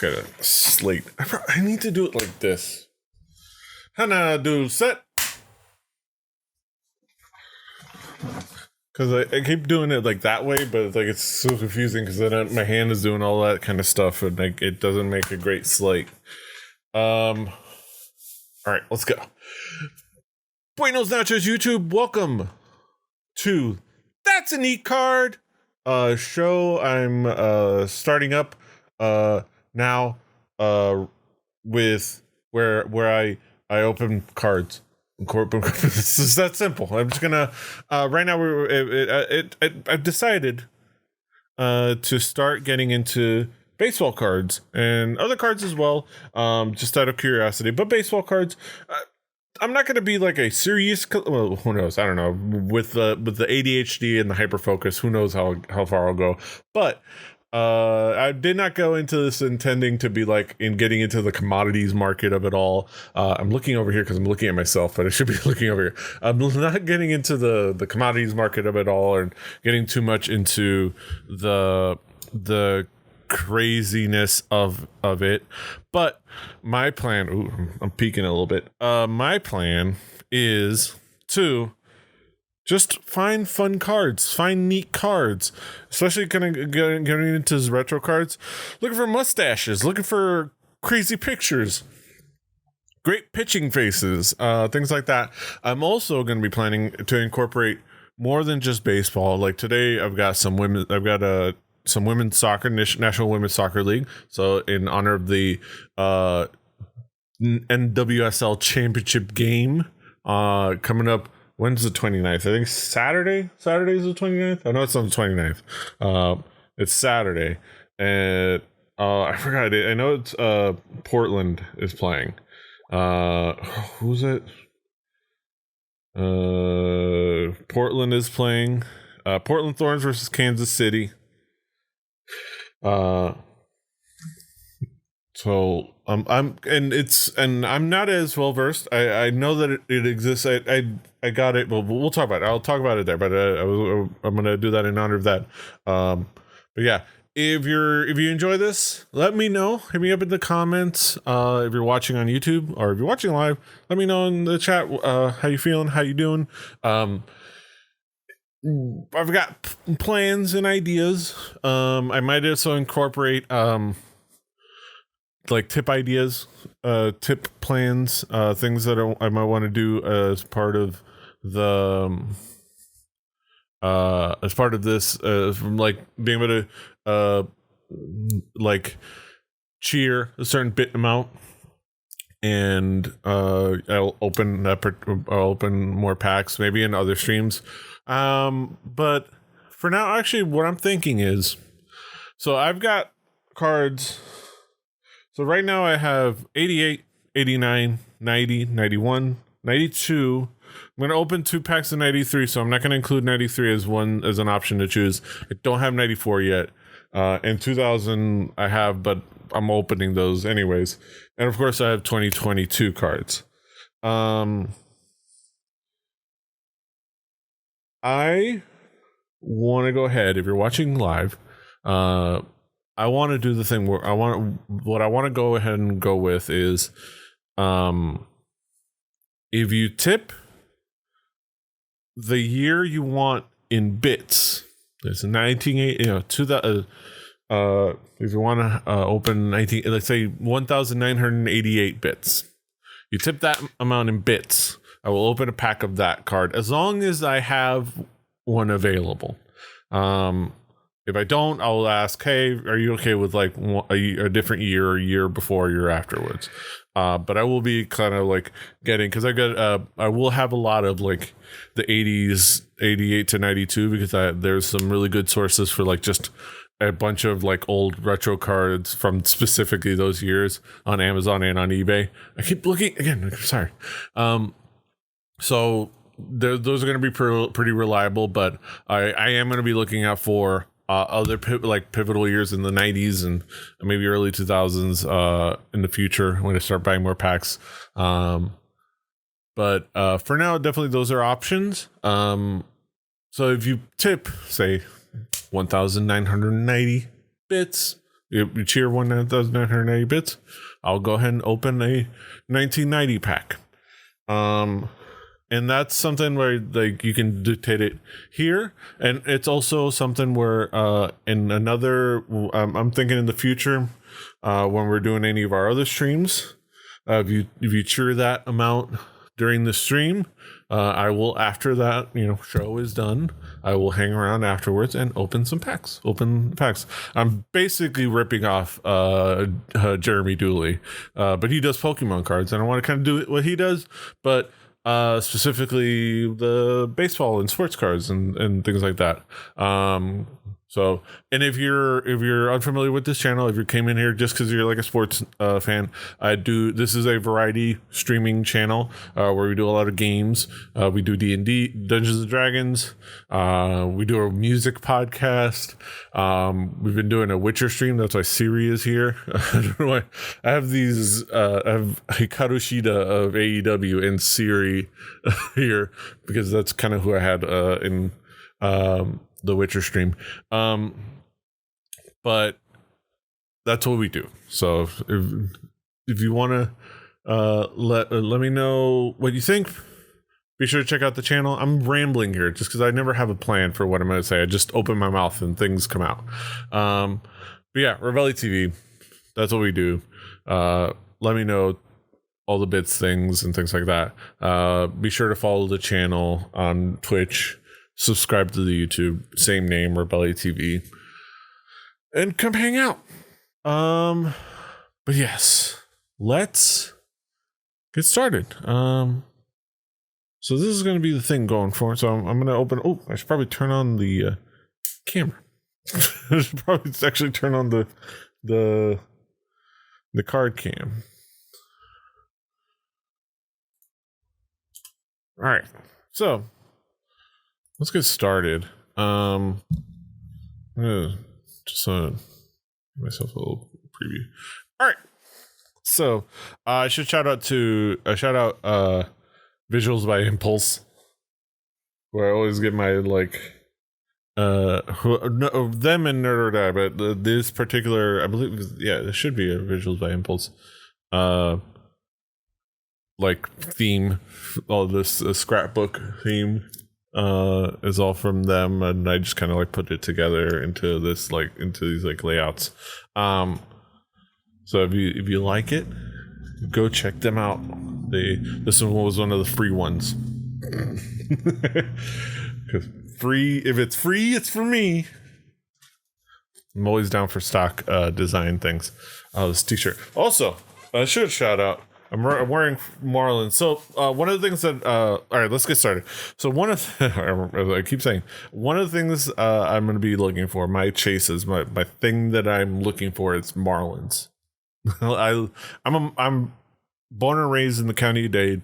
Got a slate. I need to do it like this. Hana do set. Because I keep doing it like that way, but it's so confusing because then my hand is doing all that kind of stuff and it doesn't make a great slate. All right, let's go. Buenos Nachos YouTube, welcome to That's a Neat Card show. I'm starting up now with where I open cards. This is that simple. I'm just gonna right now I've decided to start getting into baseball cards and other cards as well, just out of curiosity, but baseball cards. I'm not going to be like a serious, well, who knows? I don't know. With the ADHD and the hyperfocus, who knows how far I'll go. But I did not go into this intending to be like in getting into the commodities market of it all. I'm looking over here because I'm looking at myself, but I should be looking over here. I'm not getting into the commodities market of it all and getting too much into the craziness of it. But my plan, I'm peeking a little bit. My plan is to just find fun cards, find neat cards, especially kind of getting into his retro cards, looking for mustaches, looking for crazy pictures, great pitching faces, things like that. I'm also going to be planning to incorporate more than just baseball. Like today, I've got some women's soccer, National Women's Soccer League. So in honor of the NWSL Championship game coming up. When's the 29th? I think Saturday. Saturday's the 29th. I know it's on the 29th. It's Saturday. And I forgot it. I know it's Portland is playing. Who's it? Portland is playing. Portland Thorns versus Kansas City. So I'm not as well versed. I know that it exists. I got it. Well, we'll talk about it. I'll talk about it there. But I'm gonna do that in honor of that. But yeah, if you enjoy this, let me know. Hit me up in the comments. If you're watching on YouTube or if you're watching live, let me know in the chat. How you feeling? How you doing? I've got plans and ideas. I might also incorporate like tip ideas, tip plans, things that I might want to do as part of the this, from like being able to like cheer a certain bit amount, and I'll open more packs maybe in other streams. But for now, actually, what I'm thinking is, so I've got cards. So right now I have 88, 89, 90, 91, 92. I'm going to open 2 packs of 93, so I'm not going to include 93 as an option to choose. I don't have 94 yet. And 2000 I have, but I'm opening those anyways. And of course I have 2022 cards. I want to go ahead, if you're watching live, I want to do the thing where I want to go ahead and go with is, if you tip the year you want in bits, there's 1980, to the, if you want to open 19, let's say 1,988 bits, you tip that amount in bits. I will open a pack of that card as long as I have one available. If I don't, I will ask, hey, are you okay with like a different year, or year before, year afterwards? But I will be kind of like getting, because I will have a lot of like the 80s, 88 to 92, because there's some really good sources for like just a bunch of like old retro cards from specifically those years on Amazon and on eBay. I keep looking again. Sorry. So those are going to be pretty reliable, but I am going to be looking out for other pivotal years in the 90s and maybe early 2000s in the future when I start buying more packs. But for now, definitely those are options. So if you tip, say, 1,990 bits, you cheer 1,980 bits, I'll go ahead and open a 1990 pack. And that's something where like you can dictate it here, and it's also something where in another I'm thinking in the future when we're doing any of our other streams, if you cheer that amount during the stream, I will, after that show is done, I will hang around afterwards and open packs. I'm basically ripping off Jeremy Dooley, but he does Pokemon cards, and I want to kind of do what he does, but specifically the baseball and sports cards and things like that. So, and if you're unfamiliar with this channel, if you came in here just because you're like a sports fan, this is a variety streaming channel where we do a lot of games. We do D&D, Dungeons and Dragons. We do a music podcast. We've been doing a Witcher stream. That's why Siri is here. I don't know why. I have these. I have Hikaru Shida of AEW and Siri here because that's kind of who I had in the Witcher stream. But that's what we do. So if you want to let me know what you think, be sure to check out the channel. I'm rambling here just because I never have a plan for what I'm going to say. I just open my mouth and things come out. But yeah, Revelli TV, that's what we do. Let me know all the bits, things, and things like that. Be sure to follow the channel on Twitch. Subscribe to the YouTube, same name, Rebelli TV, and come hang out. But yes, let's get started. So this is going to be the thing going forward. So I'm going to open. Oh, I should probably turn on the camera. I should probably actually turn on the card cam. All right, so let's get started. I'm gonna just give myself a little preview. All right. So I should shout out Visuals by Impulse, where I always get my them and Nerd or Die, but this particular, I believe, there should be a Visuals by Impulse theme. All this scrapbook theme is all from them, and I just kind of one it together into this into these layouts. So if you like it, go check them out. This one was one of the free ones. Free, if it's free, it's for me. I'm always down for stock design things. This t-shirt. Also, I should shout out, I'm wearing Marlins. So one of the things that all right, let's get started. So I keep saying one of the things I'm going to be looking for, my chases, my thing that I'm looking for is Marlins. I'm born and raised in the county of Dade.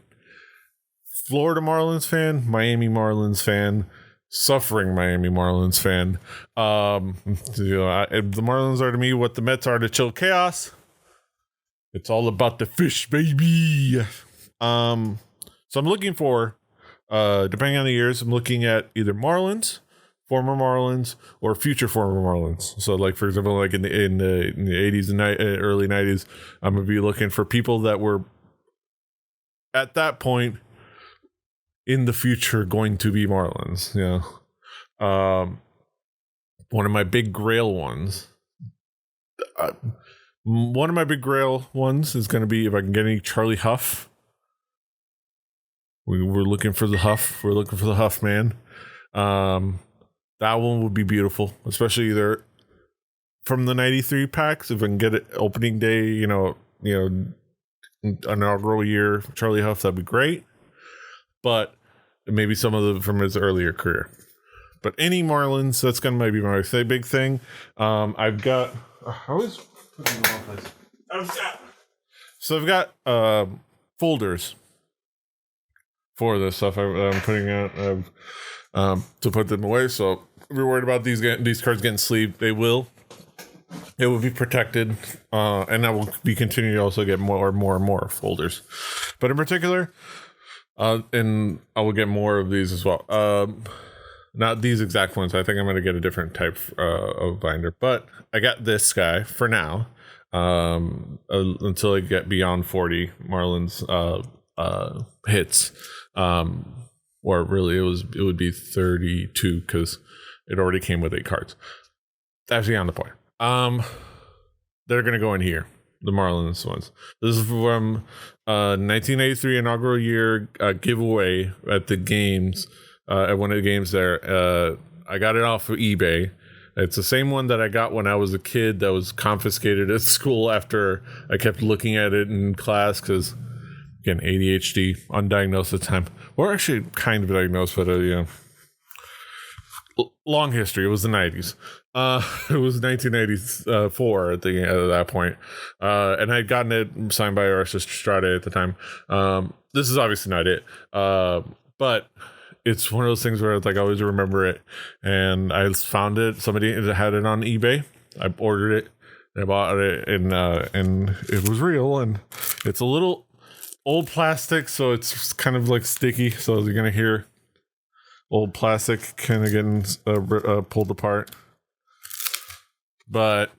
Florida Marlins fan, Miami Marlins fan, suffering Miami Marlins fan. The Marlins are to me what the Mets are to Chill Chaos. It's all about the fish, baby. So I'm looking for, depending on the years, I'm looking at either Marlins, former Marlins, or future former Marlins. So, for example, in the 80s and early 90s, I'm gonna be looking for people that were at that point in the future going to be Marlins. One of my big grail ones. One of my big grail ones is going to be if I can get any Charlie Huff. We're looking for the Huff. We're looking for the Huff man. That one would be beautiful, especially either from the 93 packs. If I can get it opening day, inaugural year, Charlie Huff, that'd be great. But maybe some of them from his earlier career. But any Marlins, that's going to maybe my big thing. I've got, I always put it in the wrong place. So I've got folders for this stuff I'm putting out to put them away. So if you're worried about these cards getting sleeved, they will. It will be protected, and I will be continuing to also get more and more folders. But in particular, and I will get more of these as well. Not these exact ones. I think I'm going to get a different type of binder. But I got this guy for now, until I get beyond 40 Marlins hits. Or really, it would be 32 because it already came with 8 cards. That's beyond the point. They're going to go in here. The Marlins ones. This is from 1983 inaugural year giveaway at the games. At one of the games there. I got it off of eBay. It's the same one that I got when I was a kid that was confiscated at school after I kept looking at it in class because, again, ADHD, undiagnosed at the time. Or actually kind of diagnosed, but long history. It was the 90s. It was 1984 at that point. And I had gotten it signed by Arsis Strade at the time. This is obviously not it. But it's one of those things where I always remember it. And I found it. Somebody had it on eBay. I ordered it. I bought it, and it was real. And it's a little old plastic, so it's kind of like sticky. So you're going to hear old plastic kind of getting pulled apart. But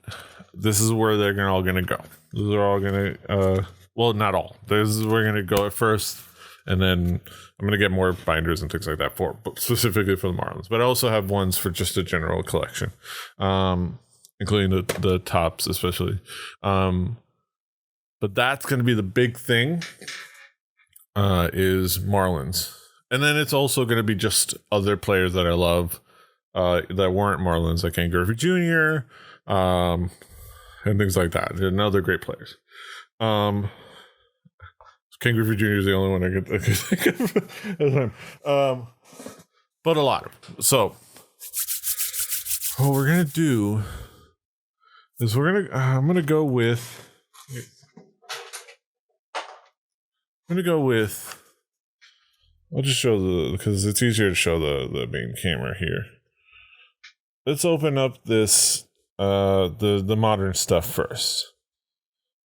this is where they're all going to go. These are all going to, well, not all. This is where we're going to go at first. And then I'm going to get more binders and things like that specifically for the Marlins. But I also have ones for just a general collection, including the tops especially. But that's going to be the big thing, is Marlins. And then it's also going to be just other players that I love that weren't Marlins, like Ken Griffey Jr., and things like that. And other great players. Ken Griffey Jr. is the only one I could think of at the time. But a lot of them. So what we're going to do is I'm going to go with I'll just show because it's easier to show the main camera here. Let's open up this the modern stuff first.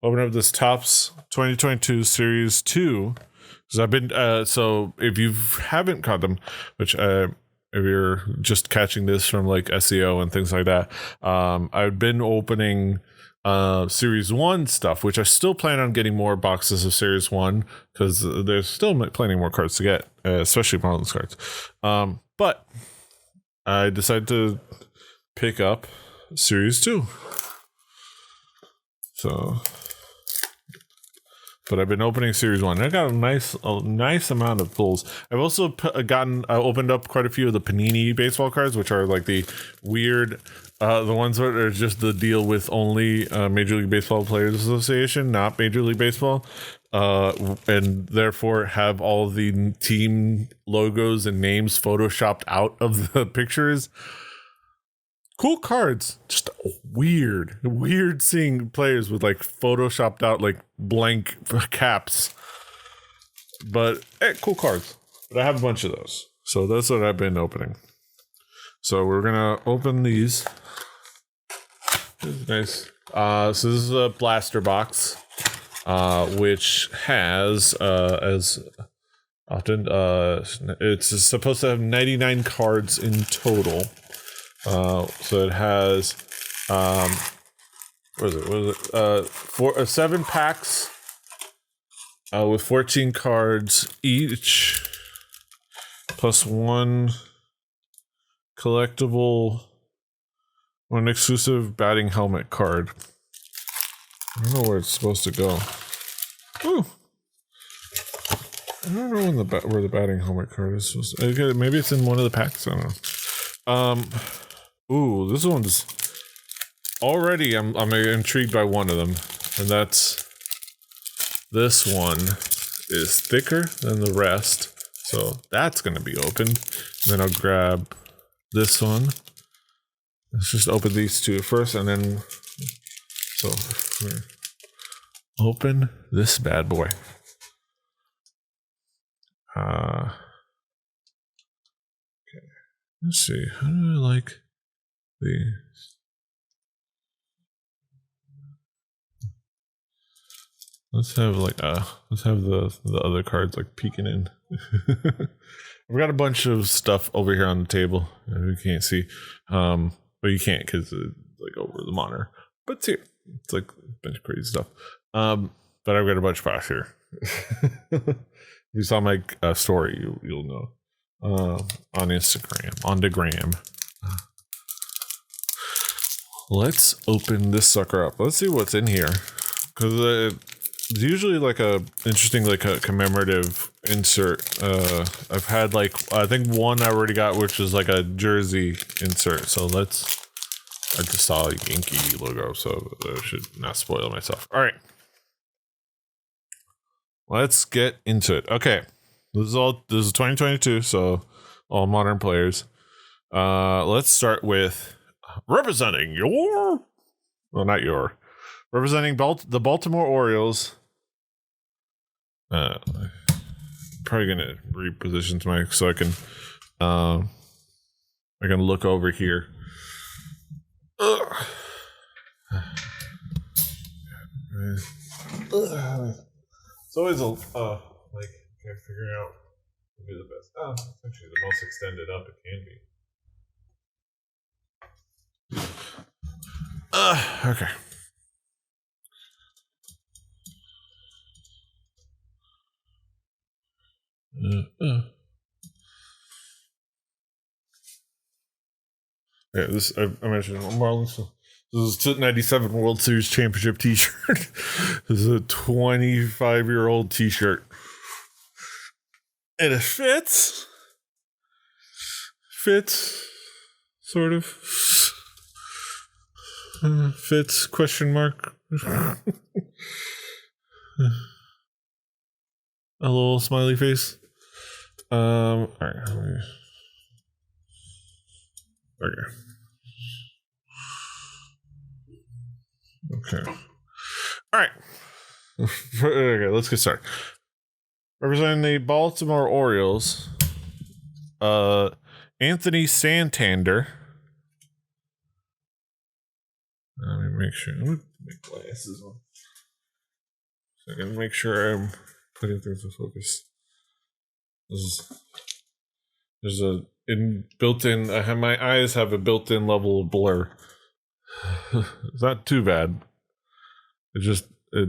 Open up this Topps 2022 Series 2 because I've been so if you haven't caught them, which if you're just catching this from like SEO and things like that, I've been opening Series 1 stuff, which I still plan on getting more boxes of Series 1 because there's still plenty more cards to get, especially Marlins cards. But I decided to pick up Series 2. But I've been opening Series 1. I got a nice amount of pulls. I've also opened up quite a few of the Panini baseball cards, which are like the weird, the ones that are just the deal with only Major League Baseball Players Association, not Major League Baseball, and therefore have all the team logos and names photoshopped out of the pictures. Cool cards, just weird seeing players with like photoshopped out like blank caps, but cool cards. But I have a bunch of those, so that's what I've been opening. So we're gonna open these. Nice. So this is a blaster box, which has as often it's supposed to have 99 cards in total. So it has, what is it? 7 packs, with 14 cards each, plus one collectible, one exclusive batting helmet card. I don't know where it's supposed to go. Ooh. I don't know where the batting helmet card is supposed to. Okay, maybe it's in one of the packs. I don't know. Ooh, this one's already. I'm intrigued by one of them, and that's this one is thicker than the rest, so that's gonna be opened. And then I'll grab this one. Let's just open these two first, and then open this bad boy. Okay. Let's see. How do I like these? let's have the other cards like peeking in. We've got a bunch of stuff over here on the table. You can't see, but you can't because it's like over the monitor. But it's here. It's like a bunch of crazy stuff. But I've got a bunch of box here. If you saw my story, you'll know. On Instagram, on the gram. Let's open this sucker up. Let's see what's in here, because it's usually like a interesting, like a commemorative insert. I've had like I think one I already got, which is like a jersey insert. So I just saw a Yankee logo, so I should not spoil myself. All right, let's get into it. Okay, this is 2022, so all modern players. Let's start with representing representing the Baltimore Orioles. Probably gonna reposition my so I can look over here. It's always a like figuring out what would be the best. Oh, it's actually the most extended up it can be. Okay. Yeah, this I mentioned Marlins. This is 97 World Series Championship T-shirt. This is a 25-year-old T-shirt, and it fits. Sort of. Fits ? A little smiley face. All right. Okay. All right. Okay, let's get started. Representing the Baltimore Orioles, Anthony Santander. Let me make sure. I'm gonna make glasses on. So I can make sure I'm putting things in focus. There's a built-in. My eyes have a built-in level of blur. It's not too bad. It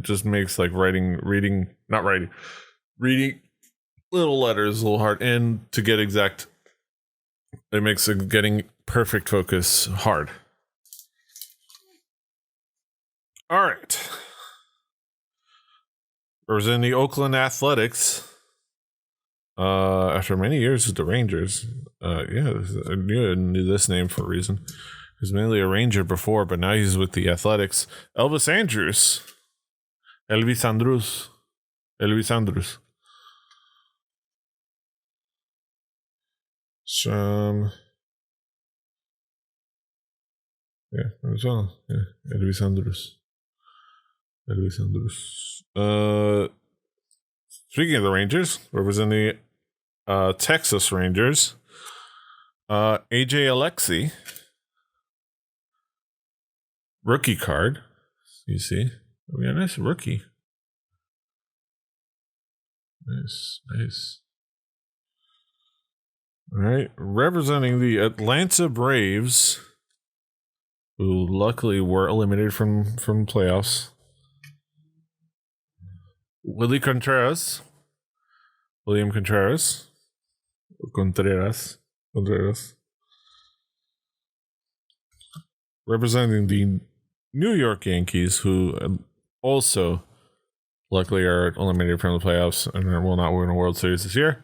just makes like reading little letters a little hard, and to get exact, it makes getting perfect focus hard. All right. Representing the Oakland Athletics, after many years with the Rangers. I knew this name for a reason. He was mainly a Ranger before, but now he's with the Athletics. Elvis Andrus. Some. Yeah, as well. Yeah, Elvis Andrus. Speaking of the Rangers, representing the Texas Rangers, AJ Alexy, rookie card. You see, we got a nice rookie. Nice. All right, representing the Atlanta Braves, who luckily were eliminated from playoffs. William Contreras. Representing the New York Yankees, who also luckily are eliminated from the playoffs and will not win a World Series this year.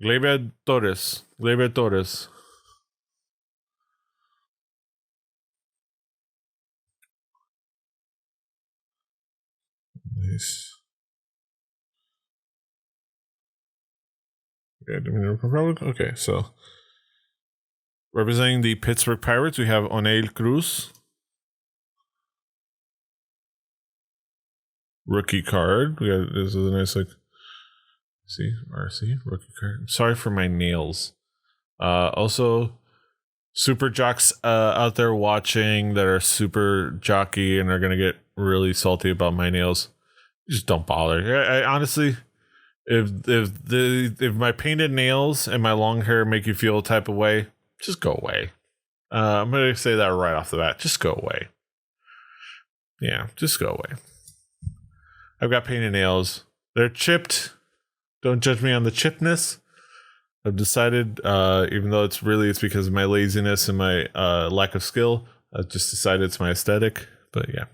Gleyber Torres. Nice. Okay, so representing the Pittsburgh Pirates, we have Oneil Cruz. Rookie card. This is a nice RC rookie card. I'm sorry for my nails. Also, super jocks out there watching that are super jockey and are gonna get really salty about my nails. just don't bother. I honestly, if my painted nails and my long hair make you feel a type of way, just go away. I'm gonna say that right off the bat. Just go away. Yeah, just go away. I've got painted nails. They're chipped. Don't judge me on the chippedness. I've decided, even though it's because of my laziness and my lack of skill, I've just decided it's my aesthetic. But yeah.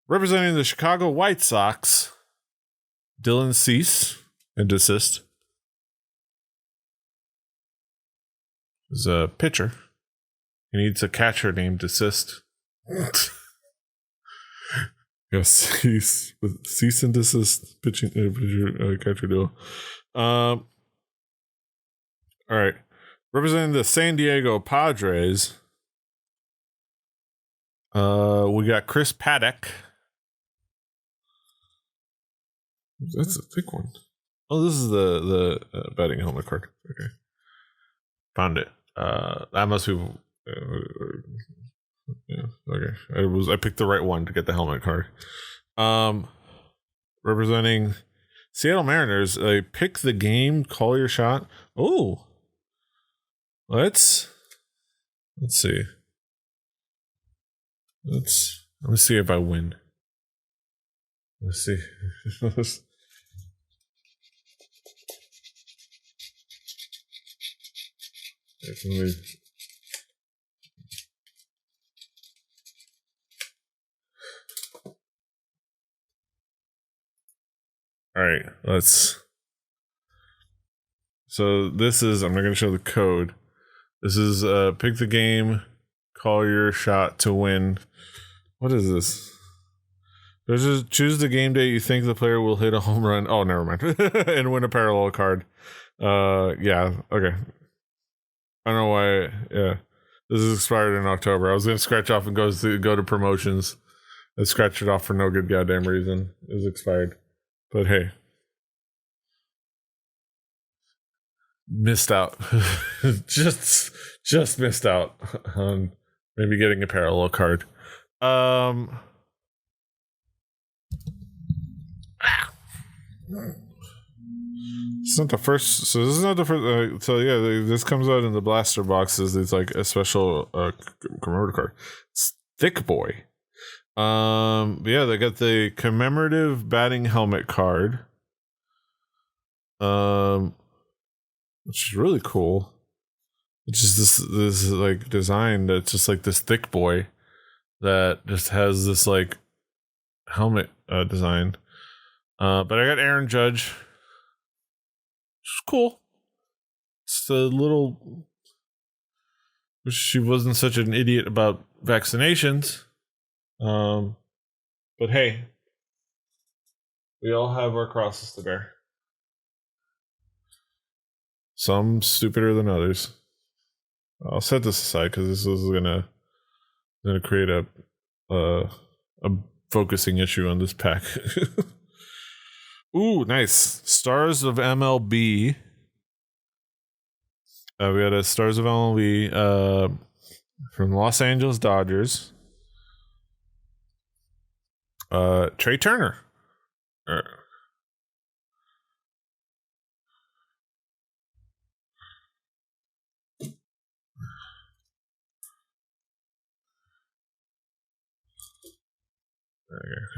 Representing the Chicago White Sox, Dylan Cease and desist is a pitcher. He needs a catcher named Desist. Yes, cease and desist pitching catcher duo. All right, representing the San Diego Padres, we got Chris Paddock. That's a thick one. Oh, this is the batting helmet card. Okay, found it. That must be. Yeah, okay. I picked the right one to get the helmet card. Representing Seattle Mariners, pick the game, call your shot. Oh, let's see. Let me see if I win. Let's see. All right, so this is, I'm not going to show the code. This is pick the game, call your shot to win. What is this? Just choose the game date you think the player will hit a home run. Oh, never mind. And win a parallel card. Yeah, okay. I don't know why. Yeah, this is expired in October. I was going to scratch off and go to promotions. I scratched it off for no good goddamn reason. It was expired. But hey, missed out. just missed out on maybe getting a parallel card. It's not the first. So this is not the first. So yeah, this comes out in the blaster boxes. It's like a special commemorative card. It's Thick Boy. Yeah, they got the commemorative batting helmet card, which is really cool. It's just this like design that's just like this thick boy that just has this like helmet design. But I got Aaron Judge, which is cool. It's a little. Wish she wasn't such an idiot about vaccinations. But hey, we all have our crosses to bear. Some stupider than others. I'll set this aside because this is gonna create a focusing issue on this pack. Ooh, nice. Stars of MLB. We got a Stars of MLB from Los Angeles Dodgers. Trey Turner. Okay,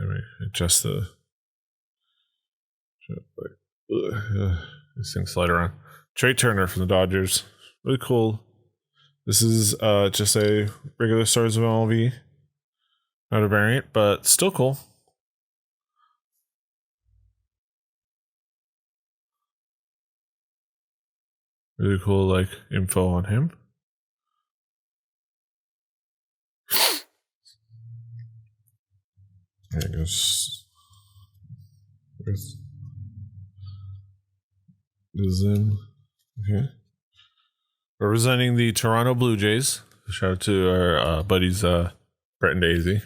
let me adjust the. This thing slide around. Trey Turner from the Dodgers. Really cool. This is just a regular Stars of MLB. Not a variant, but still cool. Really cool, like, info on him. I guess. Zoom. Okay. Representing the Toronto Blue Jays. Shout out to our buddies Brett and Daisy.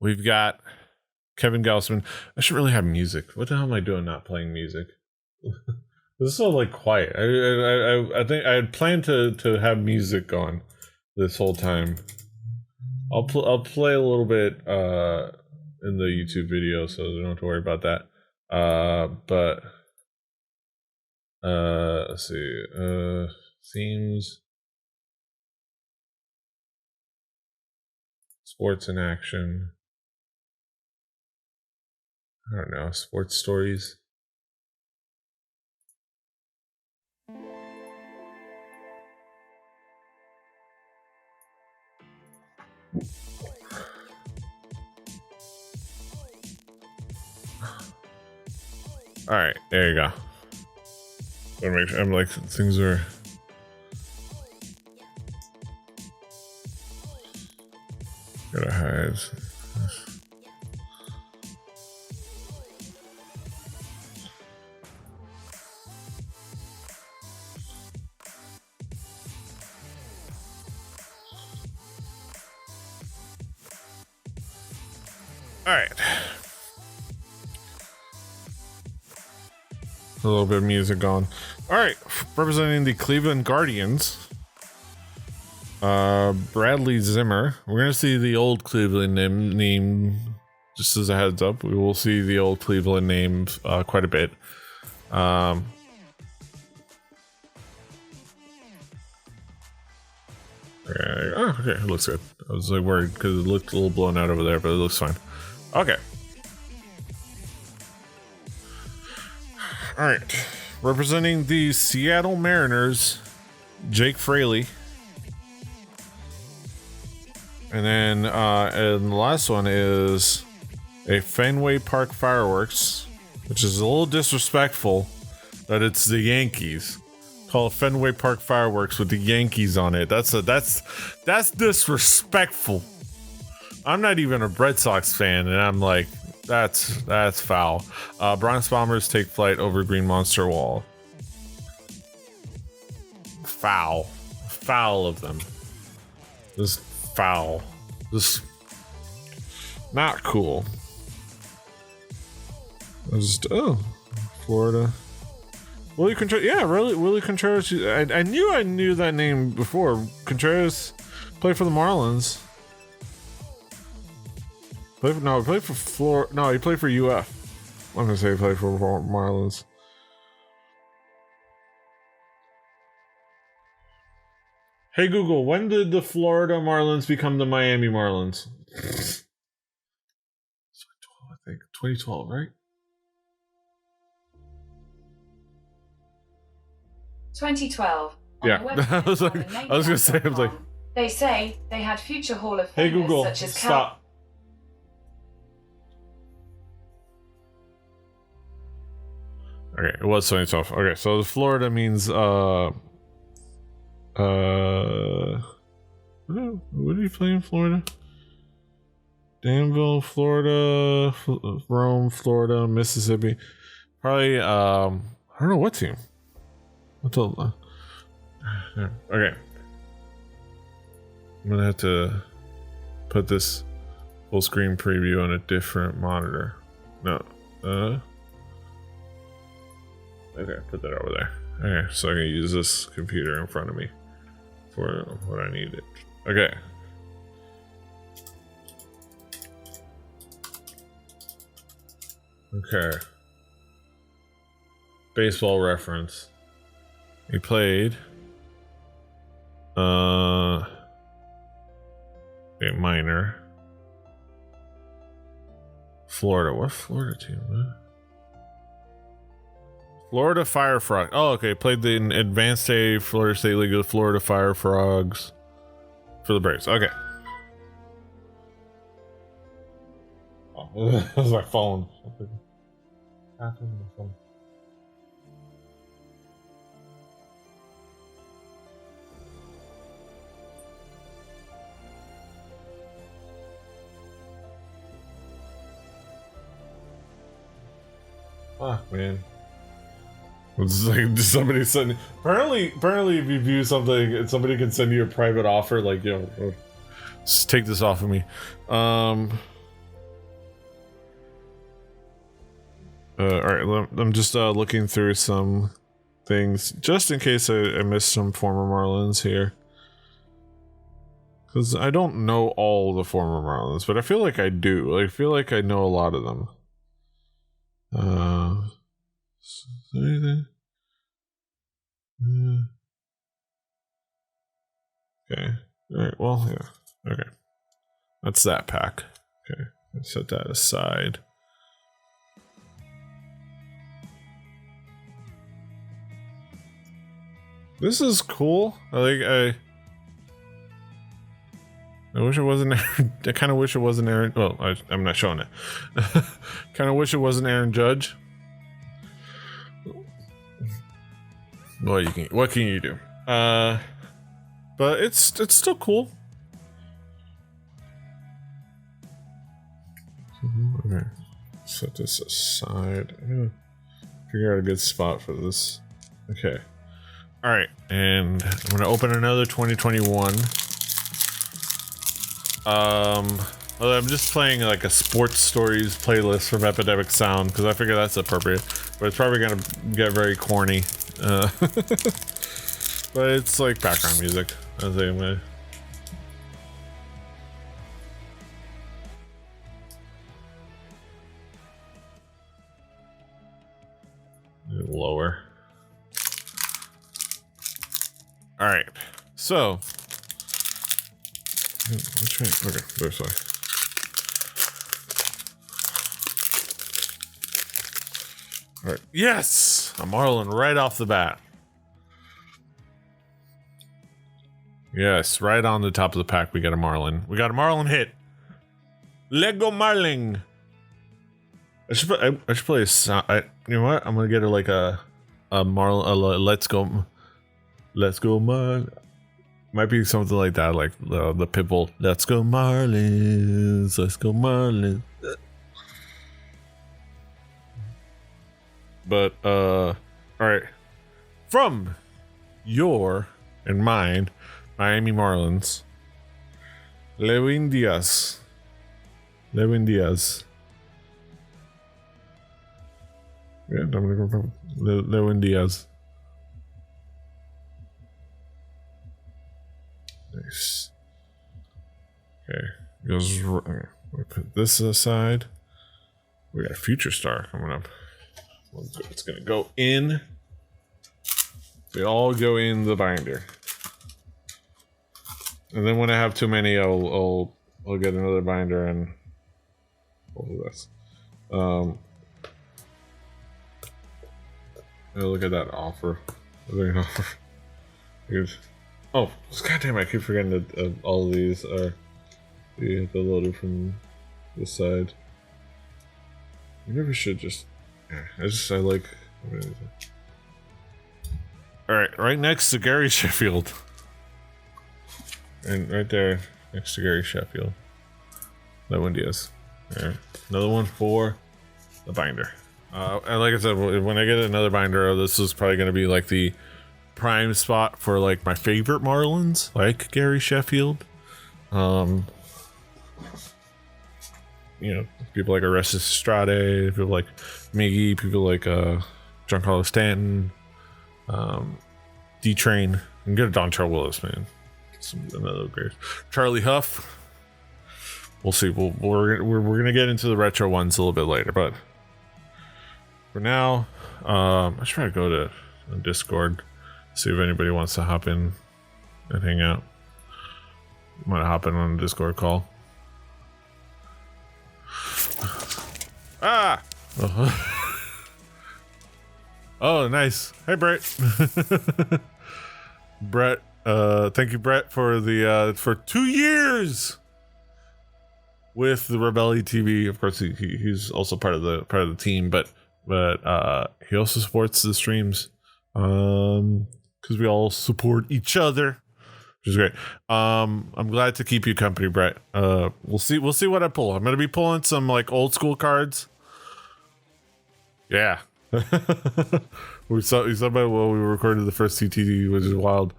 We've got Kevin Gausman. I should really have music. What the hell am I doing not playing music? This is so like quiet. I think I had planned to have music going this whole time. I'll play a little bit in the YouTube video, so you don't have to worry about that. But let's see. Themes, sports and action. I don't know, sports stories. All right, there you go. Gotta make sure I'm like things are. Gotta hide. All right. A little bit of music on. All right, representing the Cleveland Guardians, Bradley Zimmer. We're gonna see the old Cleveland name. Just as a heads up, we will see the old Cleveland name quite a bit. Okay, it looks good. I was like worried because it looked a little blown out over there, but it looks fine. Okay. All right. Representing the Seattle Mariners, Jake Fraley. And then and the last one is a Fenway Park Fireworks, which is a little disrespectful that it's the Yankees. Call it Fenway Park Fireworks with the Yankees on it. That's disrespectful. I'm not even a Red Sox fan, and I'm like, that's foul. Bronx Bombers take flight over Green Monster Wall. Foul of them. Just foul. Just not cool. Florida. Willie Contreras. Yeah, really, Willie Contreras. I knew that name before. Contreras played for the Marlins. He played for Florida. No, he played for UF. I'm gonna say he played for Marlins. Hey Google, when did the Florida Marlins become the Miami Marlins? I think 2012, right? 2012. Yeah, I was gonna say, I was like, they say they had future Hall of Famers hey Google, such as stop. Okay, it was 2012. Okay, so the Florida means what did he play in Florida? Danville, Florida, Rome, Florida, Mississippi. Probably I don't know what team. What's the okay. I'm gonna have to put this full screen preview on a different monitor. No. Okay, put that over there. Okay, so I can use this computer in front of me for what I needed. Okay. Okay. Baseball reference. He played a minor. Florida. What Florida team, man? Florida Fire Frog. Oh, okay. Played the Advanced A Florida State League of the Florida Fire Frogs for the Braves. Okay. Oh, that was my phone. Fuck, man. It's like somebody send. Apparently, if you view something, somebody can send you a private offer, like, you know, just take this off of me. All right, I'm just looking through some things just in case I missed some former Marlins here. Because I don't know all the former Marlins, but I feel like I do. I feel like I know a lot of them. Anything? Okay. Alright, well, yeah. Okay. That's that pack. Okay. Let's set that aside. This is cool. I wish it wasn't Aaron. I kind of wish it wasn't Aaron. Well, I'm not showing it. Kind of wish it wasn't Aaron Judge. What can you do? But it's still cool. Okay, set this aside. I'm gonna figure out a good spot for this. Okay. All right, and I'm gonna open another 2021. I'm just playing like a sports stories playlist from Epidemic Sound because I figure that's appropriate, but it's probably gonna get very corny. But it's like background music. I think I'm gonna. Lower. All right, so. Okay, this way. All right. Yes, a Marlin right off the bat. Yes, right on the top of the pack, we got a Marlin. We got a Marlin hit. Lego Marlin. I should play a sound. You know what? I'm gonna get a Marlin. Let's go Marlin. Might be something like that, like the Pitbull. Let's go Marlins. Let's go Marlins. But all right, from your and mine Miami Marlins, Lewin Diaz. Yeah, I'm gonna go from Lewin Diaz. Nice. Okay, we put this aside. We got a future star coming up. It's gonna go in. They all go in the binder, and then when I have too many, I'll get another binder and all of this. Oh, look at that offer. Oh, goddamn! I keep forgetting that all of these are the loaded from this side. You never should just. I like. All right next to Gary Sheffield, and right there next to Gary Sheffield. That one Diaz. All right, another one for the binder. And like I said, when I get another binder, this is probably going to be like the prime spot for like my favorite Marlins, like Gary Sheffield. You know, people like Orestes Estrada, people like Miggy, people like Giancarlo Stanton, D-Train, and get a Dontrelle Willis, man. Another great Charlie Huff. We'll see. We're gonna get into the retro ones a little bit later, but for now, I should try to go to Discord, see if anybody wants to hop in and hang out. I'm gonna hop in on a Discord call. Ah! Oh, nice. Hey, Brett. Brett, thank you, Brett, for the for 2 years with the Rebelli TV. Of course, he's also part of the team, but he also supports the streams because we all support each other, which is great. I'm glad to keep you company, Brett. We'll see what I pull. I'm gonna be pulling some like old school cards. Yeah. we saw about while we recorded the first CTD, which is wild.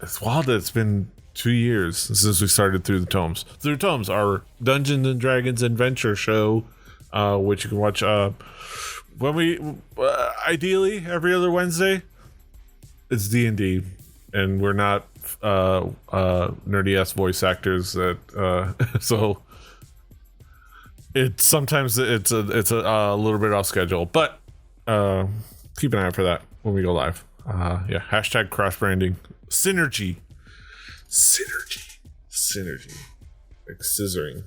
It's wild that it's been 2 years since we started Through the Tomes. Through the Tomes, our Dungeons and Dragons adventure show, which you can watch when we ideally every other Wednesday. It's D&D, and we're not nerdy ass voice actors that so sometimes it's a little bit off schedule, but keep an eye out for that when we go live. Yeah, hashtag cross branding, synergy, like scissoring.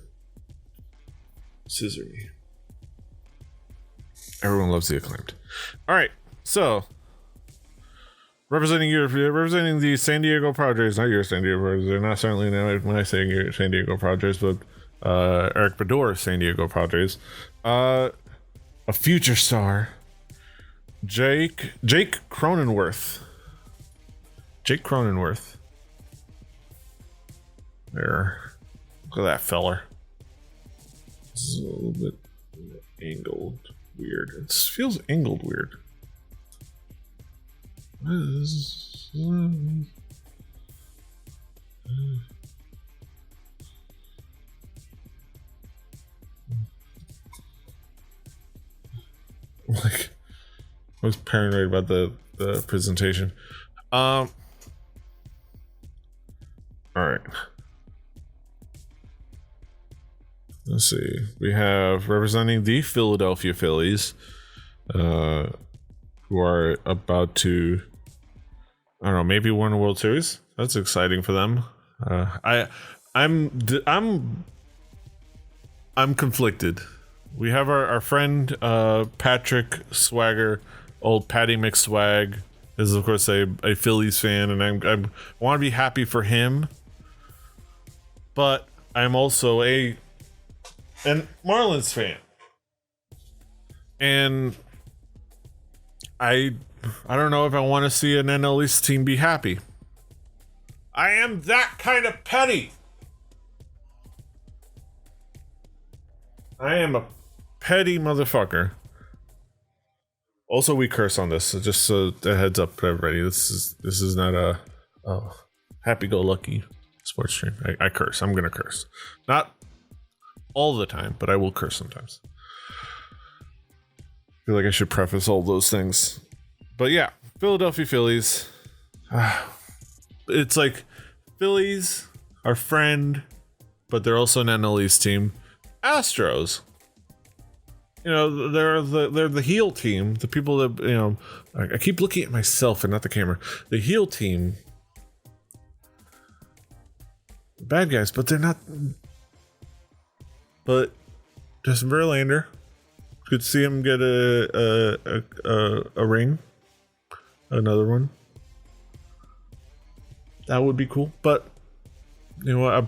Everyone loves the Acclaimed. All right, so representing the San Diego Padres, not your San Diego Padres. They're not certainly when I say your San Diego Padres, but Eric Bador's San Diego Padres. A future star, Jake Cronenworth. There, look at that feller. It's a little bit angled weird. It feels angled weird. Like, I was paranoid about the presentation. All right. Let's see. We have representing the Philadelphia Phillies, who are about to, I don't know, maybe win a World Series. That's exciting for them. I'm conflicted. We have our friend Patrick Swagger, old Patty McSwag, is of course a Phillies fan, and I want to be happy for him, but I'm also an Marlins fan, and I don't know if I want to see an NL East team be happy. I am that kind of petty. I am a petty motherfucker. Also, we curse on this, so just so a heads up to everybody. This is not a happy-go-lucky sports stream. I curse. I'm gonna curse. Not all the time, but I will curse sometimes. I feel like I should preface all those things. But yeah, Philadelphia Phillies. It's like Phillies, our friend, but they're also an NL East team. Astros. You know, they're the heel team. The people that, you know, I keep looking at myself and not the camera. The heel team. Bad guys, but they're not. But Justin Verlander, could see him get a ring, another one. That would be cool. But you know what?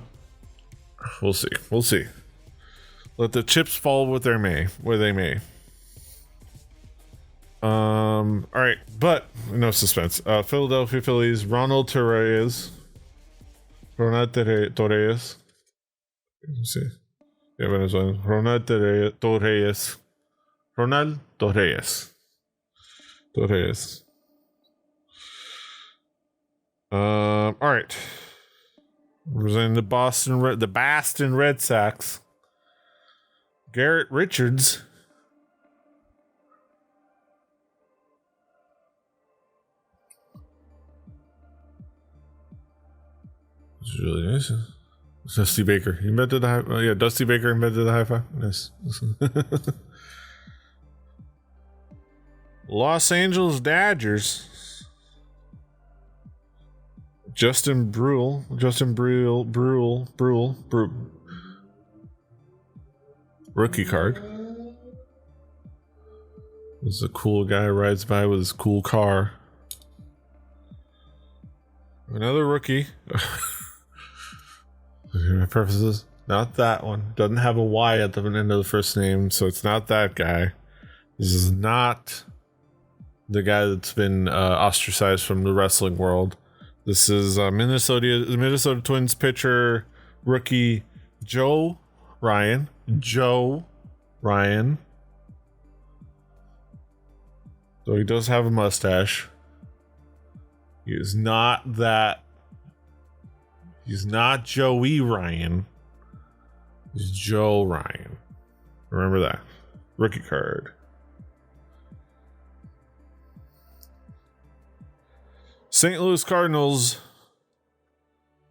We'll see. Let the chips fall where they may. All right, but no suspense. Philadelphia Phillies, Ronald Torreyes. Let's see. Yeah, Venezuelan. Ronald Torreyes. All right. Representing the Boston Red Sox. Garrett Richards. It's really nice. Dusty Baker. He invented the high. Oh, yeah, Dusty Baker invented the high five. Nice. Los Angeles Dodgers. Justin Brule. Rookie card. This is a cool guy who rides by with his cool car. Another rookie. My purposes, not that one. Doesn't have a Y at the end of the first name, so it's not that guy. This is not the guy that's been ostracized from the wrestling world. This is Minnesota Twins pitcher rookie Joe Ryan. So he does have a mustache. He's not Joey Ryan. He's Joe Ryan. Remember that. Rookie card. St. Louis Cardinals.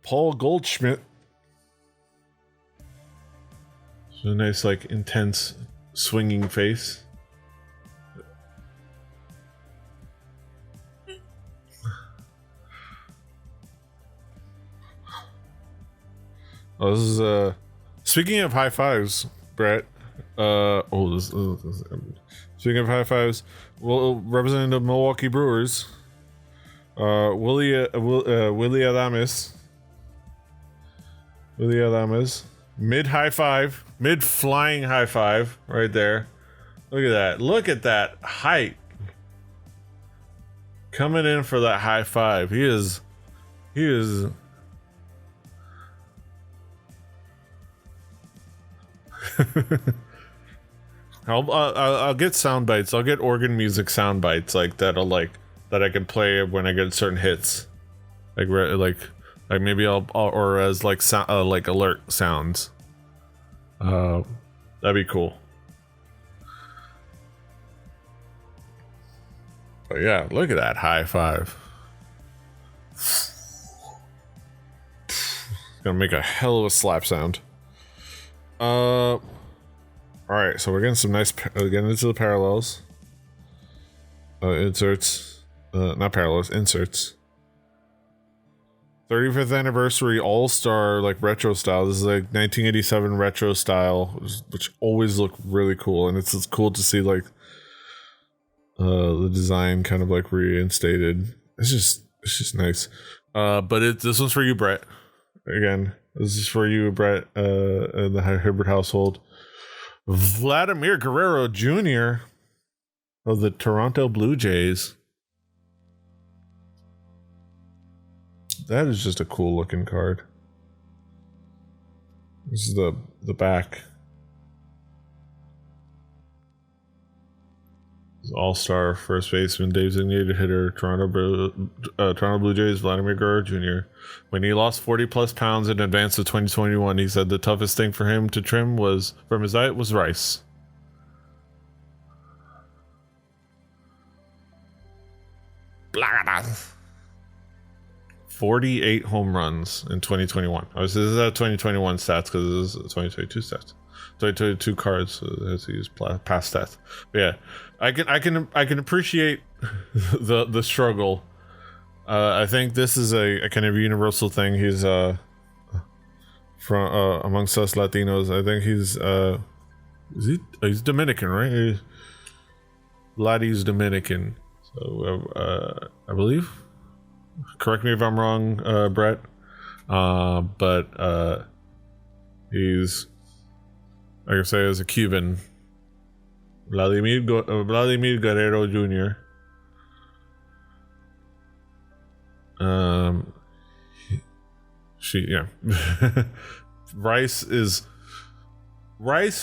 Paul Goldschmidt. So a nice, like, intense swinging face. Oh, this is speaking of high fives, Brett. Speaking of high fives, well, representing the Milwaukee Brewers, Willie Adames, mid flying high five right there. Look at that height, coming in for that high five. He is. I'll get sound bites. I'll get organ music sound bites like that I can play when I get certain hits, like maybe I'll or as like sound like alert sounds. That'd be cool. But yeah, look at that high five. Gonna make a hell of a slap sound. All right, so we're getting some nice, getting into the parallels. Inserts, not parallels, inserts. 35th anniversary all-star, like, retro style. This is like 1987 retro style, which always look really cool, and it's cool to see, like, the design kind of like reinstated. It's just nice. But this one's for you, Brett. Again, this is for you, Brett, in the Hibbert household. Vladimir Guerrero Jr. of the Toronto Blue Jays. That is just a cool looking card. This is the back. All-star first baseman, designated hitter, Toronto Blue Jays, Vladimir Guerrero Jr. When he lost 40 plus pounds in advance of 2021, he said the toughest thing for him to trim from his diet was rice. Blah. 48 home runs in 2021. Oh, so this is 2021 stats because this is 2022 stats. 2022 cards, so it has to use past stats. But yeah, I can appreciate the struggle. I think this is a kind of universal thing. He's from amongst us Latinos. I think he's Dominican, right? Laddie's Dominican. So I believe. Correct me if I'm wrong, Brett. But he's, like I say, as a Cuban, Vladimir Guerrero Jr. Rice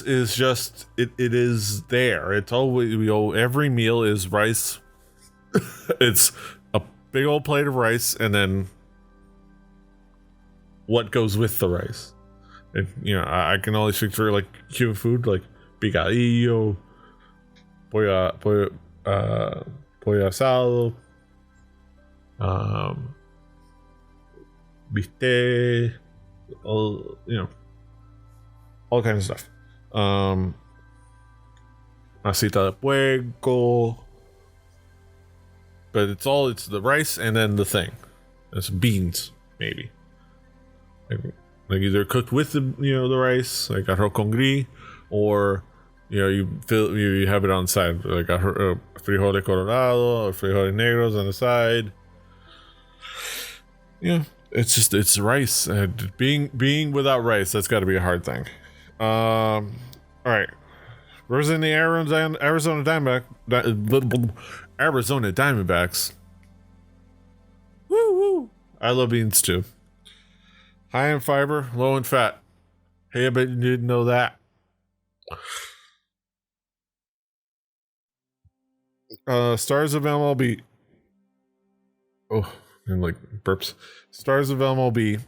is just it is there. It's always every meal is rice. It's a big old plate of rice, and then what goes with the rice. And, I can only speak for like Cuban food, like picadillo, pollo asado, bistec, all kinds of stuff. Masita de puerco. But it's the rice and then the thing. It's beans, maybe. Like either cooked with the rice, like arroz con gris, or you have it on the side, like frijoles colorado or frijoles negros on the side. Yeah, it's rice, and being without rice, that's got to be a hard thing. All right, representing the Arizona Diamondbacks. Woo! I love beans too. High in fiber, low in fat. Hey, I bet you didn't know that. Stars of MLB. Oh, and like burps. Stars of MLB.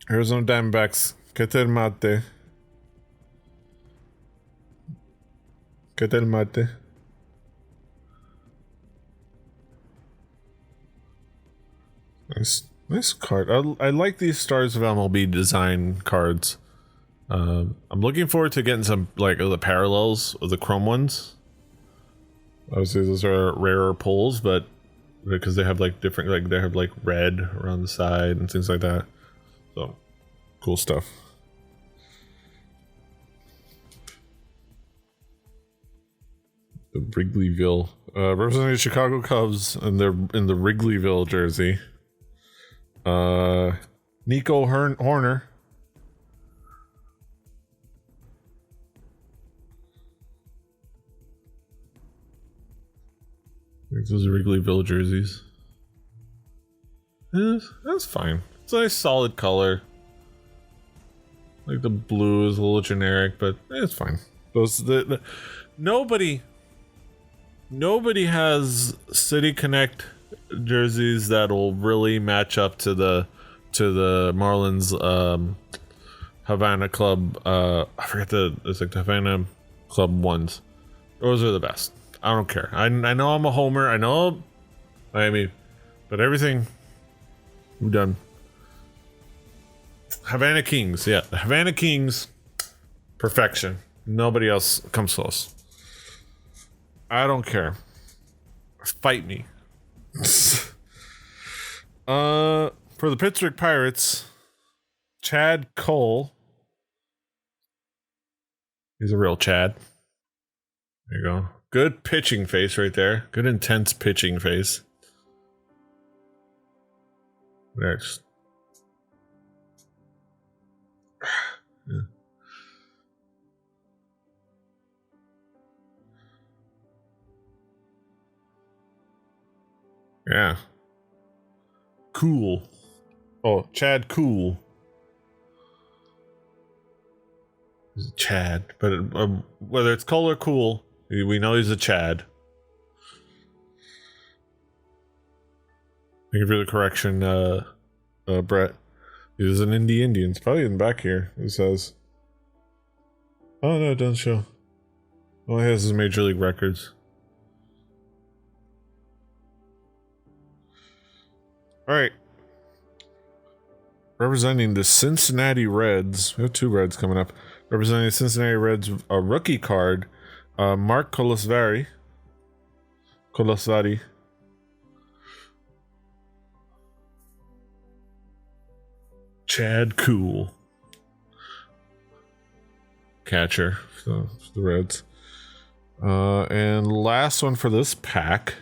Arizona Diamondbacks. Ketel mate. Ketel mate. Nice Nice card. I like these Stars of MLB design cards. I'm looking forward to getting some like the parallels of the chrome ones. Obviously, those are rarer pulls, but because they have like different, like they have like red around the side and things like that. So cool stuff. The Wrigleyville, representing the Chicago Cubs, and they're in the Wrigleyville jersey. Nico Horner. Those are Wrigleyville jerseys. That's fine. It's a nice solid color. Like the blue is a little generic, but it's fine. Nobody has City Connect jerseys that'll really match up to the Marlins Havana Club. I forget it's like the Havana Club ones. Those are the best. I don't care. I know I'm a homer. I know Miami, but everything we've done. Havana Kings, yeah, the Havana Kings, perfection. Nobody else comes close. I don't care. Fight me. For the Pittsburgh Pirates, Chad Cole. He's a real Chad. There you go. Good pitching face right there. Good intense pitching face. Next. Yeah. Cool. Oh, Chad Cool. He's a Chad, but whether it's Cole or Cool, we know he's a Chad. Thank you for the correction, Brett. He's an indie Indian. It's probably in the back here. It says. Oh no, it doesn't show. All he has is Major League records. Alright. Representing the Cincinnati Reds. We have two Reds coming up. Representing the Cincinnati Reds, a rookie card. Mark Kolosvari. Chad Cool. Catcher for the Reds. And last one for this pack.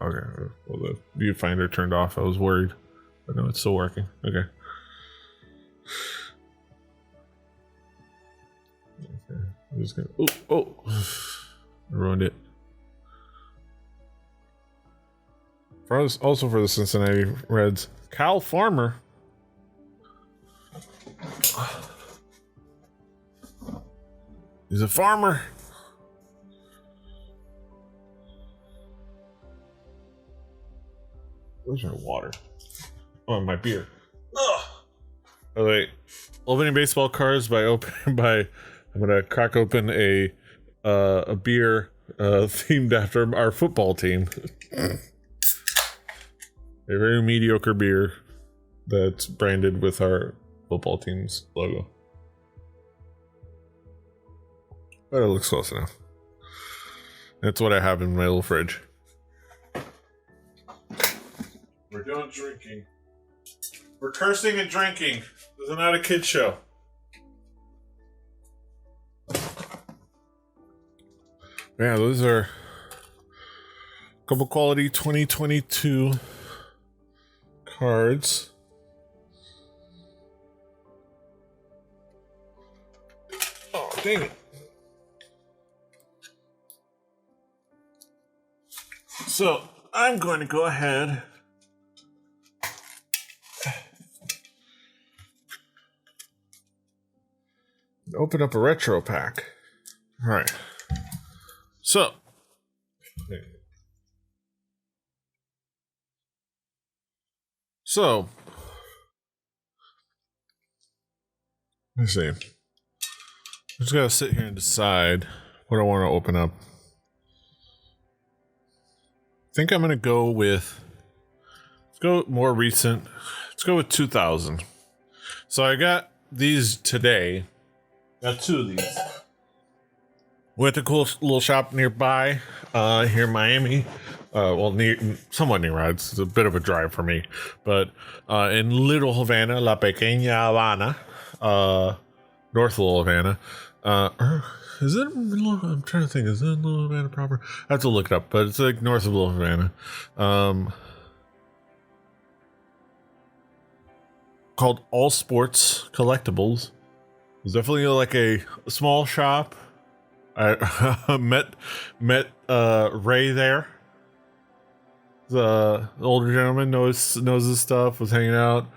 Okay. Well, the viewfinder turned off. I was worried. But no, it's still working. Okay. I'm just gonna. Oh! I ruined it. Also for the Cincinnati Reds, Cal Farmer. He's a farmer. Where's my water? Oh, my beer. Ugh. Oh wait, opening baseball cards I'm gonna crack open a beer themed after our football team. A very mediocre beer that's branded with our football team's logo. But it looks close enough. That's what I have in my little fridge. We're doing drinking. We're cursing and drinking. This is not a kid's show. Yeah, those are a couple quality 2022 cards. Oh, dang it. So, I'm going to go ahead and open up a retro pack. All right. So, let me see. I just gotta sit here and decide what I want to open up. think I'm gonna go with. Let's go more recent. Let's go with 2000. So I got these today. Got 2 of these. Went to a cool little shop nearby here in Miami. Somewhat near. It's a bit of a drive for me, but in Little Havana, La Pequeña Habana, North Little Havana. Is it Little? I'm trying to think. Is it Little Havana proper? I have to look it up, but it's like north of Little Havana. Called All Sports Collectibles. It's definitely like a small shop. I met Ray there. The older gentleman knows his stuff. Was hanging out.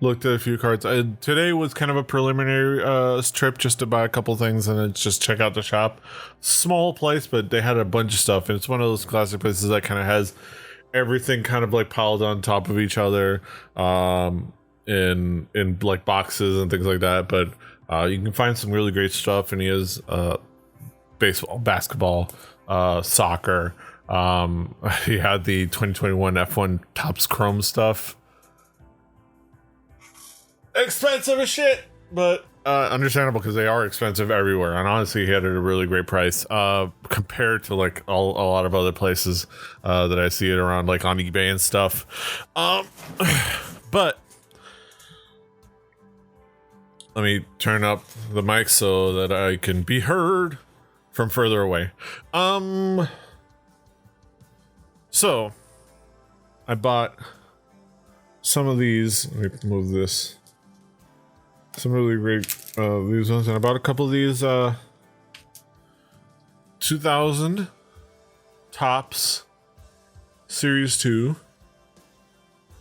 Looked at a few cards. Today was kind of a preliminary trip just to buy a couple things and then just check out the shop. Small place, but they had a bunch of stuff, and it's one of those classic places that kind of has everything kind of like piled on top of each other, in like boxes and things like that. But you can find some really great stuff, and he has baseball, basketball, soccer. He had the 2021 F1 Topps Chrome stuff. Expensive as shit, but understandable because they are expensive everywhere. And honestly, he had it at a really great price compared to like a lot of other places that I see it around, like on eBay and stuff. But let me turn up the mic so that I can be heard from further away. So I bought some of these. Let me move this. Some really great these ones, and I bought a couple of these 2000 Topps Series 2.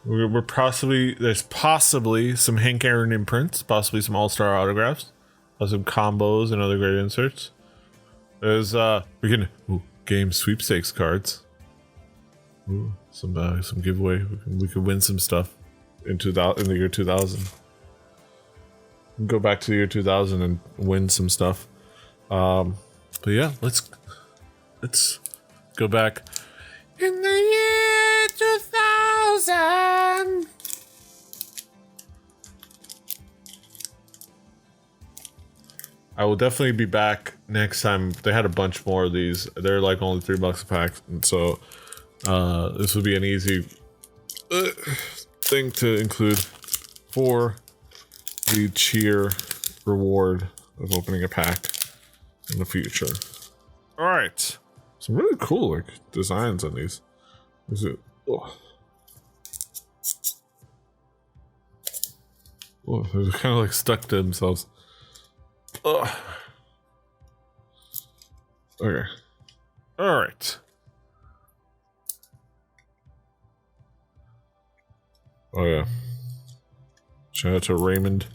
There's possibly some Hank Aaron imprints, possibly some All-Star autographs, some combos and other great inserts. There's game sweepstakes cards. Some giveaway. We could win some stuff in the year 2000. Go back to the year 2000 and win some stuff. But yeah, let's go back in the year 2000. I will definitely be back next time. They had a bunch more of these. They're like only $3 a pack, and so this would be an easy thing to include for the cheer reward of opening a pack in the future. All right, some really cool like designs on these. Is it? Oh, they're kind of like stuck to themselves. Oh. Okay. All right. Oh yeah. Shout out to Raymond.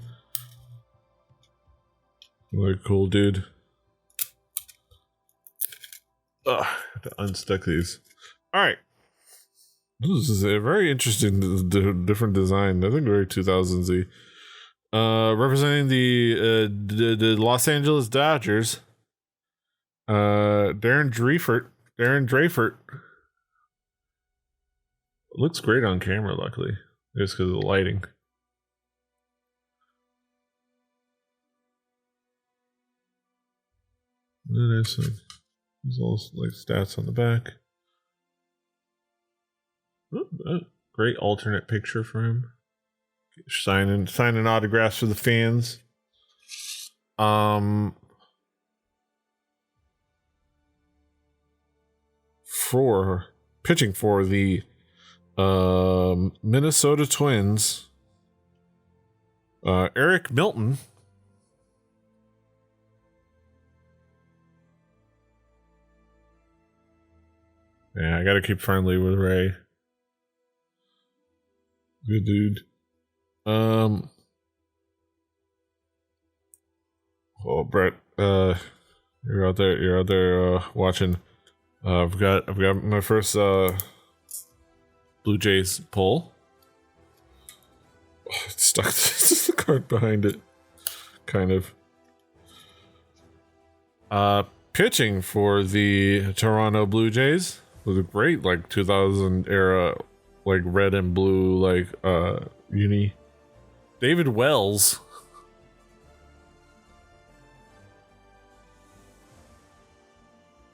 Really cool dude. Ugh, have to unstuck these. Alright. This is a very interesting different design. I think very 2000s-y. Representing the Los Angeles Dodgers. Darren Dreyfert. Looks great on camera, luckily. Just because of the lighting. There's all like stats on the back. Great alternate picture for him. Signing autographs for the fans. For pitching for the Minnesota Twins, Eric Milton. Yeah, I gotta keep friendly with Ray. Good dude. Oh, Brett, you're out there watching. I've got my first Blue Jays pull. Oh, it's stuck. This is the card behind it, kind of. Pitching for the Toronto Blue Jays was a great 2000 era red and blue uni. David Wells.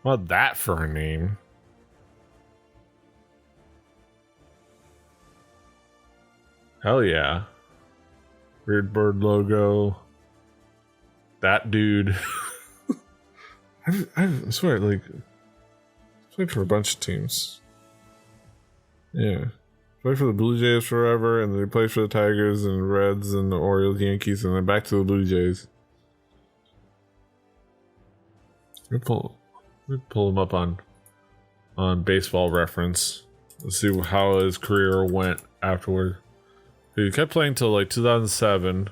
What that for a name? Hell yeah. Weird bird logo. That dude. I swear, played for a bunch of teams. Yeah. Played for the Blue Jays forever, and then he played for the Tigers and Reds and the Orioles, Yankees, and then back to the Blue Jays. We pull him up on Baseball Reference. Let's see how his career went afterward. He kept playing till 2007.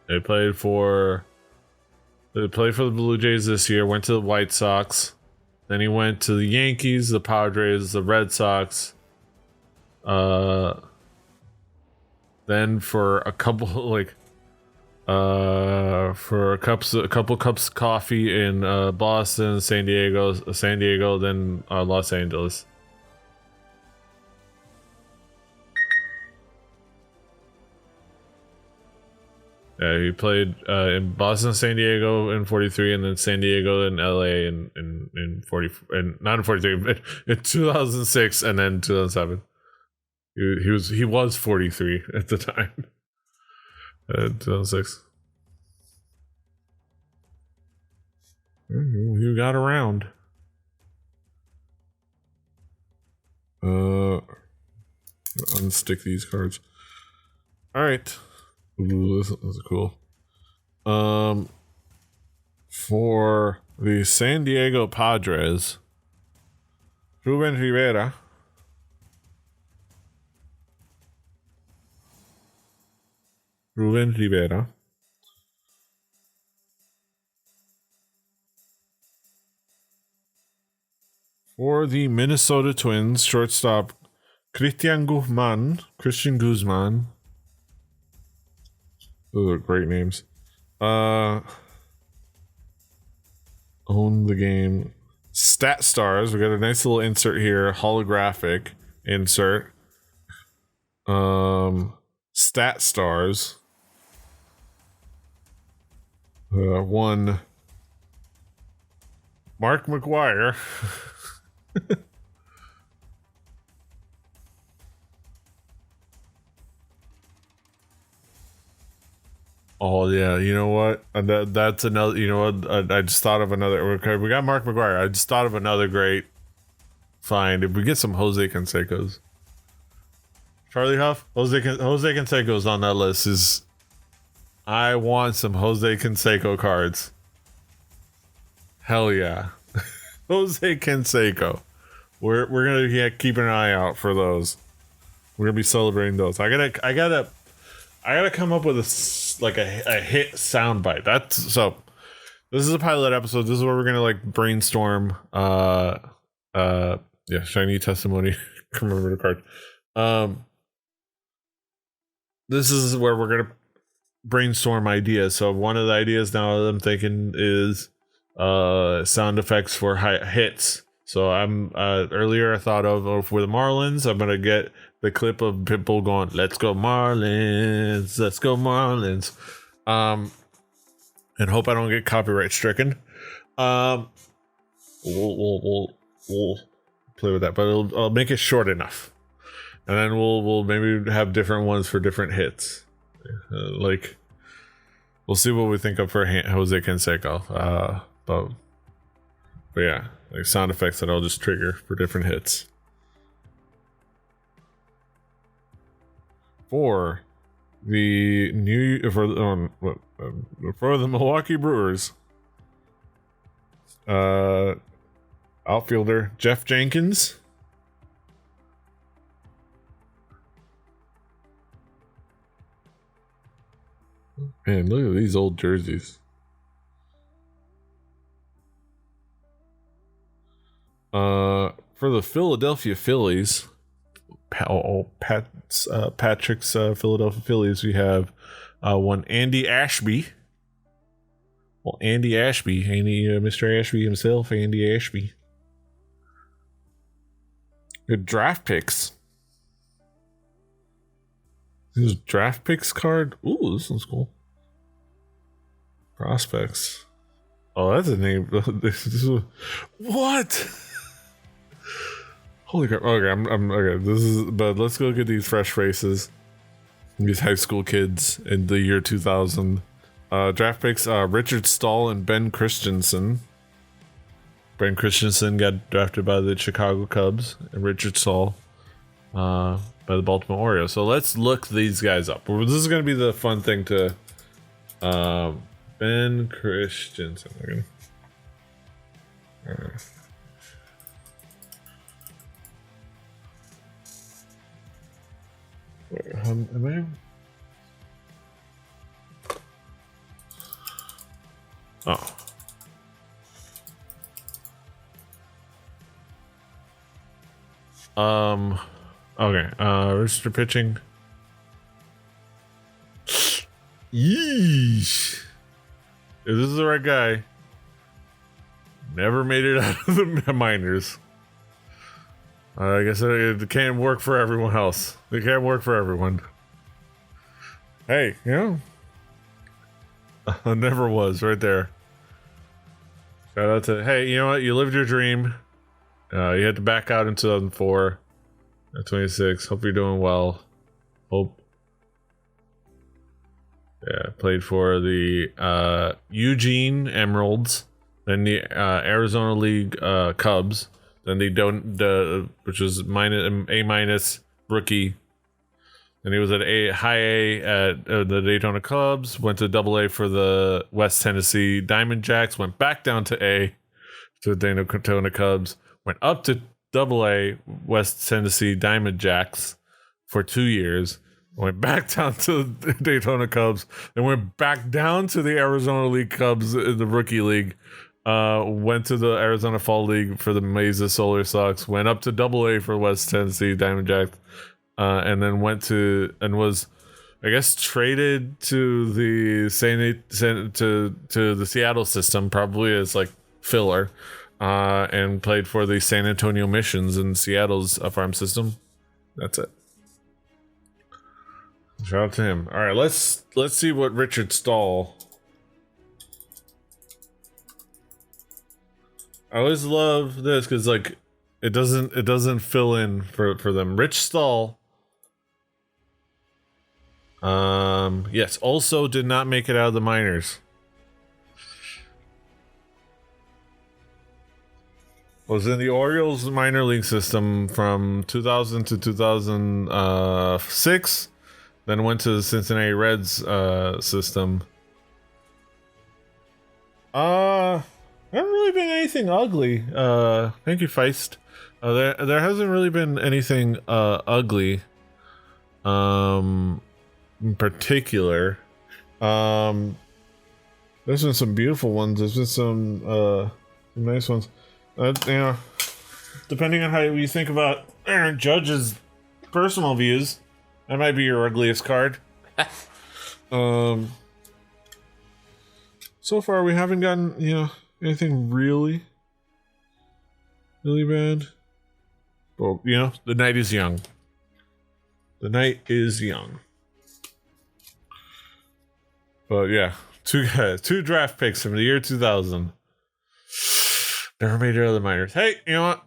They played for the Blue Jays this year. Went to the White Sox. Then he went to the Yankees, the Padres, the Red Sox. Then for a couple for a couple cups of coffee in Boston, San Diego, then Los Angeles. Yeah, he played in Boston, San Diego in 43, and then San Diego and LA in 40, and not in 43, but in 2006 and then 2007. He was 43 at the time. 2006. You got around. Unstick these cards. All right. Ooh, this is cool. For the San Diego Padres, Ruben Rivera. For the Minnesota Twins, shortstop Christian Guzman. Those are great names. Own the game. Stat Stars. We got a nice little insert here. Holographic insert. Stat Stars. One. Mark McGuire. Oh yeah, you know what? That's another. You know what? I just thought of another. Okay, we got Mark McGuire. I just thought of another great find. If we get some Jose Canseco's, Charlie Huff, Jose Canseco's on that list. I want some Jose Canseco cards. Hell yeah, Jose Canseco. We're gonna keep an eye out for those. We're gonna be celebrating those. I gotta come up with a hit soundbite. So this is a pilot episode. This is where we're gonna brainstorm. Shiny testimony. Remember the card. This is where we're gonna brainstorm ideas. So one of the ideas now that I'm thinking is sound effects for hits. So I'm earlier I thought of for the Marlins. I'm gonna get the clip of Pitbull going, "Let's go Marlins, let's go Marlins," and hope I don't get copyright stricken. We'll play with that, but I'll make it short enough, and then we'll maybe have different ones for different hits. We'll see what we think of for Jose Canseco. But yeah, sound effects that I'll just trigger for different hits. For the for the Milwaukee Brewers, outfielder Jeff Jenkins. Man, look at these old jerseys. For the Philadelphia Phillies, Patrick's Philadelphia Phillies, we have one Andy Ashby. Well, Andy Ashby, Mr. Ashby himself, Andy Ashby. Good draft picks. This is draft picks card. Ooh, this one's cool. Prospects. Oh, that's a name. What? Holy crap! Okay, I'm okay. This is. But let's go get these fresh faces. These high school kids in the year 2000. Draft picks: Richard Stahl and Ben Christensen. Ben Christensen got drafted by the Chicago Cubs, and Richard Stahl by the Baltimore Orioles. So let's look these guys up. This is going to be the fun thing to. Ben Christensen. Okay. Wait, am I? Oh. Okay. Register pitching. Yeesh. If this is the right guy, never made it out of the minors. I guess it can't work for everyone else. It can't work for everyone. Hey, you know, I never was right there. Shout out to, hey, you know what? You lived your dream. You had to back out in 2004 at 26. Hope you're doing well. Hope. Yeah, played for the Eugene Emeralds, then the Arizona League Cubs, then which was A- rookie. Then he was at high A at the Daytona Cubs, went to AA for the West Tennessee Diamond Jacks, went back down to A to the Daytona Cubs, went up to AA West Tennessee Diamond Jacks for 2 years. Went back down to the Daytona Cubs, and went back down to the Arizona League Cubs in the rookie league. Went to the Arizona Fall League for the Mesa Solar Sox. Went up to AA for West Tennessee Diamond Jacks, and then went to and was, I guess, traded to the to the Seattle system, probably as like filler, and played for the San Antonio Missions in Seattle's farm system. That's it. Shout out to him. All right, let's see what Richard Stahl. I always love this because like it doesn't fill in for them. Rich Stahl. Yes, also did not make it out of the minors. Was in the Orioles minor league system from 2000 to 2006. Then went to the Cincinnati Reds system. Haven't really been anything ugly. Thank you, Feist. There hasn't really been anything ugly. In particular. There's been some beautiful ones. There's been some nice ones. You know, depending on how you think about Aaron Judge's personal views. That might be your ugliest card. So far we haven't gotten, you know, anything really bad. Well, you know, the night is young. The night is young. But yeah, two draft picks from the year 2000. Never made it out of the minors. Hey, you know what?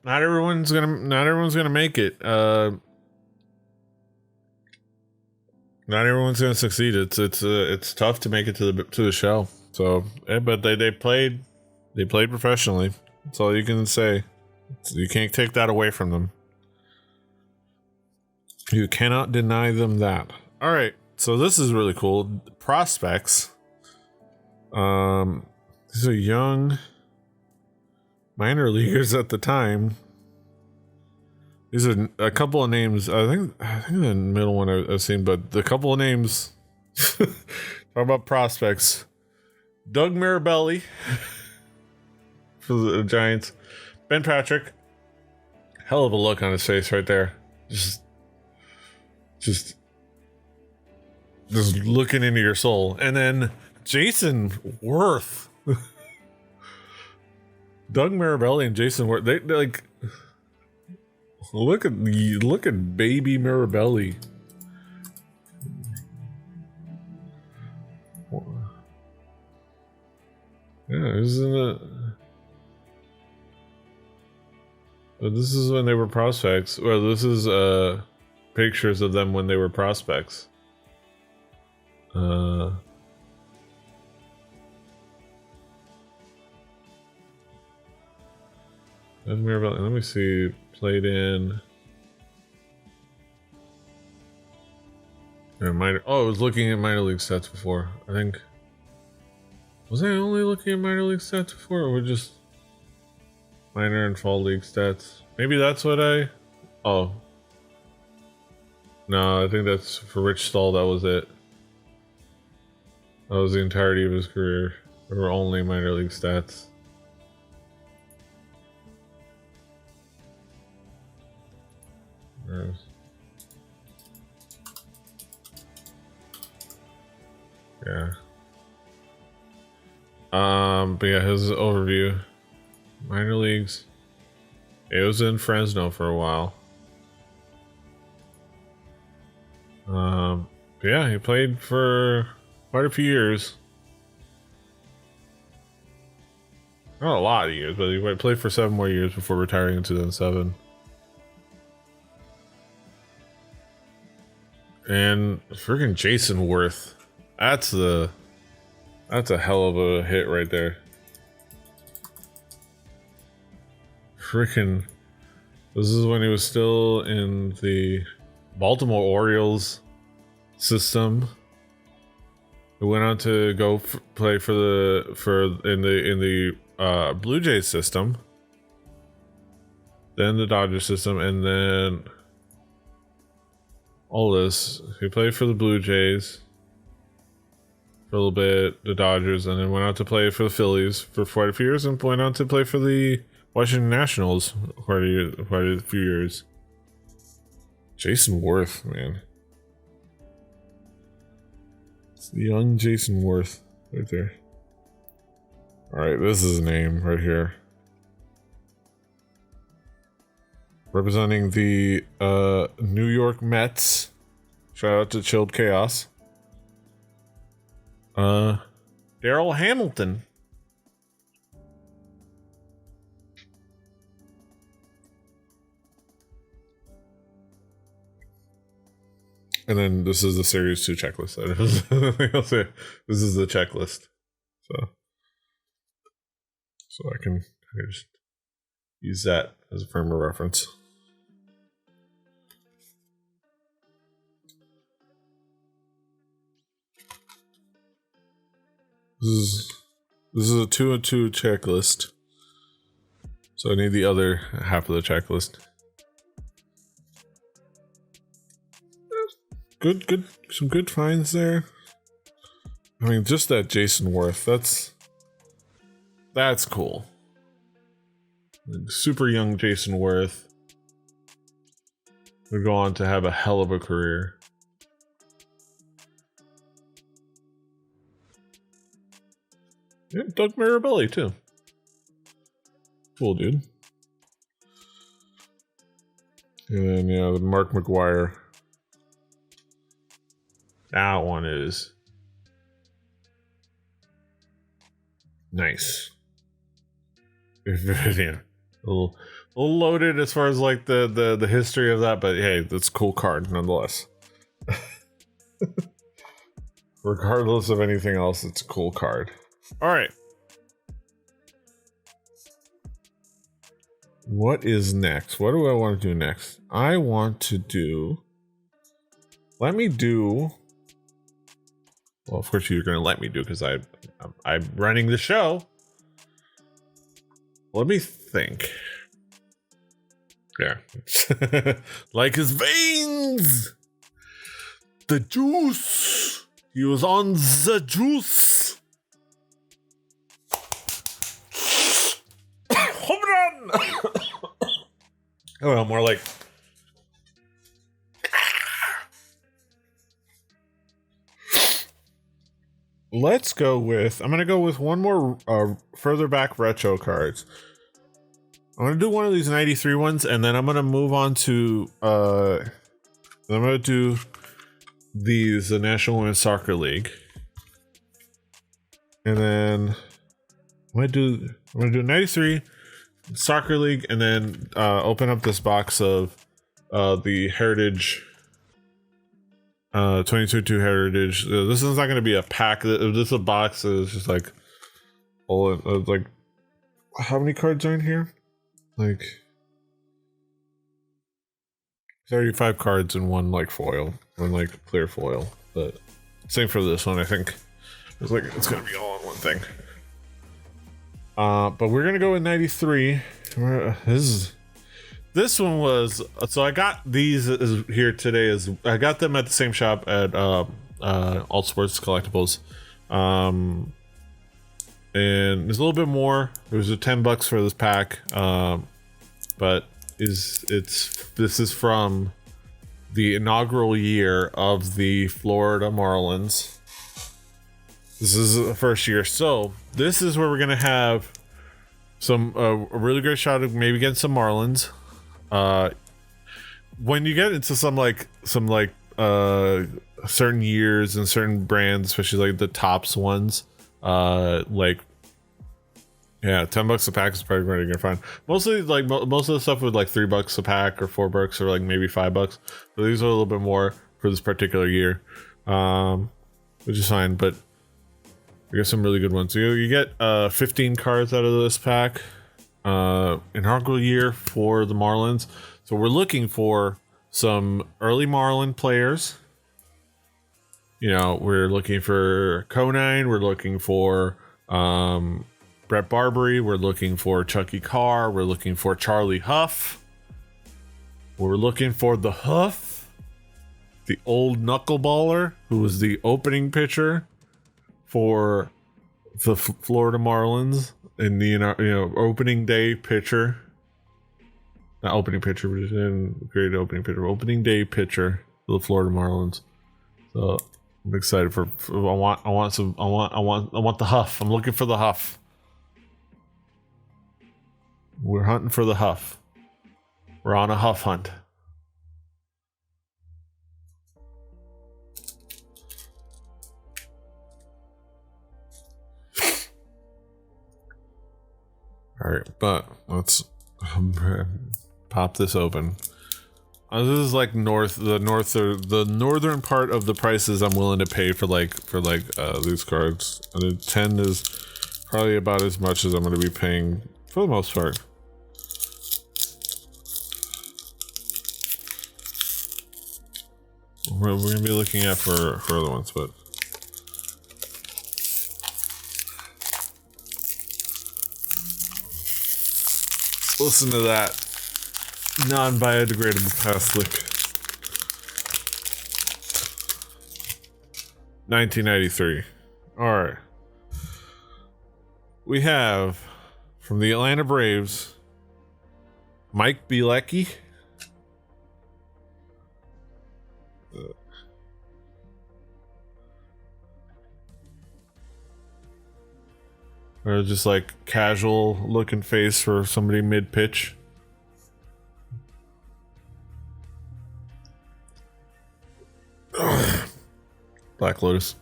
Not everyone's gonna make it. Not everyone's gonna succeed. It's tough to make it to the show. So, but they played professionally. That's all you can say. You can't take that away from them. You cannot deny them that. All right, so this is really cool. Prospects. These are young minor leaguers at the time. These are a couple of names. I think the middle one I've seen, but the couple of names. Talk about prospects. Doug Mirabelli for the Giants. Ben Patrick. Hell of a look on his face right there. Just looking into your soul. And then Jason Worth. Doug Mirabelli and Jason Worth. They're like, look at baby Mirabelli. Yeah, isn't it? But this is when they were prospects. Well, this is pictures of them when they were prospects. Let me see. Played in. Minor. Oh, I was looking at minor league stats before. I think. Was I only looking at minor league stats before, or just minor and fall league stats? Maybe that's what I. Oh. No, I think that's for Rich Stahl. That was it. That was the entirety of his career. There were only minor league stats. Yeah. But yeah, his overview. Minor leagues. It was in Fresno for a while. But yeah, he played for quite a few years. Not a lot of years, but he played for 7 more years before retiring in 2007. And freaking Jason Worth. That's a hell of a hit right there. Freaking, this is when he was still in the Baltimore Orioles system. He went on to go play in the Blue Jays system, then the Dodgers system, and then all this. He played for the Blue Jays for a little bit, the Dodgers, and then went on to play for the Phillies for quite a few years, and went on to play for the Washington Nationals quite a few years. Jason Worth, man. It's the young Jason Worth right there. Alright, this is his name right here. Representing the New York Mets. Shout out to Chilled Chaos. Darryl Hamilton. And then this is the Series 2 checklist. I'll say this is the checklist. So I can just use that as a frame of reference. This is a 2-2 checklist. So I need the other half of the checklist. Good, some good finds there. I mean, just that Jason Worth, that's cool. Like, super young Jason Worth would go on to have a hell of a career. Yeah, Doug Mirabelli too. Cool dude. And then the Mark McGwire. That one is nice. Yeah, a little loaded as far as like the history of that, but hey, that's a cool card nonetheless. Regardless of anything else, it's a cool card. All right. What is next? What do I want to do next? I want to do. Let me do. Well, of course you're going to let me do because I'm running the show. Let me think. Yeah. Like his veins. The juice. He was on the juice. Home run. Oh, well, more like. let's go with. I'm gonna go with one more further back retro cards. I'm gonna do one of these 93 ones, and then I'm gonna move on to. I'm gonna do the National Women's Soccer League, and then I'm gonna do 93 Soccer League, and then open up this box of the Heritage. 2022 Heritage. This is not going to be a pack. This is a box. It's just like, like, how many cards are in here? Like 35 cards in one like foil, one like clear foil. But same for this one. I think it's like it's going to be all in one thing. But we're gonna go with 93. This one was, so I got these here today. I got them at the same shop at All Sports Collectibles, and there's a little bit more. It was $10 for this pack, but this is from the inaugural year of the Florida Marlins. This is the first year, so this is where we're gonna have some a really great shot of maybe getting some Marlins. When you get into some certain years and certain brands, especially like the tops ones, like $10 a pack is probably what you're gonna find. Mostly like most of the stuff was like $3 a pack or $4 or like maybe $5. So these are a little bit more for this particular year, which is fine. But we got some really good ones. You get 15 cards out of this pack. Inaugural year for the Marlins, so we're looking for some early Marlin players. You know, we're looking for Conine, we're looking for Brett Barbary, we're looking for Chucky Carr, we're looking for Charlie Huff, we're looking for the Huff, the old knuckleballer who was the opening pitcher for the Florida Marlins. In the opening day pitcher, not opening pitcher, but great opening pitcher, opening day pitcher for the Florida Marlins. So I'm excited for I want the Huff. I'm looking for the Huff. We're hunting for the Huff. We're on a Huff hunt. All right, but let's pop this open. This is like the northern part of the prices I'm willing to pay for these cards. And 10 is probably about as much as I'm going to be paying for the most part. We're going to be looking at for other ones, but. Listen to that non-biodegradable plastic. 1993. All right. We have from the Atlanta Braves, Mike Bielecki. Or just like casual looking face for somebody mid pitch. Black Lotus.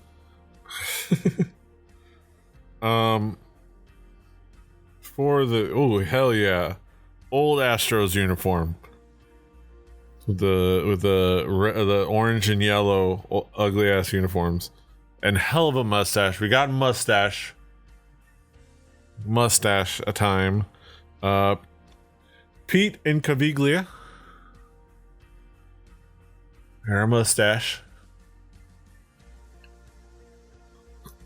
For the hell yeah, old Astros uniform with the orange and yellow ugly ass uniforms and hell of a mustache. We got mustache a time. Pete Incaviglia. Hair mustache.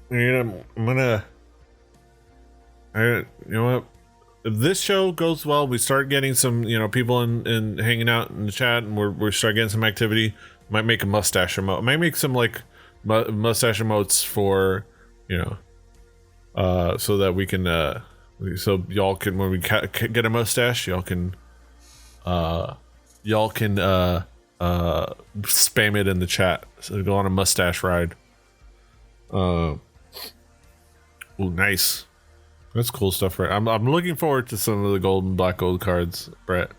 And you know what? If this show goes well, we start getting some, people in hanging out in the chat, and we start getting some activity. Might make a mustache emote. Might make some like mustache emotes for, so that we can, so y'all can, when we get a mustache, y'all can spam it in the chat. So go on a mustache ride. Ooh, nice. That's cool stuff, right? I'm looking forward to some of the gold and black gold cards, Brett.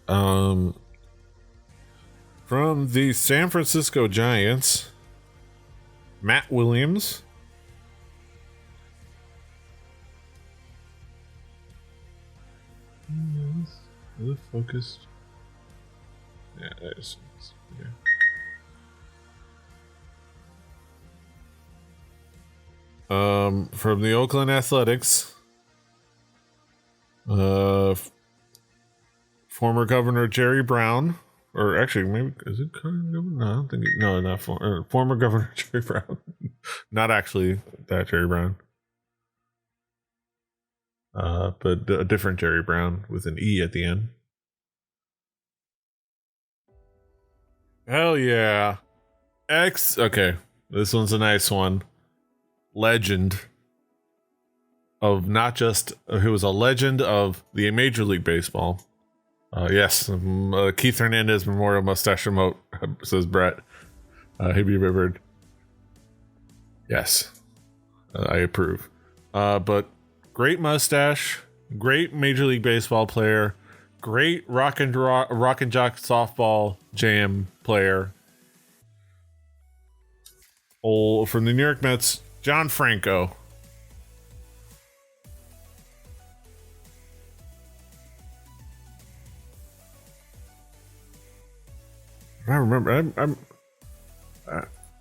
From the San Francisco Giants, Matt Williams. Is it focused? Yeah, that is. Okay. From the Oakland Athletics, former Governor Jerry Brown, or actually, maybe is it current governor? No, I don't think. No, not former Governor Jerry Brown. Not actually that Jerry Brown, but a different Jerry Brown with an E at the end. Hell yeah! Okay, this one's a nice one. Legend of not just who was a legend of the Major League Baseball. Yes, Keith Hernandez Memorial Mustache Remote, says Brett. He'd be remembered. Yes, I approve. But great mustache, great Major League Baseball player, great rock and jock softball jam player. From the New York Mets, John Franco. I remember.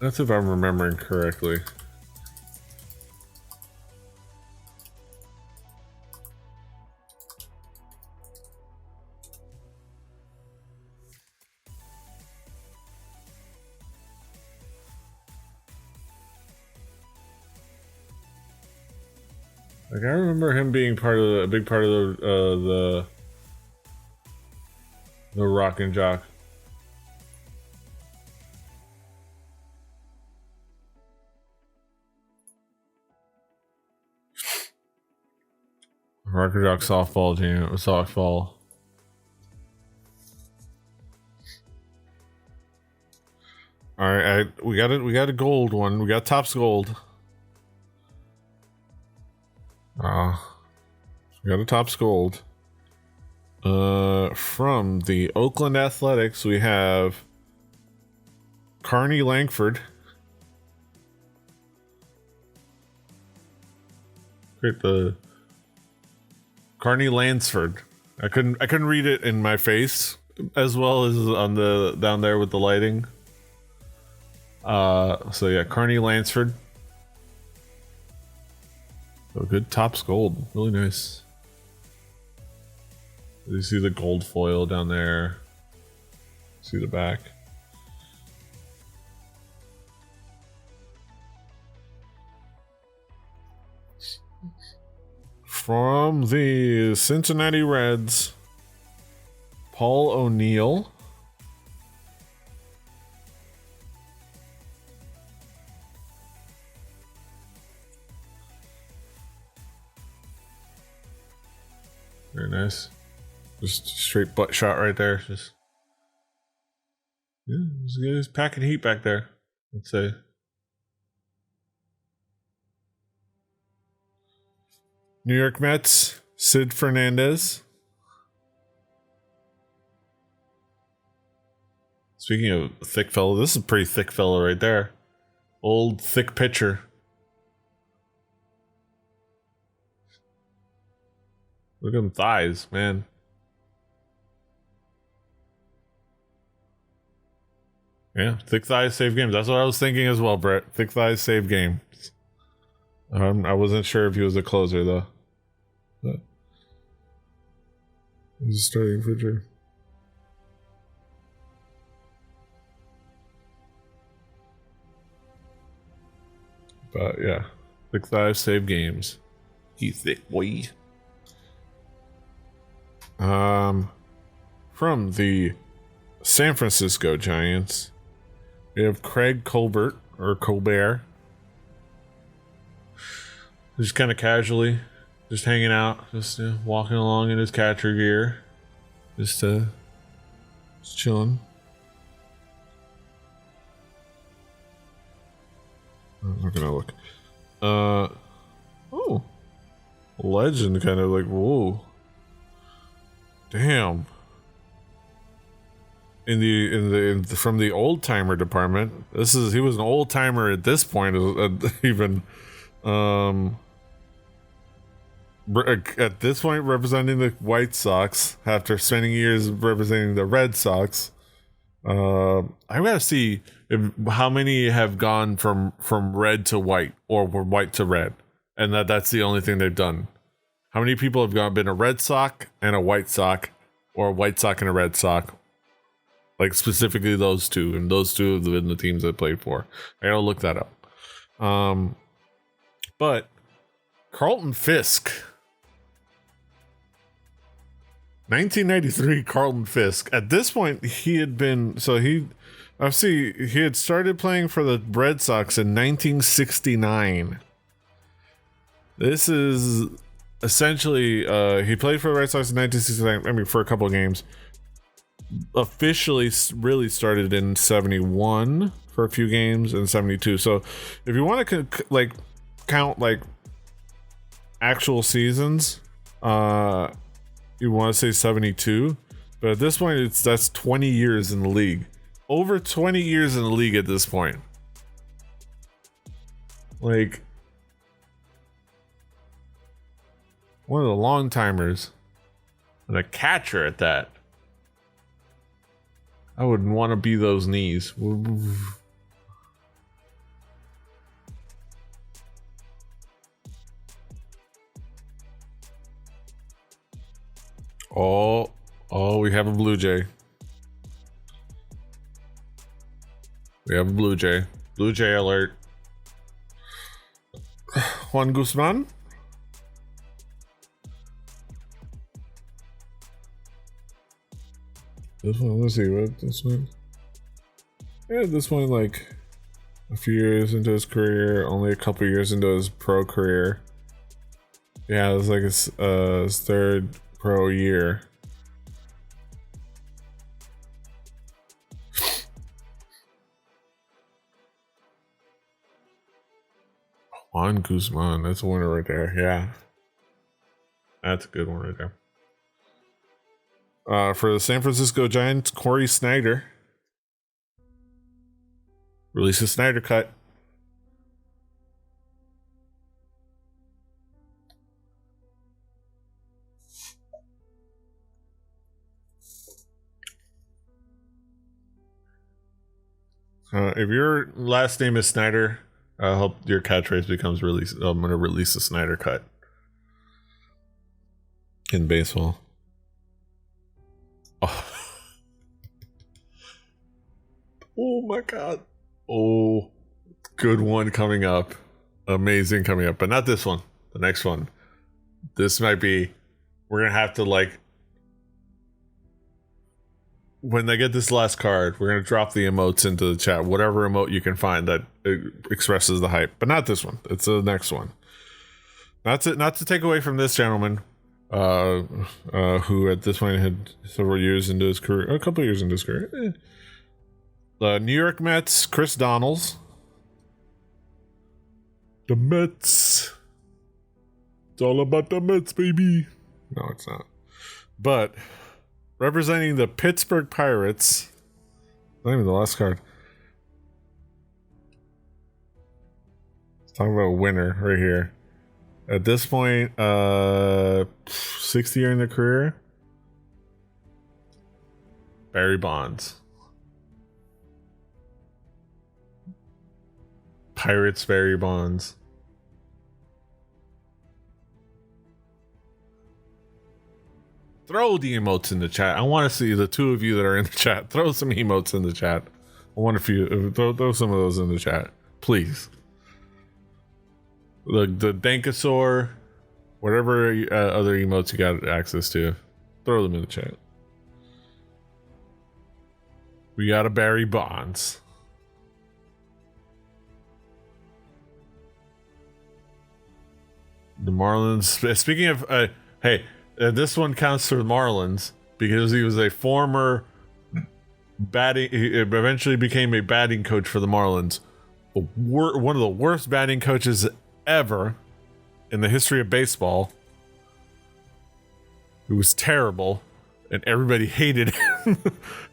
That's if I'm remembering correctly. Like, I remember him being a big part of the rock and jock. Rock and jock softball team. Softball. All right, we got a gold one. We got Topps gold. We got a Topps gold. From the Oakland Athletics, we have Carney Langford. Great, the Carney Lansford. I couldn't read it in my face as well as on the down there with the lighting. So yeah, Carney Lansford. So good Topps gold, really nice. You see the gold foil down there. See the back. From the Cincinnati Reds, Paul O'Neill. Very nice. Just straight butt shot right there. Just he's packing heat back there, let's say. New York Mets, Sid Fernandez. Speaking of thick fellow, this is a pretty thick fellow right there. Old thick pitcher. Look at them thighs, man. Yeah, thick thighs save games. That's what I was thinking as well, Brett. Thick thighs save games. I wasn't sure if he was a closer though. But he's a starting pitcher. But yeah, thick thighs save games. You thick boy. From the San Francisco Giants, we have Craig Colbert or Colbert. Just kind of casually, just hanging out, just walking along in his catcher gear, just chilling. I'm not gonna look. Oh, legend, kind of like, whoa, damn. From the old timer department, he was an old timer at this point, even, at this point representing the White Sox after spending years representing the Red Sox. I gotta see how many have gone from red to white or from white to red, and that's the only thing they've done. How many people have been a Red Sox and a White Sox, or a White Sox and a Red Sox? Like specifically those two, and those two have been the teams I played for. I gotta look that up. But Carlton Fisk, 1993 Carlton Fisk. At this point, he had started playing for the Red Sox in 1969. This is essentially, he played for the Red Sox in 1969, I mean, for a couple of games. Officially really started in 71 for a few games, and 72. So if you want to count like actual seasons, you want to say 72, but at this point that's 20 years in the league. Over 20 years in the league at this point. Like, one of the long timers, and a catcher at that. I wouldn't want to be those knees. Oh, we have a Blue Jay. We have a Blue Jay. Blue Jay alert. Juan Guzman? This one, let's see what this one. Yeah, this one like a few years into his career, only a couple years into his pro career. Yeah, it was like his third pro year. Juan Guzman, that's a winner right there. Yeah, that's a good one right there. For the San Francisco Giants, Corey Snyder. Release a Snyder cut. If your last name is Snyder, I hope your catchphrase becomes release. I'm going to release a Snyder cut in baseball. Oh my god. Oh, good one coming up. Amazing coming up. But not this one. The next one. This might be... We're going to have to when they get this last card, we're going to drop the emotes into the chat. Whatever emote you can find that expresses the hype. But not this one. It's the next one. Not to take away from this gentleman. Who at this point had several years into his career, a couple years into his career. New York Mets, Chris Donnells. The Mets. It's all about the Mets, baby. No, it's not. But representing the Pittsburgh Pirates, not even the last card. Let's talk about a winner right here. At this point, 6th year in their career, Barry Bonds. Pirates Barry Bonds. Throw the emotes in the chat. I want to see the two of you that are in the chat. Throw some emotes in the chat. I want throw some of those in the chat, please. The Dankosaur, whatever other emotes you got access to, throw them in the chat. We got a Barry Bonds. The Marlins. Speaking of, this one counts for the Marlins because he was a former batting. He eventually became a batting coach for the Marlins. One of the worst batting coaches ever in the history of baseball. It was terrible, and everybody hated him,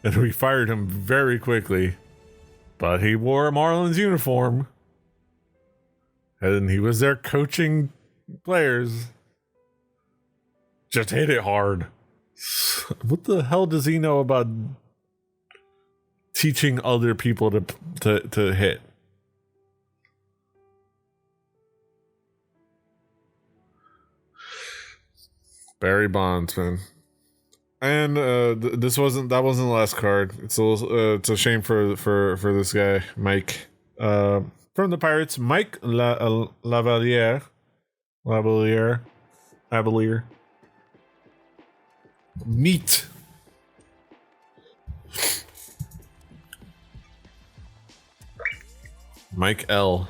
and we fired him very quickly. But he wore a Marlins uniform, and he was there coaching players. Just hit it hard. What the hell does he know about teaching other people to hit? Barry Bonds, man. And that wasn't the last card. It's a shame for this guy, Mike, from the Pirates, Mike Lavalier. Meat. Mike L.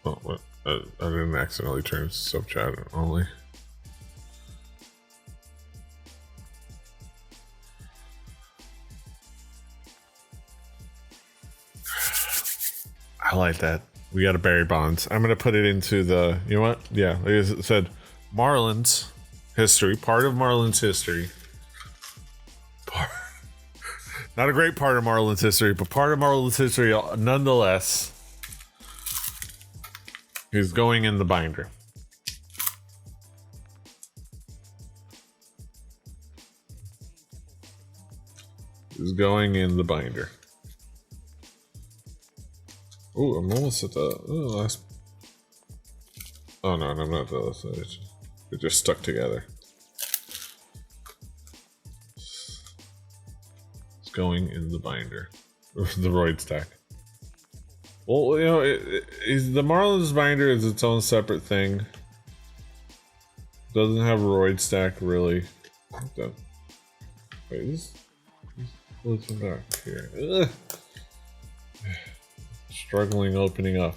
Oh, what? I didn't accidentally turn sub chat only. I like that. We got a Barry Bonds. I'm gonna put it into the. You know what? Yeah, like I said, Marlins history. Part of Marlins history. Not a great part of Marlins history, but part of Marlins history nonetheless. He's going in the binder. He's going in the binder. Oh, I'm almost at the last. Oh no, I'm not at the last side. They're just stuck together. It's going in the binder. The Royd stack. Well, you know, the Marlins binder is its own separate thing. Doesn't have a Royd stack, really. Wait, this from back here. Ugh. Struggling opening up,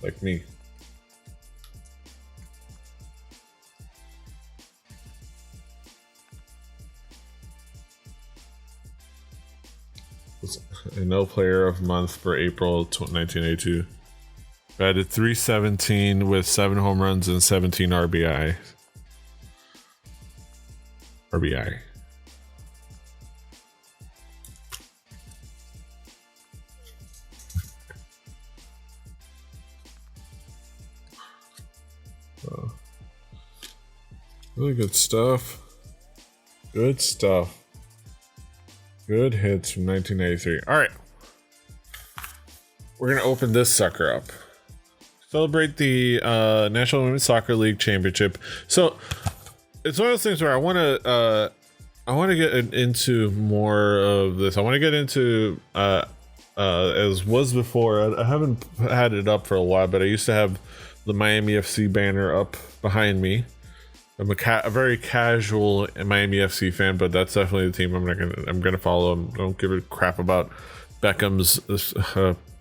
like me. A no player of month for April 1982. Batted .317 with 7 home runs and 17 RBI. Really good stuff. Good stuff. Good hits from 1983. All right. We're going to open this sucker up. Celebrate the National Women's Soccer League Championship. So it's one of those things where I want to get into more of this. I want to get into as was before. I haven't had it up for a while, but I used to have the Miami FC banner up behind me. I'm a very casual Miami FC fan, but that's definitely the team I'm gonna follow. I don't give a crap about Beckham's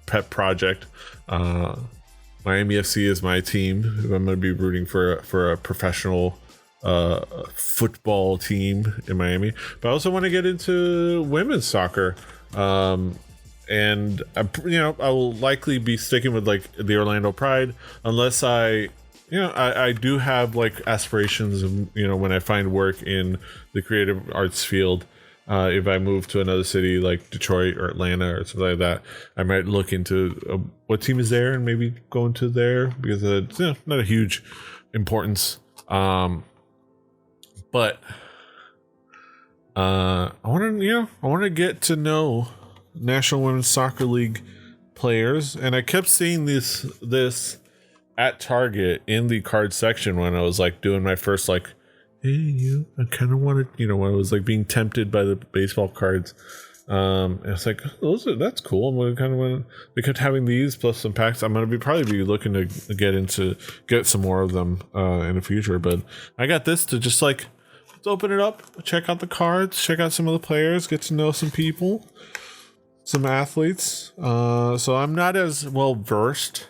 pet project. Miami FC is my team. I'm gonna be rooting for a professional football team in Miami, but I also want to get into women's soccer. And I will likely be sticking with like the Orlando Pride unless I do have like aspirations of, when I find work in the creative arts field, if I move to another city like Detroit or Atlanta or something like that, I might look into what team is there and maybe go into there because it's not a huge importance. But I want to get to know National Women's Soccer League players, and I kept seeing this at Target in the card section when I was like doing my first I kind of wanted, when I was like being tempted by the baseball cards. And it's like, that's cool. I'm gonna kind of want to kept having these plus some packs. I'm gonna probably be looking to get some more of them in the future. But I got this to just let's open it up, check out the cards, check out some of the players, get to know some people, some athletes. So I'm not as well versed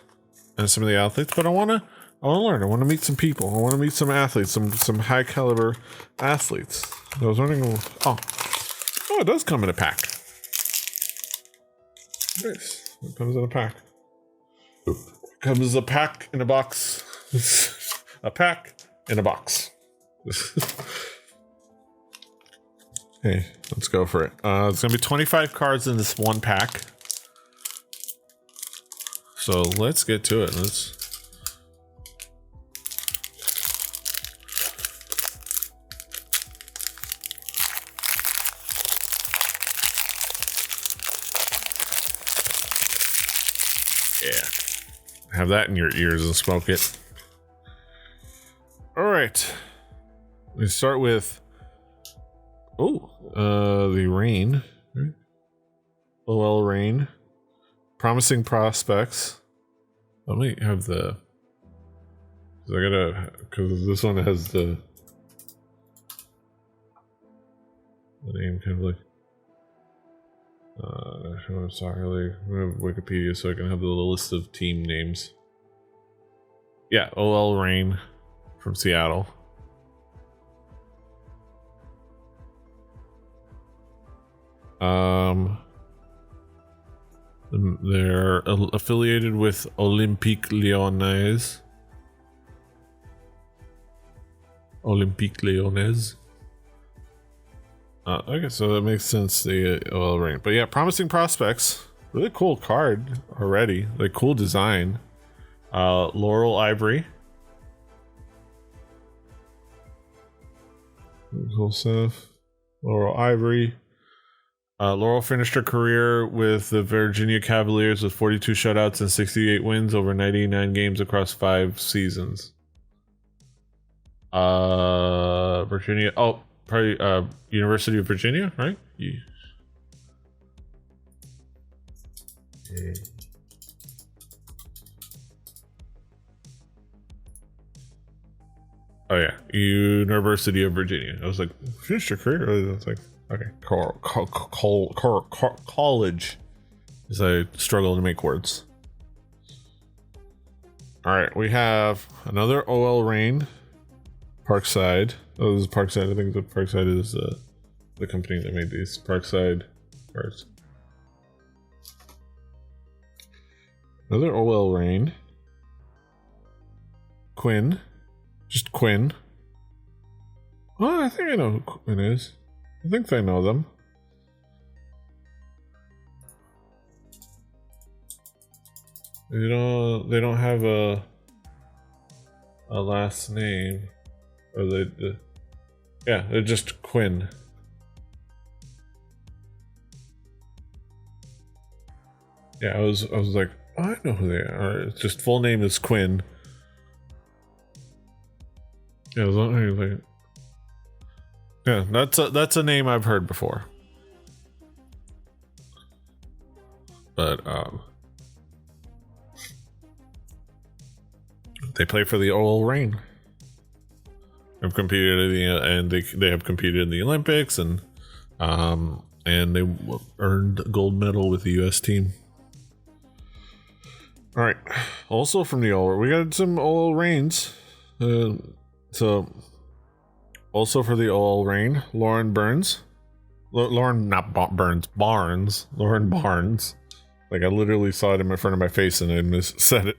and some of the athletes, but I want to learn. I want to meet some people. I want to meet some athletes, some high caliber athletes. I was wondering. Oh, it does come in a pack. Nice. It comes in a pack. It comes a pack in a box. A pack in a box. Hey, let's go for it. It's gonna be 25 cards in this one pack. So let's get to it. Yeah. Have that in your ears and smoke it. All right. We start with the rain. OL rain. Promising prospects. Let me have because this one has the name kind of like I'm sorry, I'm gonna have Wikipedia so I can have the list of team names. Yeah, OL Reign from Seattle. They're affiliated with Olympique Lyonnais. Okay, so that makes sense. The OL Reign, but yeah, promising prospects. Really cool card already. Like cool design. Laurel Ivory. Cool stuff. Laurel Ivory. Laurel finished her career with the Virginia Cavaliers with 42 shutouts and 68 wins over 99 games across 5 seasons. Virginia. Oh, probably University of Virginia, right? Yeah. Oh yeah, University of Virginia. I was like, finished your career? I was like, okay, college. As I struggle to make words. All right, we have another OL Reign. Parkside. Oh, this is Parkside. I think the Parkside is the company that made these Parkside cards. Another OL Reign. Quinn. Just Quinn. Oh, I think I know who Quinn is. I think I know them. They don't have a last name. Or yeah, they're just Quinn. Yeah, I was like, oh, I know who they are. It's just full name is Quinn. Yeah, like, yeah, that's a name I've heard before. But they play for the OL Reign. Have competed in they have competed in the Olympics and they earned a gold medal with the U.S. team. All right. Also from the OL, we got some OL Reigns. So also for the OL Reign, Lauren Barnes. Lauren Barnes. Like I literally saw it in front of my face and I said it.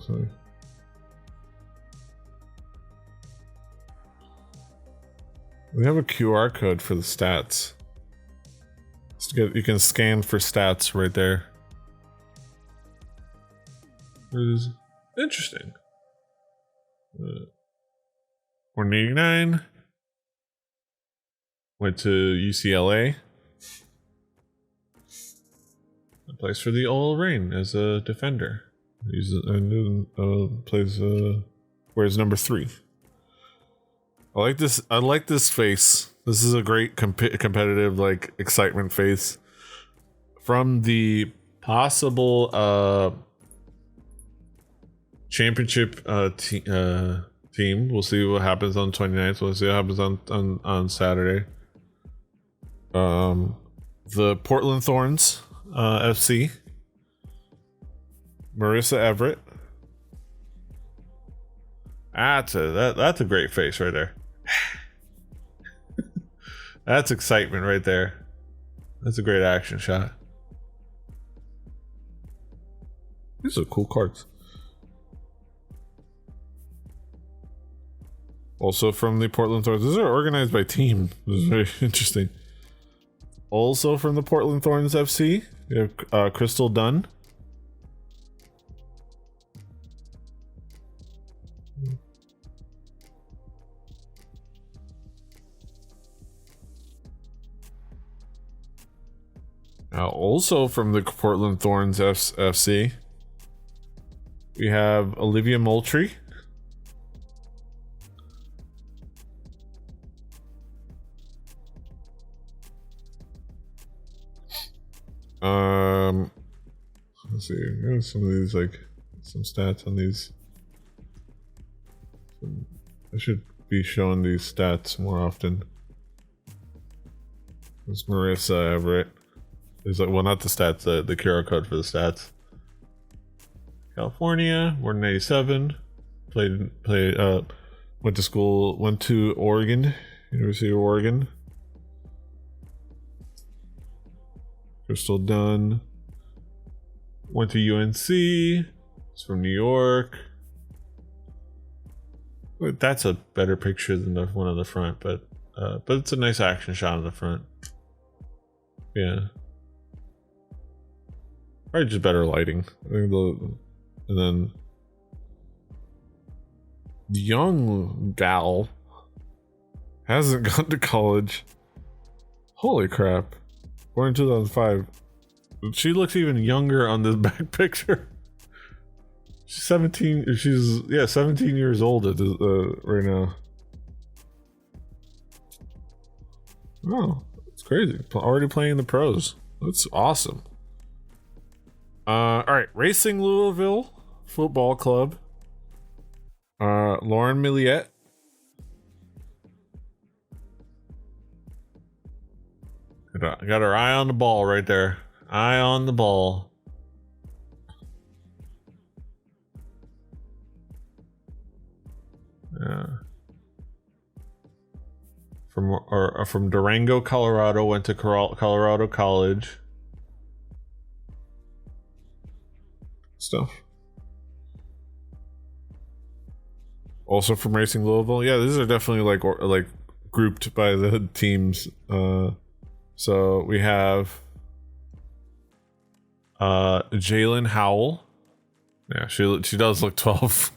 Sorry. We have a QR code for the stats. You can scan for stats right there. It is interesting. 189. Went to UCLA. Plays for the OL Reign as a defender. Wears number 3. I like this face. This is a great competitive, like, excitement face. From the possible championship team. We'll see what happens on 29th. We'll see what happens on Saturday. the Portland Thorns FC, Marissa Everett. That's a great face right there. That's excitement right there. That's a great action shot. These are cool cards. Also from the Portland Thorns. These are organized by team. This is very interesting. Also from the Portland Thorns FC, we have Crystal Dunn. Also from the Portland Thorns FC, we have Olivia Moultrie. Let's see. There's some of these, like, some stats on these. I should be showing these stats more often. There's Marissa Everett. There's, like, well, not the stats, the QR code for the stats. California, born in 87. Went to school, went to Oregon, University of Oregon. Crystal Dunn. Went to UNC. It's from New York. That's a better picture than the one on the front, but it's a nice action shot on the front. Yeah. Probably just better lighting. And then the young gal hasn't gone to college. Holy crap. Born in 2005. She looks even younger on this back picture. She's 17. She's 17 years old at right now. Oh, it's crazy. Already playing the pros. That's awesome. All right, Racing Louisville Football Club. Lauren Milliette. Got her eye on the ball right there. Eye on the ball. Yeah. From Durango, Colorado, went to Colorado College. Stuff. Also from Racing Louisville. Yeah, these are definitely like grouped by the teams. So we have Jalen Howell. Yeah, she does look 12.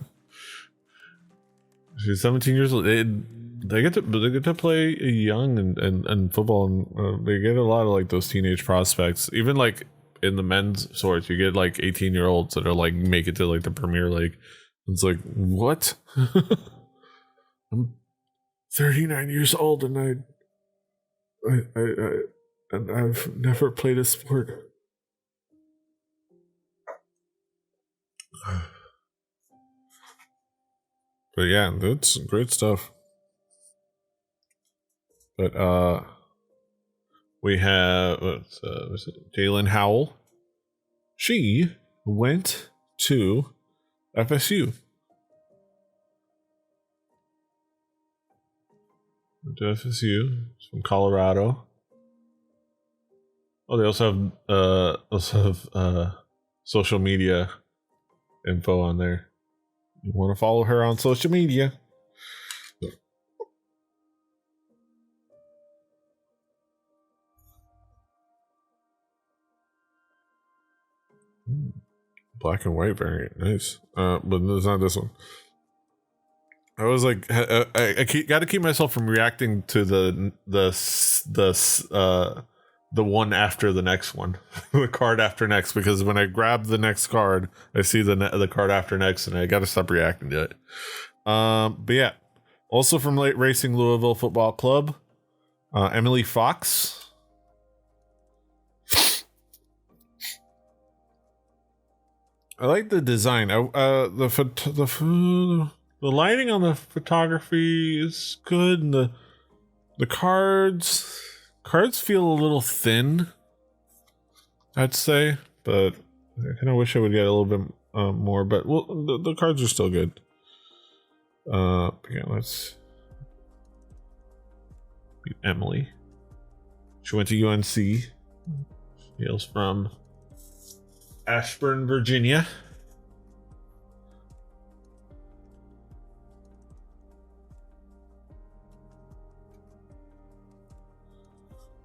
She's 17 years old. They get to play young and football, and they get a lot of like those teenage prospects. Even like in the men's sorts, you get like 18-year-olds that are like make it to like the Premier League. It's like, what? I'm 39 years old and I've never played a sport. But yeah, that's great stuff. But we have was it Jalen Howell? She went to FSU. Went to FSU. It's from Colorado. Oh, they also have social media info on there. You want to follow her on social media? Black and white variant, nice. But it's not this one. I was like, I got to keep myself from reacting to the one after the next one, the card after next, because when I grab the next card, I see the card after next, and I got to stop reacting to it. But yeah, also from Racing Louisville Football Club, Emily Fox. I like the design. The lighting on the photography is good, and the cards feel a little thin. I'd say, but I kind of wish I would get a little bit more. But well, the cards are still good. Yeah, let's beat Emily. She went to UNC. She hails from Ashburn, Virginia.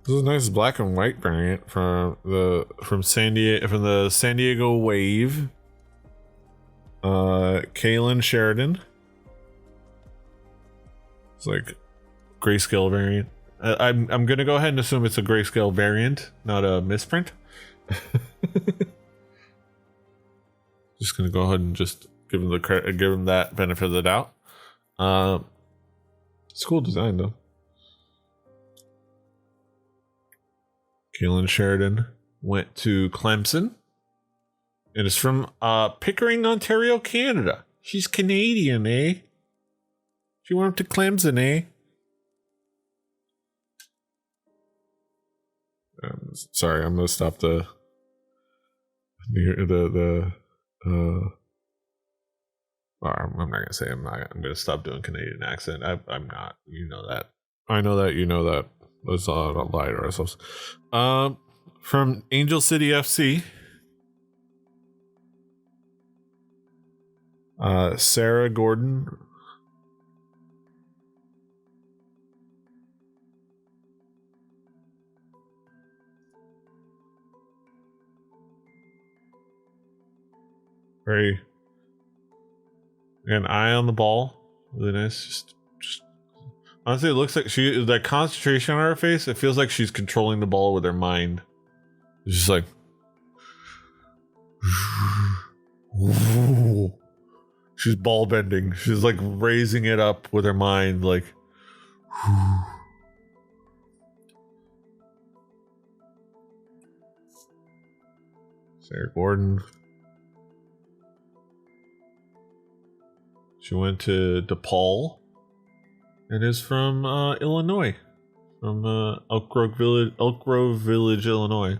This is a nice black and white variant from the San Diego Wave. Kaylin Sheridan. It's like grayscale variant. I'm gonna go ahead and assume it's a grayscale variant, not a misprint. Just gonna go ahead and just give him that benefit of the doubt. It's cool design though. Kaylin Sheridan went to Clemson and is from Pickering, Ontario, Canada. She's Canadian, eh? She went up to Clemson, eh? Sorry, I'm gonna stop I'm not gonna say I'm gonna stop doing Canadian accent. I'm not. You know that. I know that. You know that. Let's not lie to ourselves. From Angel City FC, Sarah Gordon. Very an eye on the ball. Really nice. Just honestly, it looks like that concentration on her face. It feels like she's controlling the ball with her mind. It's just like she's ball bending. She's like raising it up with her mind, like. Sarah Gordon. She went to DePaul and is from Illinois, from Elk Grove Village, Illinois.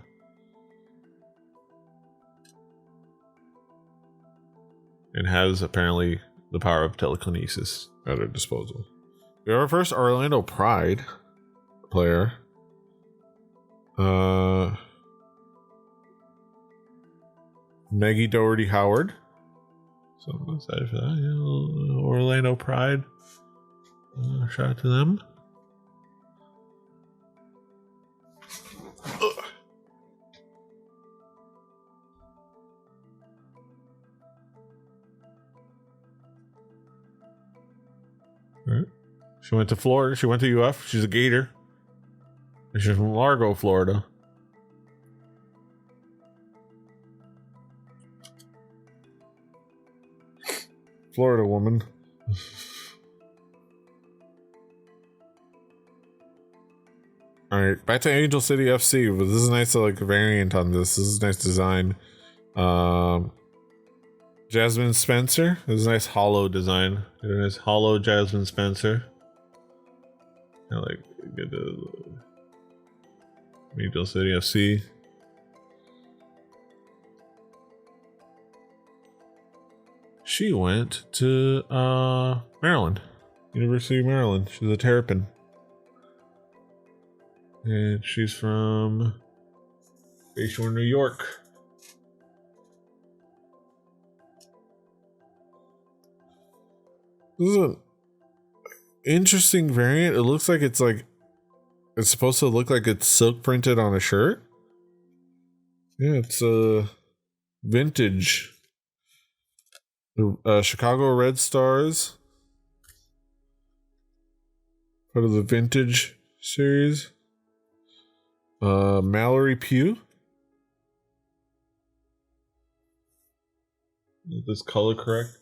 And has apparently the power of telekinesis at her disposal. We have our first Orlando Pride player. Maggie Doherty Howard. So I'm excited for that. Yeah, Orlando Pride. Shout out to them. Right. She went to Florida. She went to UF. She's a Gator. And she's from Largo, Florida. Florida woman. All right, back to Angel City FC. But this is a nice like variant on this. This is a nice design. Jasmine Spencer. This is a nice hollow design. A nice hollow Jasmine Spencer. I like get the Angel City FC. She went to Maryland, University of Maryland. She's a Terrapin. And she's from Bayshore, New York. This is an interesting variant. It looks like it's supposed to look like it's silk printed on a shirt. Yeah, it's vintage. The Chicago Red Stars. Part of the vintage series. Mallory Pugh. Is this color correct?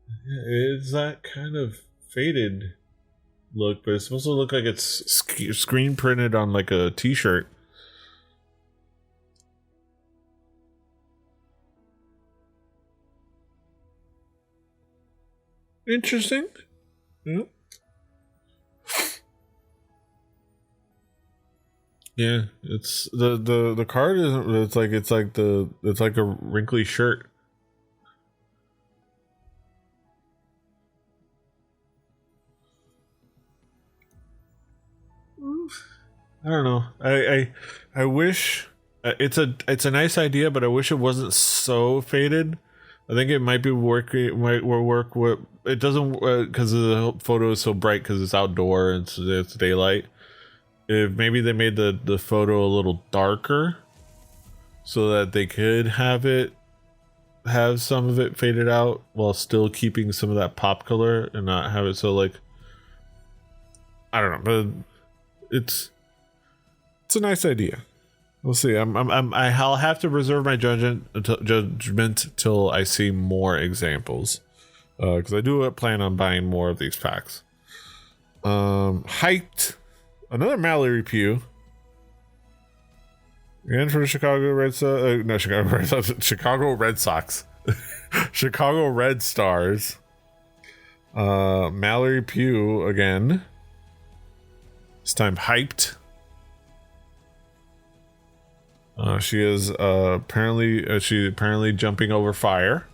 Yeah, it's that kind of faded look, but it's supposed to look like it's screen printed on like a t-shirt. Interesting. Yeah. Yeah, it's the card isn't. It's like a wrinkly shirt. I don't know. I wish it's a nice idea, but I wish it wasn't so faded. I think it might be work with it doesn't because the photo is so bright because it's outdoor and it's daylight. If maybe they made the photo a little darker so that they could have some of it faded out while still keeping some of that pop color and not have it so like I don't know, but it's a nice idea. We'll see. I'll have to reserve my judgment till I see more examples, because I do plan on buying more of these packs. Hyped, another Mallory Pugh, and for the Chicago Red Sox. No, Chicago Red Sox. Chicago Red Sox. Chicago Red Stars. Mallory Pugh again. This time hyped. She is apparently jumping over fire.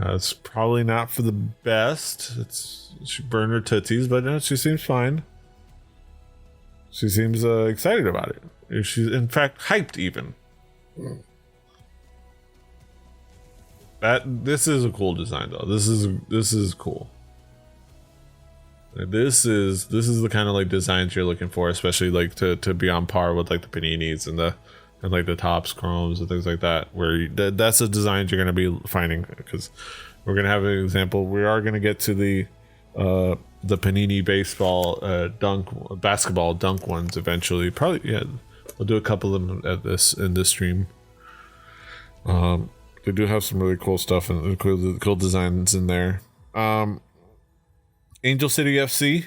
It's probably not for the best. She burned her tootsies, but she seems fine. She seems excited about it. She's in fact hyped even. This is a cool design though. This is cool. This is the kind of like designs you're looking for, especially like to be on par with like the paninis and like the Topps chromes and things like that, where that's the designs you're going to be finding, because we're going to have an example. We are going to get to the panini baseball basketball dunk ones eventually, probably. Yeah, we'll do a couple of them in this stream. They do have some really cool stuff and cool designs in there. Angel City FC.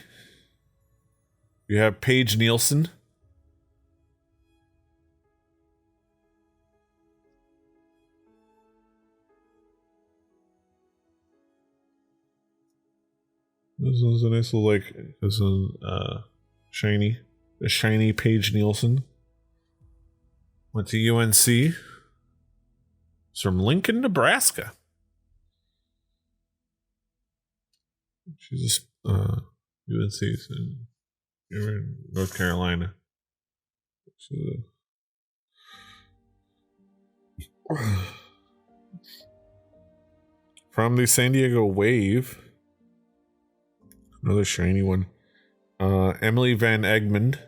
You have Paige Nielsen. This one's a nice little this one shiny. A shiny Paige Nielsen. Went to UNC. It's from Lincoln, Nebraska. She's UNC in North Carolina. From the San Diego Wave, another shiny one. Emily Van Egmond.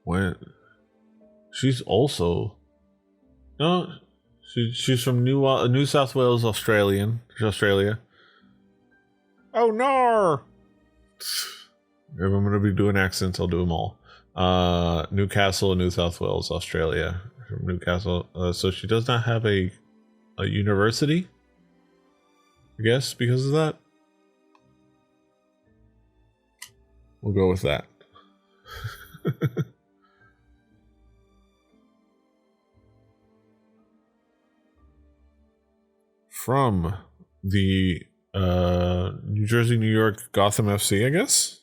When she's also she's from New South Wales, Australia. Oh no! If I'm gonna be doing accents, I'll do them all. Newcastle, New South Wales, Australia. From Newcastle, so she does not have a university, I guess, because of that. We'll go with that. From the New Jersey, New York, Gotham FC, I guess.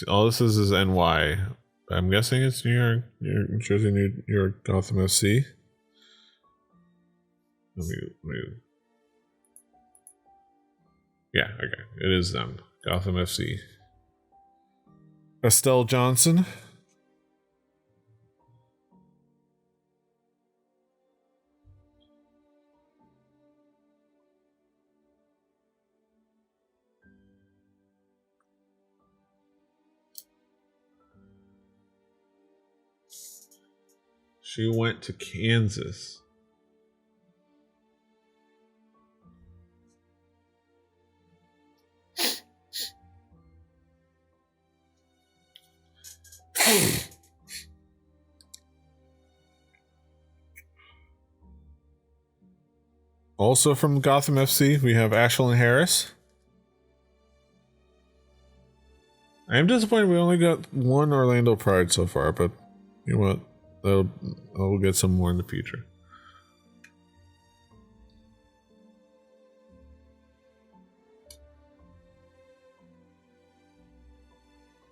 All this is NY. I'm guessing it's New Jersey, New York, Gotham FC. Yeah, okay. It is them. Gotham FC. Estelle Johnson. She went to Kansas. Also from Gotham FC, we have Ashlyn Harris. I am disappointed we only got one Orlando Pride so far, but you know what? I'll get some more in the future.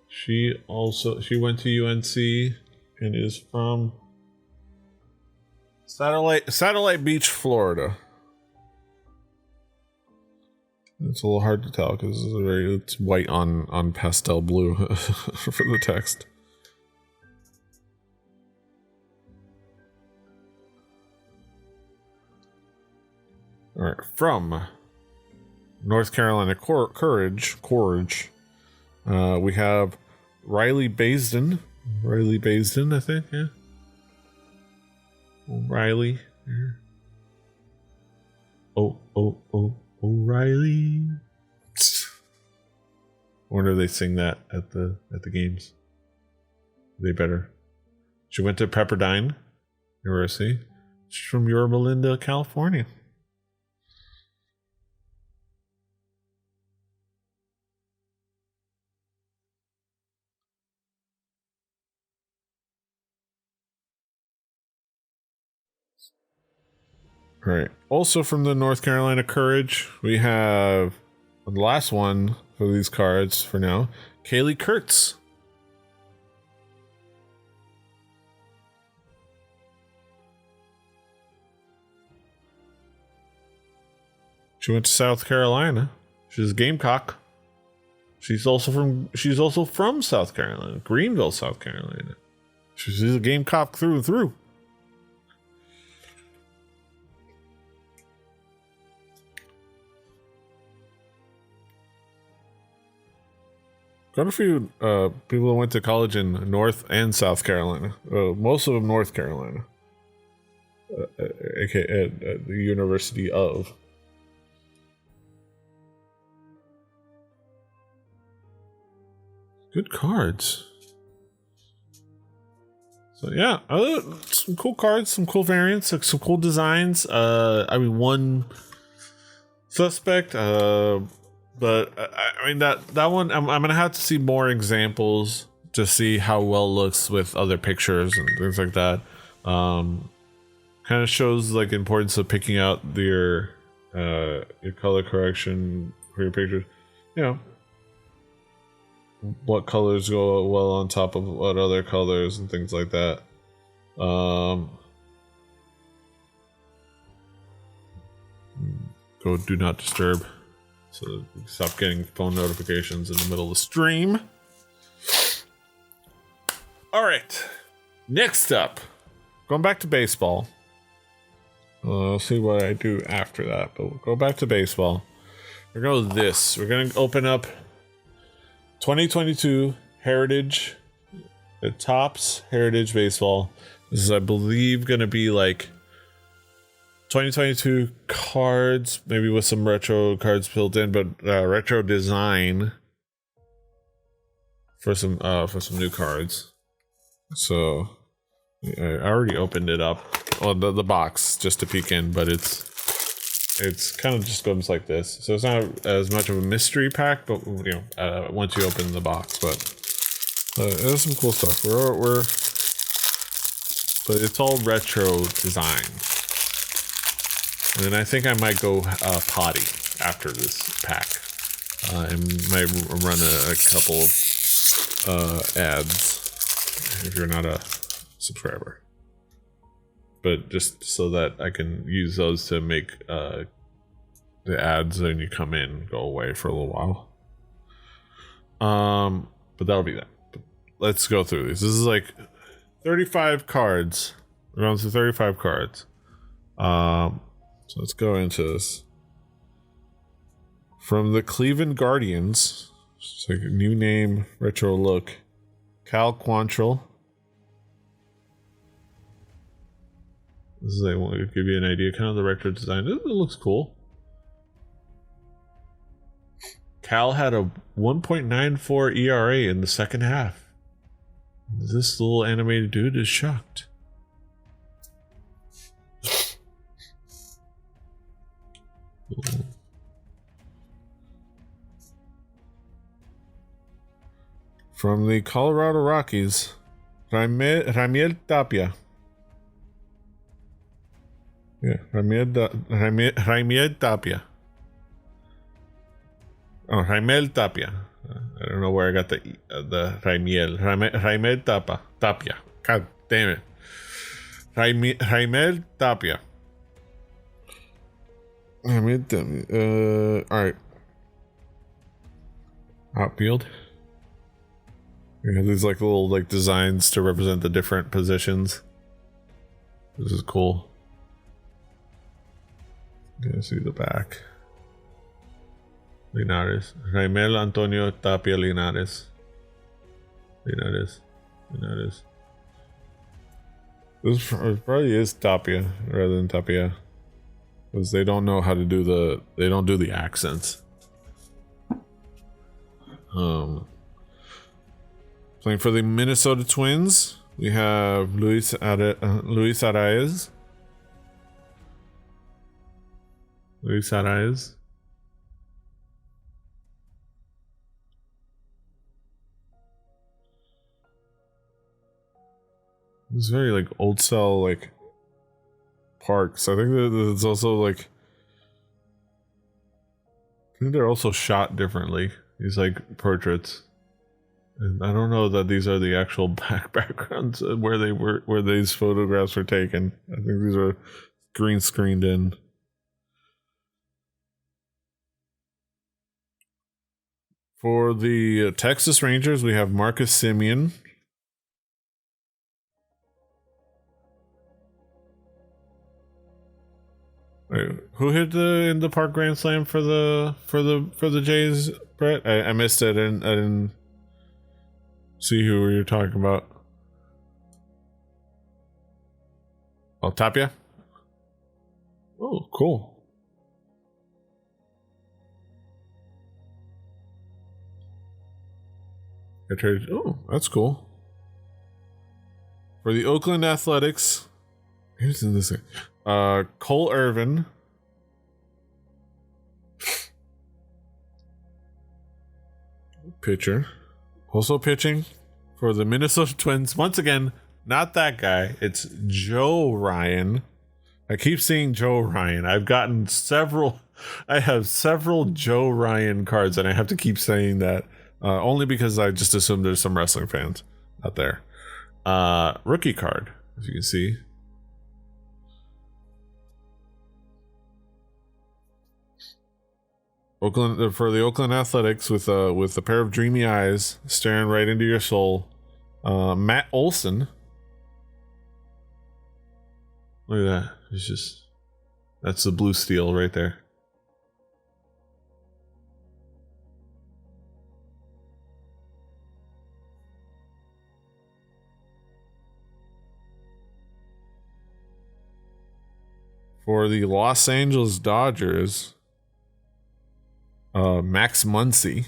She went to UNC and is from Satellite Beach, Florida. It's a little hard to tell because it's white on pastel blue for the text. All right, from North Carolina Courage. We have Riley Baisden, I think, yeah. O'Reilly. O'Reilly. Wonder if they sing that at the games. They better. She went to Pepperdine University. She's from Yorba Linda, California. All right. Also from the North Carolina Courage, we have the last one for these cards for now, Kaylee Kurtz. She went to South Carolina. She's a Gamecock. She's also from South Carolina, Greenville, South Carolina. She's a Gamecock through and through. Got a few people that went to college in North and South Carolina. Most of them North Carolina. AKA at the University of. Good cards. So yeah, some cool cards, some cool variants, like some cool designs. One suspect. But I mean that one, I'm gonna have to see more examples to see how well it looks with other pictures and things like that. Kind of shows like the importance of picking out your color correction for your pictures. You know, what colors go well on top of what other colors and things like that. Go do not disturb. So stop getting phone notifications in the middle of the stream. All right. Next up, going back to baseball. I'll see what I do after that, but we'll go back to baseball. We're going to go with this. We're going to open up 2022 Heritage, the Topps Heritage Baseball. This is, I believe, going to be like 2022 cards, maybe with some retro cards built in, but retro design for some new cards. So I already opened it up, well, the box just to peek in, but it's kind of just goes like this. So it's not as much of a mystery pack, but once you open the box, but there's some cool stuff. But it's all retro design. And then I think I might go potty after this pack. And might run a couple ads if you're not a subscriber. But just so that I can use those to make the ads when you come in go away for a little while. But that'll be that. But let's go through these. This is like 35 cards. We're going through 35 cards. So let's go into this. From the Cleveland Guardians, it's like a new name, retro look. Cal Quantrill. This is, I want to give you an idea, kind of the retro design. It looks cool. Cal had a 1.94 ERA in the second half. This little animated dude is shocked. From the Colorado Rockies, Ramiel Tapia. Yeah, Ramiel Tapia. Oh, Raimel Tapia. I don't know where I got the Raimiel. Raimel Tapia. God damn it. Raimel Tapia. Raimel Tapia. Alright. Outfield. We have these like little like designs to represent the different positions. This is cool. You can see the back. Linares. Raimel Antonio Tapia Linares. Linares. This probably is Tapia rather than Tapia. Because they don't know how to do they don't do the accents. Playing for the Minnesota Twins, we have Luis Arraez. Luis Arraez. It's very like old style like parks. I think that it's also like I think they're also shot differently. These like portraits. And I don't know that these are the actual backgrounds where these photographs were taken. I think these are green screened in. For the Texas Rangers, we have Marcus Semien. Wait, who hit in the park grand slam for the Jays, Brett? I missed it. I didn't see who you're talking about. Oh, Tapia. Oh, cool. Oh, that's cool. For the Oakland Athletics, who's in this? Cole Irvin. Pitcher. Also pitching for the Minnesota Twins. Once again, not that guy. It's Joe Ryan. I keep seeing Joe Ryan. I have several Joe Ryan cards, and I have to keep saying that. Only because I just assume there's some wrestling fans out there. Rookie card, as you can see. Oakland for the Oakland Athletics with a pair of dreamy eyes staring right into your soul. Matt Olson. Look at that. That's the blue steel right there. For the Los Angeles Dodgers, Max Muncy.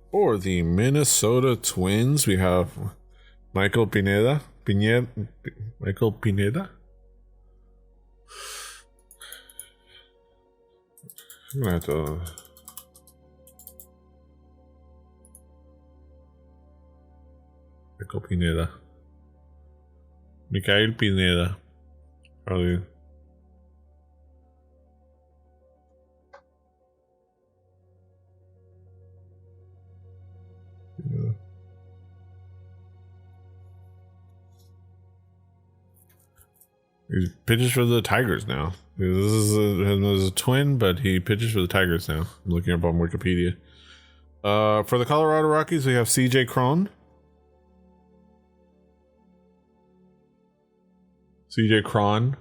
For the Minnesota Twins, we have Michael Pineda. Michael Pineda. I'm gonna have to. Michael Pineda. Mikael Pineda. Probably. Yeah. He pitches for the Tigers now. This is a twin, but he pitches for the Tigers now. I'm looking up on Wikipedia. For the Colorado Rockies, we have CJ Cron. CJ Cron.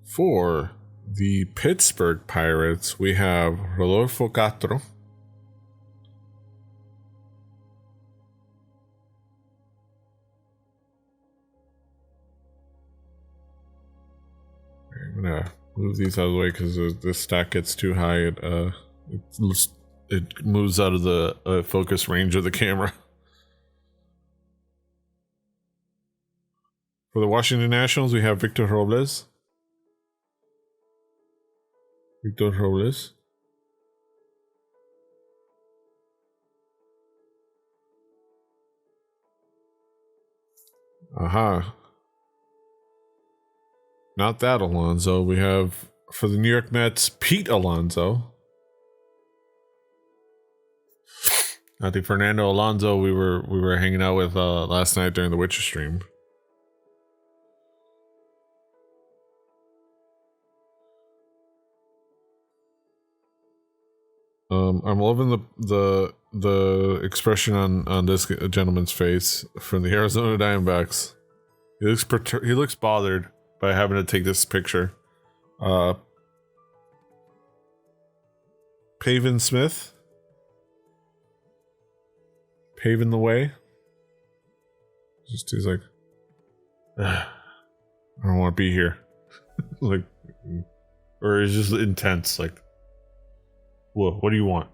For the Pittsburgh Pirates, we have Rodolfo Castro. I'm gonna move these out of the way because this stack gets too high. It moves out of the focus range of the camera. For the Washington Nationals, we have Victor Robles. Victor Robles. Aha. Not that Alonso. We have, for the New York Mets, Pete Alonso. I think Fernando Alonso we were hanging out with last night during the Witcher stream. I'm loving the expression on this gentleman's face from the Arizona Diamondbacks. He looks bothered by having to take this picture. Pavin Smith. Paving the way. He's like, I don't want to be here. Like, or he's just intense. Like, what do you want?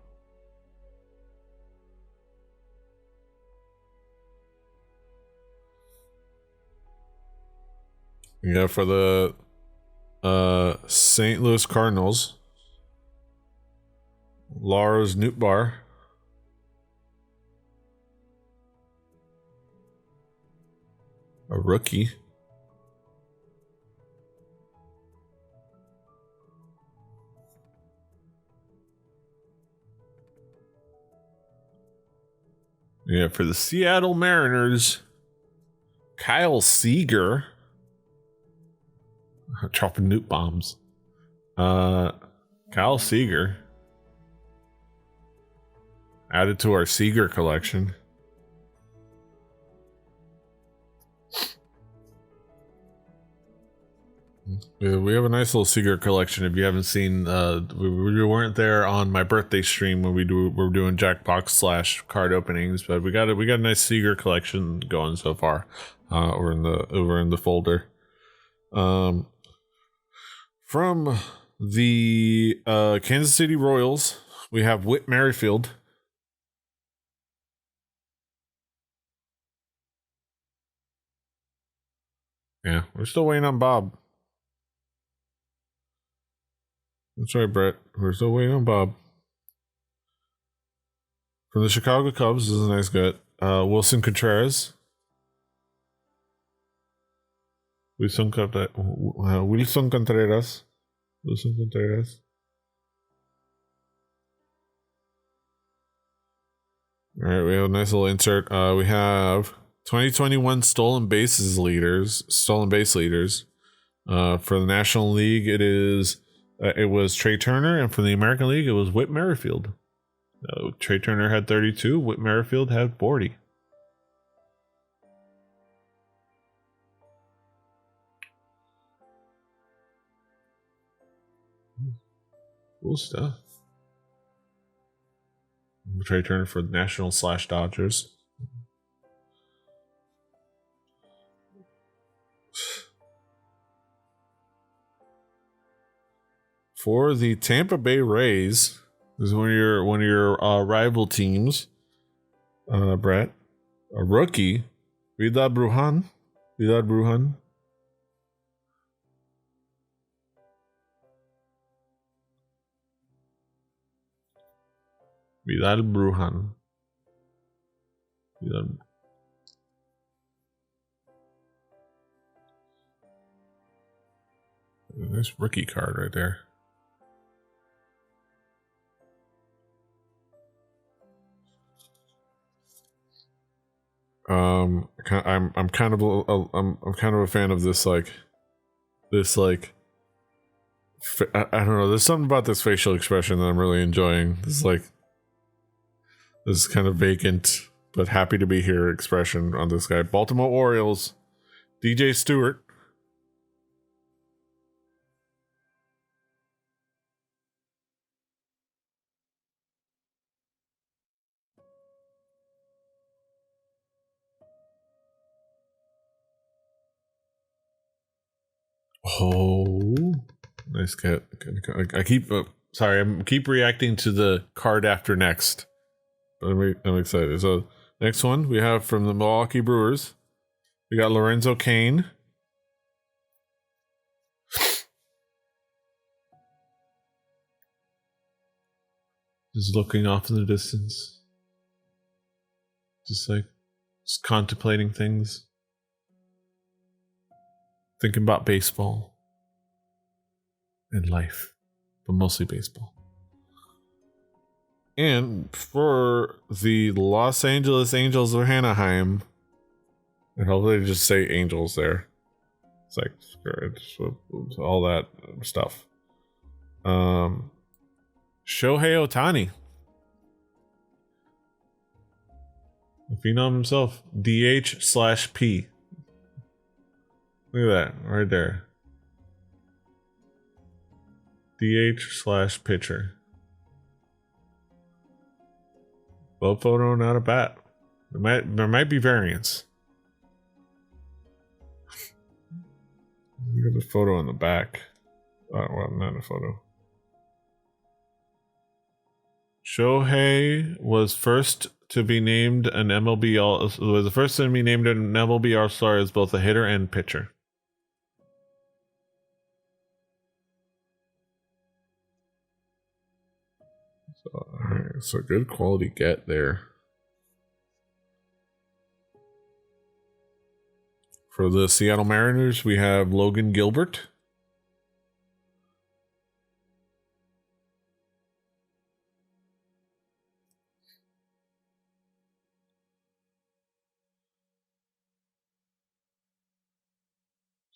Yeah, for the St. Louis Cardinals, Lars Nootbaar. A rookie. Yeah, for the Seattle Mariners, Kyle Seager. Dropping nuke bombs. Kyle Seager. Added to our Seager collection. Yeah, we have a nice little Seager collection. If you haven't seen, we weren't there on my birthday stream when we're doing Jackbox / card openings, but we got a nice Seager collection going so far. Over in the folder. From the Kansas City Royals, we have Whit Merrifield. Yeah, we're still waiting on Bob. That's right, Brett. We're still waiting on Bob. From the Chicago Cubs, this is a nice get. Wilson Contreras. Wilson Contreras. All right, we have a nice little insert. We have 2021 stolen base leaders. For the National League, it was Trey Turner, and for the American League, it was Whit Merrifield. Trey Turner had 32. Whit Merrifield had 40. Cool stuff. Trey Turner for the Nationals / Dodgers. For the Tampa Bay Rays, this is one of your rival teams. Brett, a rookie, Vidal Brujan. Vidal Brujan. Nice rookie card right there. I'm kind of a fan of this I don't know. There's something about this facial expression that I'm really enjoying. This kind of vacant but happy to be here expression on this guy. Baltimore Orioles, DJ Stewart. Oh, Nice cat. I keep sorry. I keep reacting to the card after next. I'm excited. So next one we have from the Milwaukee Brewers. We got Lorenzo Cain. Just looking off in the distance. Just contemplating things. Thinking about baseball. And life. But mostly baseball. And for the Los Angeles Angels of Anaheim, and hopefully they just say Angels there. It's like all that stuff. Shohei Ohtani, the phenom himself, DH/P. Look at that right there. DH/pitcher. Low photo, not a bat. There might be variants. Look at the photo on the back. Oh, well, not a photo. Shohei was first to be named an MLB was the first to be named an MLB All-Star as both a hitter and pitcher. So a good quality get there. For the Seattle Mariners, we have Logan Gilbert.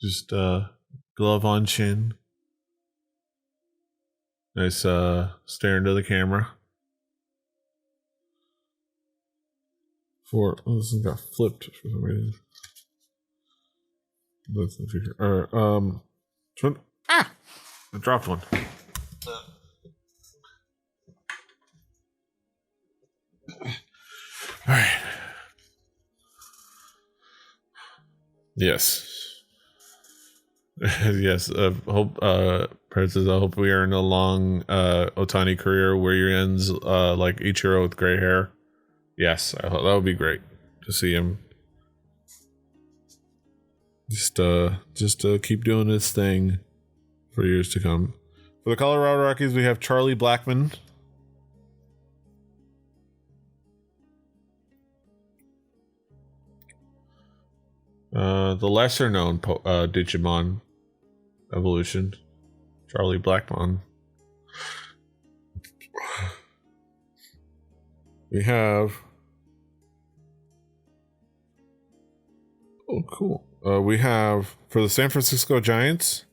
Just glove on chin. Nice stare into the camera. This one got flipped for some reason. That's the future. I dropped one. All right. Yes. Yes. Hope Princess, I hope we are in a long Ohtani career where he ends like Ichiro with gray hair. Yes, that would be great to see him. Just keep doing his thing for years to come. For the Colorado Rockies, we have Charlie Blackmon. The lesser known Digimon evolution, Charlie Blackmon. We have. Oh, cool. We have for the San Francisco Giants,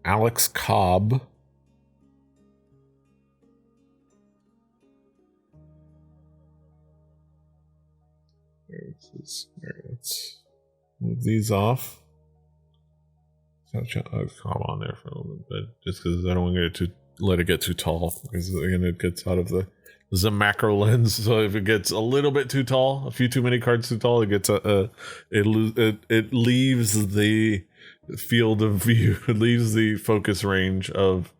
Alex Cobb. Let's move these off. Cobb on there for a little bit, just because I don't want to let it get too tall, because again it gets out of the macro lens. So if it gets a little bit too tall, a few too many cards too tall, it gets it leaves the field of view, it leaves the focus range of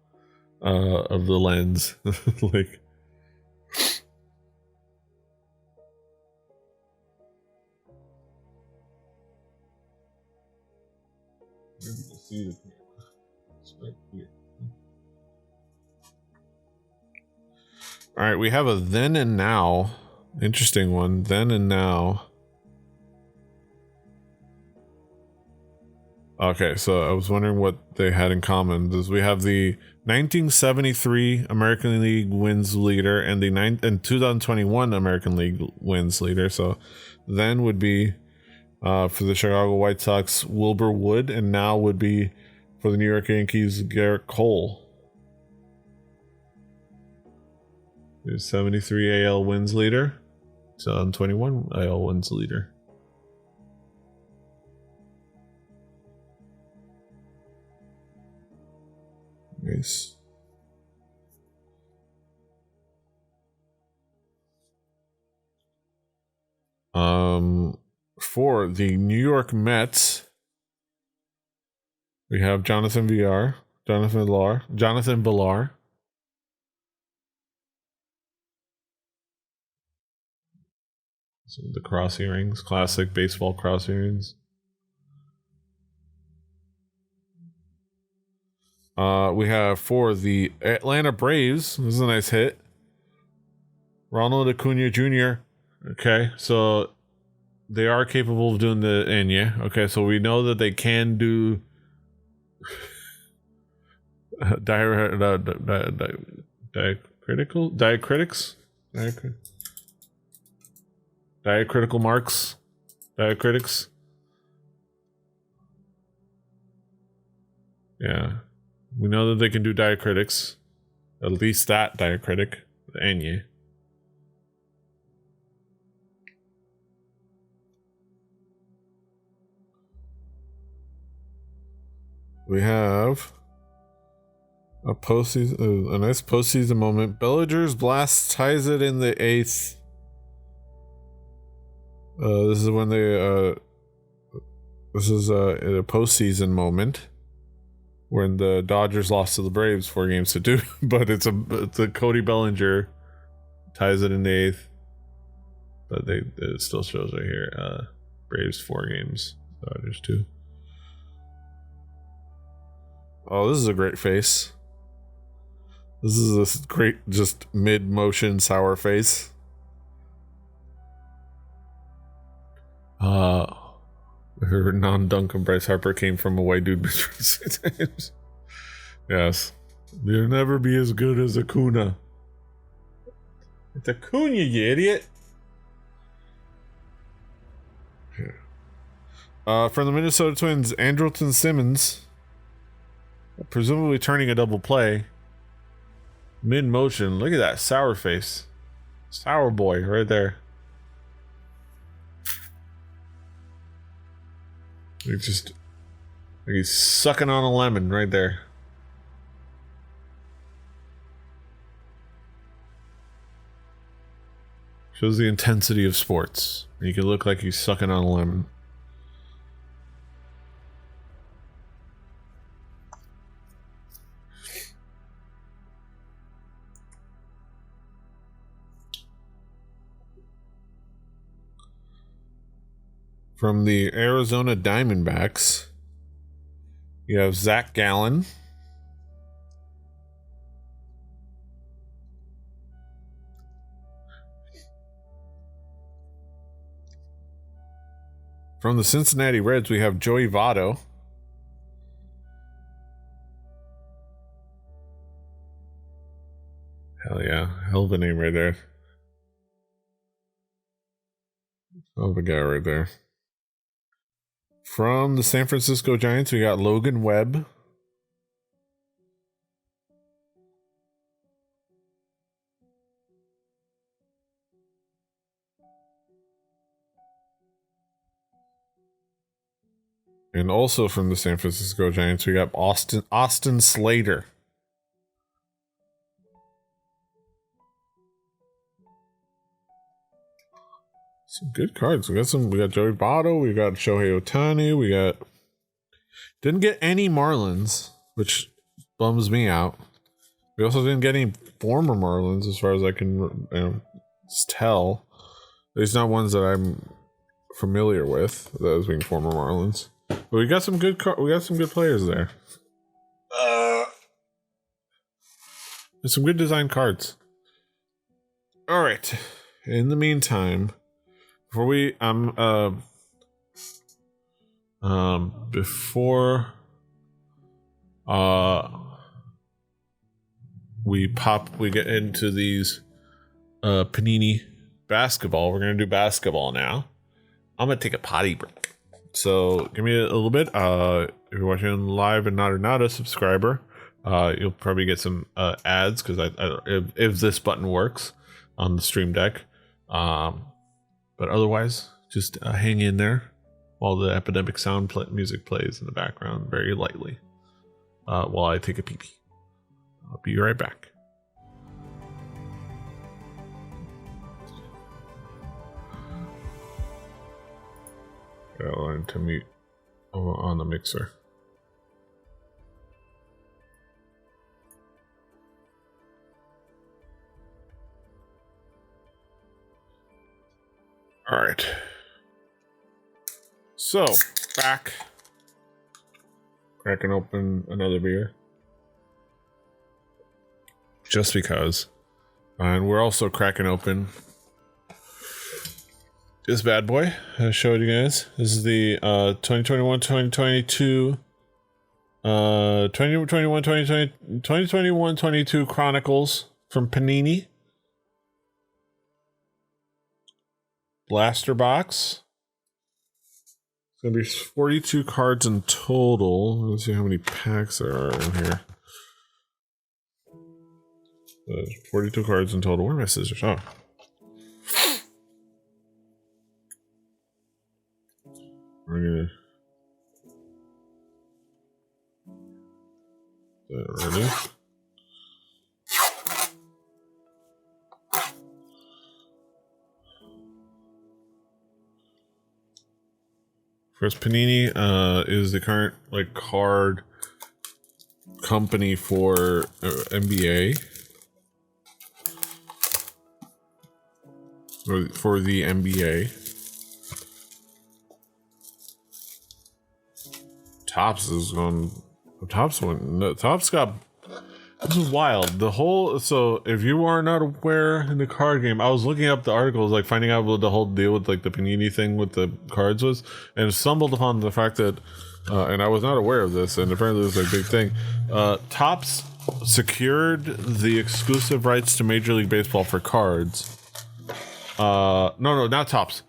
the lens. Like, see it. It's right here. All right, we have a then and now. Interesting one. Then and now. Okay, so I was wondering what they had in common. We have the 1973 American League wins leader and the 2021 American League wins leader. So then would be for the Chicago White Sox, Wilbur Wood, and now would be for the New York Yankees, Garrett Cole. 73 AL wins leader, 2021 AL wins leader. Nice. For the New York Mets, We have Jonathan Villar. So the cross earrings, classic baseball cross earrings. We have for the Atlanta Braves. This is a nice hit. Ronald Acuna Jr. Okay, so they are capable of doing the Enya. Okay, so we know that they can do diacritical marks, diacritics. Yeah, we know that they can do diacritics. At least that diacritic, the Enya. We have a nice postseason moment. Bellinger's blast ties it in the 8th. This is when this is a postseason moment when the Dodgers lost to the Braves 4-2, but it's a Cody Bellinger ties it in the 8th. But it still shows right here. Braves 4 games, Dodgers 2. Oh, this is a great face. This is this great, just mid-motion sour face. Her non-dunk of Bryce Harper came from a white dude between 6 times. Yes. You'll never be as good as Acuna. It's Acuna, you idiot. From the Minnesota Twins, Andrelton Simmons. Presumably turning a double play. Mid-motion. Look at that sour face. Sour boy right there. He's sucking on a lemon right there. Shows the intensity of sports. You can look like he's sucking on a lemon. From the Arizona Diamondbacks, you have Zach Gallen. From the Cincinnati Reds, we have Joey Votto. Hell yeah. Hell of a name right there. Hell of a guy right there. From the San Francisco Giants, we got Logan Webb. And also from the San Francisco Giants, we got Austin Slater. Some good cards. We got Joey Votto, we got Shohei Ohtani, didn't get any Marlins, which bums me out. We also didn't get any former Marlins as far as I can tell. At least not ones that I'm familiar with as being former Marlins. But we got some good players there. There's some good design cards. All right. In the meantime, before we we get into these Panini basketball. We're gonna do basketball now. I'm gonna take a potty break, so give me a little bit. If you're watching live and not a subscriber, you'll probably get some ads because if this button works on the stream deck. But otherwise, just hang in there while the Epidemic Sound music plays in the background very lightly while I take a pee-pee. I'll be right back. Got to learn to mute on the mixer. All right. So, back. Cracking open another beer. Just because. And we're also cracking open this bad boy I showed you guys. This is the 2021-2022 2021-22 Chronicles from Panini. Blaster box. It's gonna be 42 cards in total. Let's see how many packs there are in here. 42 cards in total. Where are my scissors? Oh. We're gonna. Ready? First, Panini is the current card company for NBA. For the NBA. Topps is going. Topps went. No, Topps got. This is wild. The whole. So if you are not aware in the card game, I was looking up the articles, finding out what the whole deal with the Panini thing with the cards was, and stumbled upon the fact that, and I was not aware of this, and apparently this is a big thing. Topps secured the exclusive rights to Major League Baseball for cards. No, not Topps.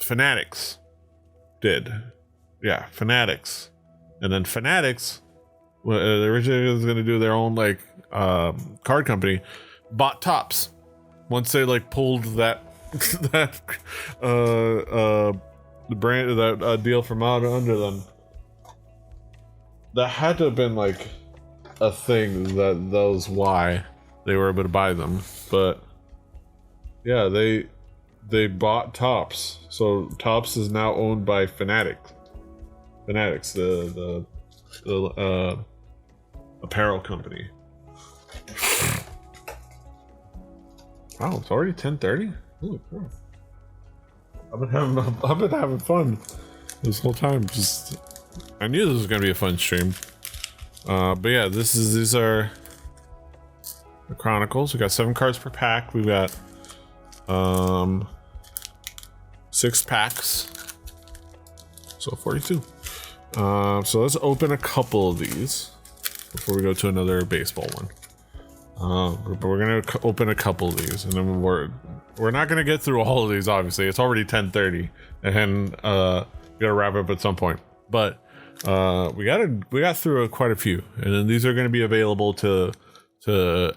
Fanatics did. Yeah, Fanatics. And then Fanatics, originally was going to do their own card company, bought Topps. Once they pulled that the brand that deal from out under them, that had to have been a thing that was why they were able to buy them. But yeah, they bought Topps, so Topps is now owned by Fanatics, the apparel company. Wow, it's already 10:30. Holy cool. I've been having fun this whole time. I knew this was gonna be a fun stream. But yeah, these are the Chronicles. We got 7 cards per pack. We've got 6 packs, so 42. So let's open a couple of these before we go to another baseball one. But we're gonna open a couple of these, and then we're not gonna get through all of these. Obviously, it's already 10:30, and we gotta wrap up at some point. But we got through quite a few, and then these are gonna be available to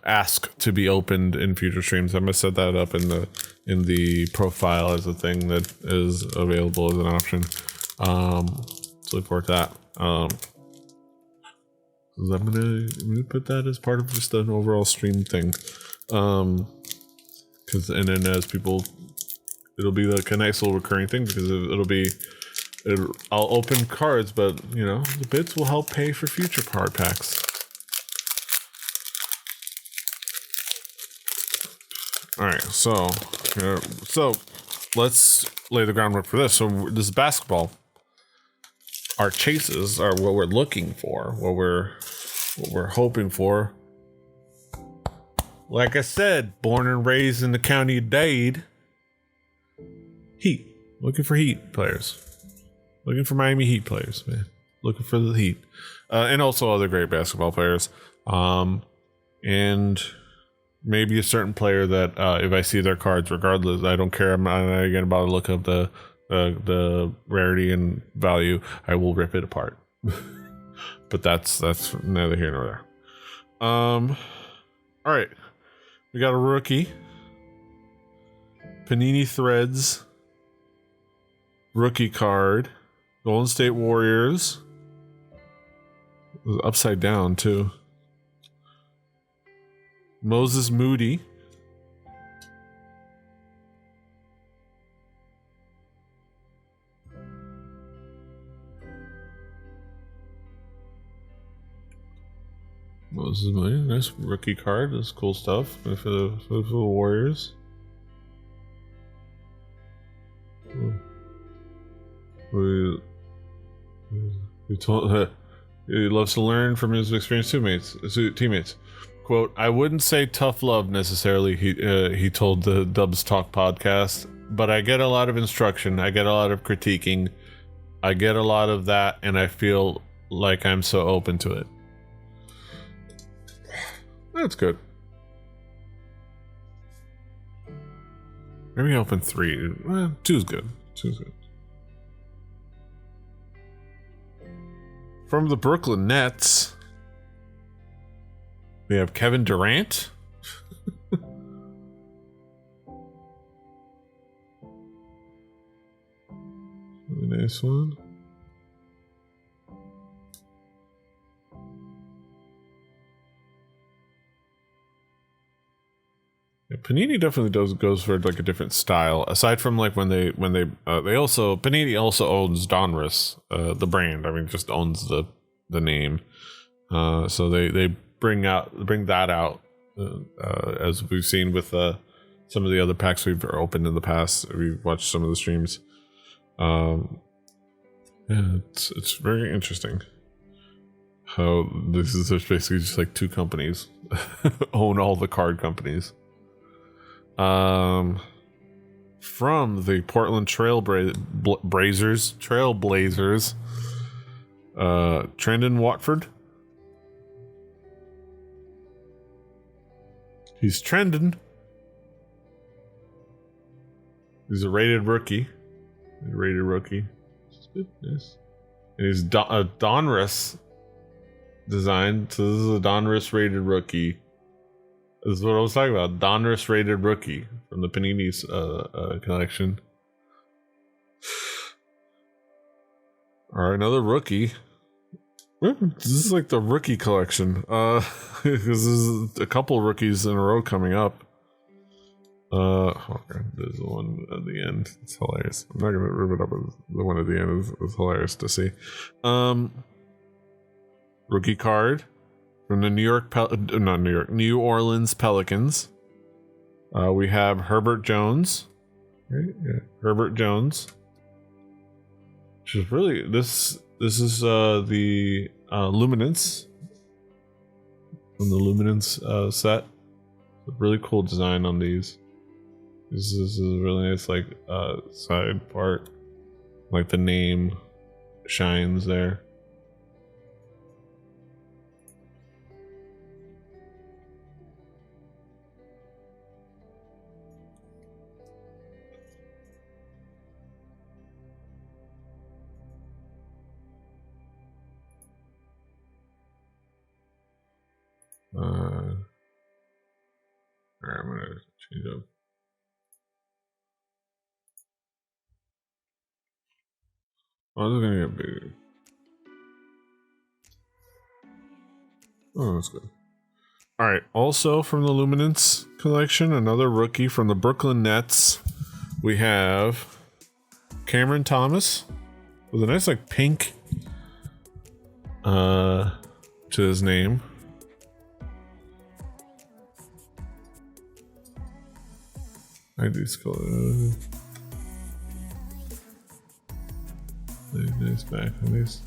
ask to be opened in future streams. I'm gonna set that up in the profile as a thing that is available as an option. So look forward to that. I'm gonna put that as part of just an overall stream thing. Because and then as people, it'll be a nice little recurring thing, because I'll open cards, but the bits will help pay for future card packs. All right, so let's lay the groundwork for this. So this is basketball. Our chases are what we're looking for, what we're hoping for. Like I said, born and raised in the county of Dade. Heat. Looking for Heat players. Looking for Miami Heat players, man. Looking for the Heat. And also other great basketball players. And maybe a certain player that if I see their cards, regardless, I don't care. I'm not going to bother to look up the rarity and value. I will rip it apart. But that's neither here nor there. All right, we got a rookie. Panini Threads rookie card. Golden State Warriors. It was upside down too. Moses Moody. Moses Moody, nice rookie card. That's cool stuff for the Warriors. He told he loves to learn from his experienced teammates. Quote, I wouldn't say tough love necessarily, he told the Dubs Talk podcast, but I get a lot of instruction, I get a lot of critiquing, I get a lot of that, and I feel like I'm so open to it. That's good. Maybe open 3. 2's good. 2's good. From the Brooklyn Nets, we have Kevin Durant. Really nice one. Yeah, Panini definitely goes for like a different style. Aside from like when they also Panini also owns Donruss, the brand. I mean, just owns the name. So they bring that out as we've seen with some of the other packs we've opened in the past. We've watched some of the streams. Yeah, it's very interesting how this is basically just like 2 companies own all the card companies. From the Portland Trailblazers, Trendon Watford. He's trending. He's a rated rookie. Yes. And he's a Donruss design. So this is a Donruss rated rookie. This is what I was talking about. Donruss rated rookie from the Panini's collection. Alright, another rookie. This is like the rookie collection. Because this is a couple rookies in a row coming up. Okay, there's the one at the end. It's hilarious. I'm not gonna rip it up. The one at the end is hilarious to see. Rookie card from the New Orleans Pelicans. We have Herbert Jones. Right? Yeah, Herbert Jones. Which is really this is the Luminance from the Luminance set. A really cool design on these. This is a really nice like side part, like the name shines there. Alright, I'm gonna change up. Oh, this is gonna get bigger. Oh, that's good. Alright, also from the Luminance collection, another rookie from the Brooklyn Nets. We have Cameron Thomas with a nice like pink to his name. I like these colors. Nice back on these.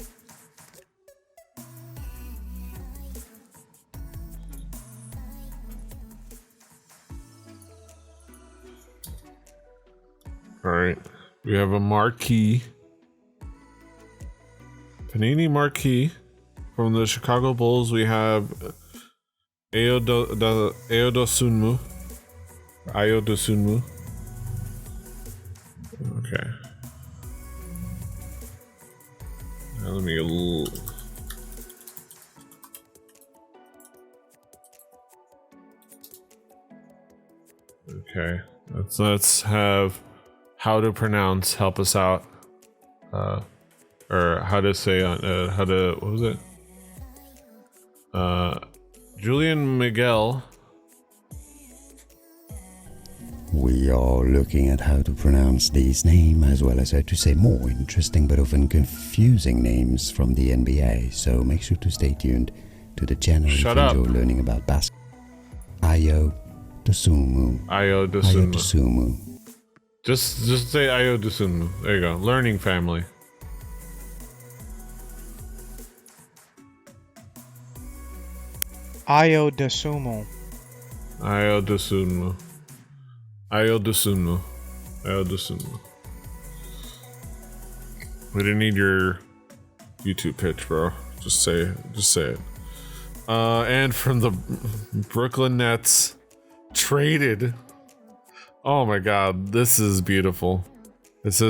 Alright. We have a marquee. Panini marquee. From the Chicago Bulls, we have Ayo Dosunmu. Okay. Now let me get a little. Okay. Let's have how to pronounce help us out. Or how to say how to what was it? Julian Miguel. We are looking at how to pronounce these names as well as how to say more interesting but often confusing names from the NBA, so make sure to stay tuned to the channel if you enjoy learning about basketball. Ayo Dosunmu. Just say Ayo Dosunmu. There you go. Learning family. Ayo Desumo. Ayo Dosunmu. Ayo Dosunmu. Ayo Dosunmu. We didn't need your YouTube pitch, bro. Just say it. And from the Brooklyn Nets, traded. Oh my God, this is beautiful. It's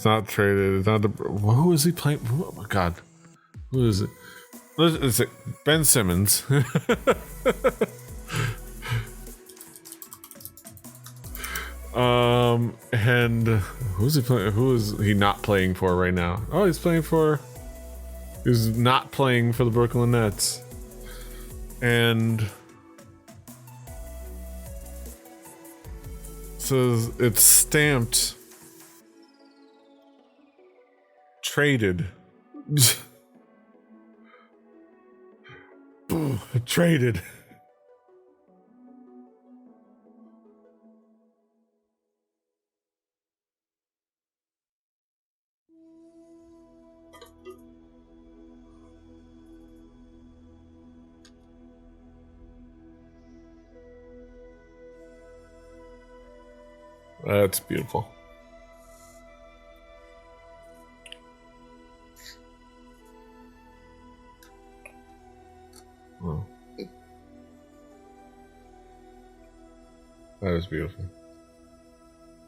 not traded. It's not. Who is he playing? Oh my God, who is it? It's Ben Simmons. And who's he playing? Who is he not playing for right now? Oh, he's not playing for the Brooklyn Nets. And says it's stamped traded. Traded. That's beautiful. Oh. That is beautiful.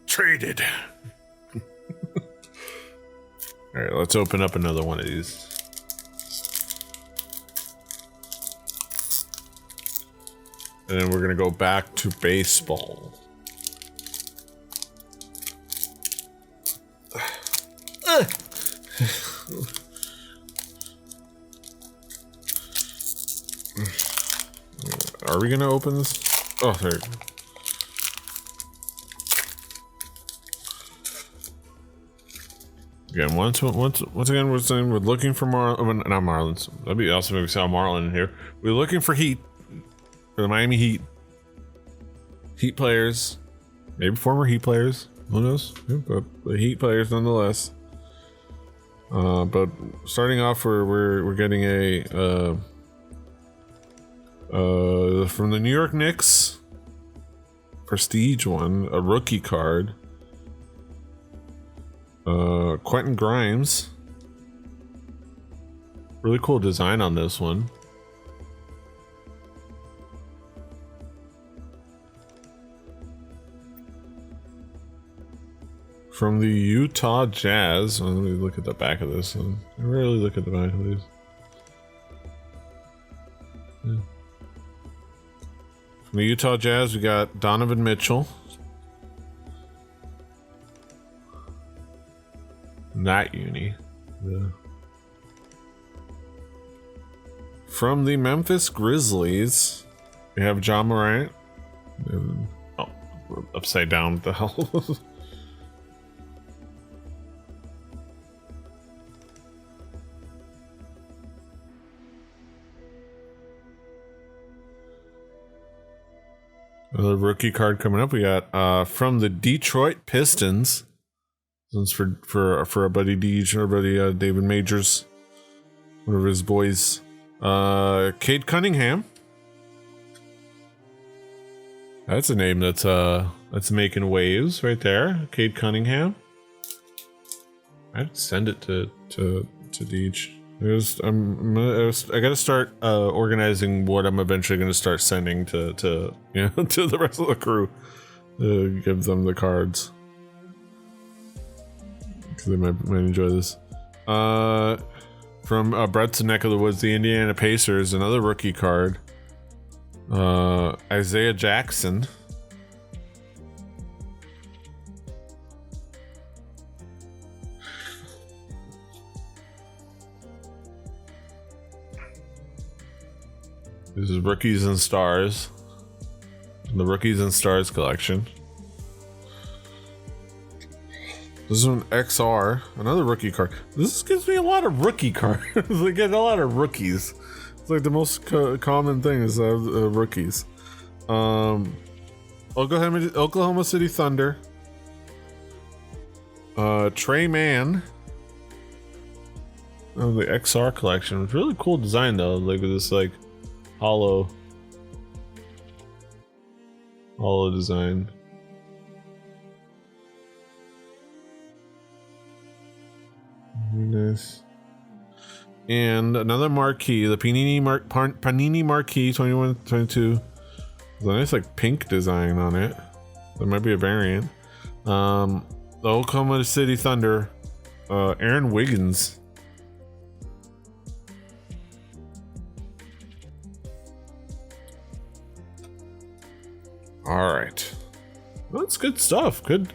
Traded. All right, let's open up another one of these. And then we're gonna go back to baseball. Are we gonna open this? Oh, there. Again, once again, we're saying we're looking for not Marlins. That'd be awesome if we saw Marlin in here. We're looking for Heat, for the Miami Heat. Heat players, maybe former Heat players. Who knows? Yeah, but the Heat players nonetheless. But starting off, we're getting a from the New York Knicks, prestige one, a rookie card. Quentin Grimes. Really cool design on this one. From the Utah Jazz. Let me look at the back of this one. I really look at the back of these. Yeah. From the Utah Jazz, we got Donovan Mitchell. Not uni. Yeah. From the Memphis Grizzlies, we have John Morant. Oh, we're upside down. What the hell? Another rookie card coming up. We got from the Detroit Pistons. This one's for our buddy Deej, our buddy David Majors, one of his boys. Cade Cunningham. That's a name that's making waves right there. Cade Cunningham. I'd send it to Deej. I gotta start organizing what I'm eventually gonna start sending to to the rest of the crew. Give them the cards. Because they might enjoy this. From Brett's neck of the woods, the Indiana Pacers, another rookie card. Isaiah Jackson. This is Rookies and Stars. The Rookies and Stars collection. This is an XR, another rookie card. This gives me a lot of rookie cards. I get a lot of rookies. It's like the most common thing is rookies. Oklahoma City Thunder. Trey Mann. Oh, the XR collection. It's really cool design though. Like this like hollow design. Very nice. And another marquee, the Panini Marquee 21-22. There's a nice like pink design on it. There might be a variant. The Oklahoma City Thunder, Aaron Wiggins. All right, well, that's good stuff. Good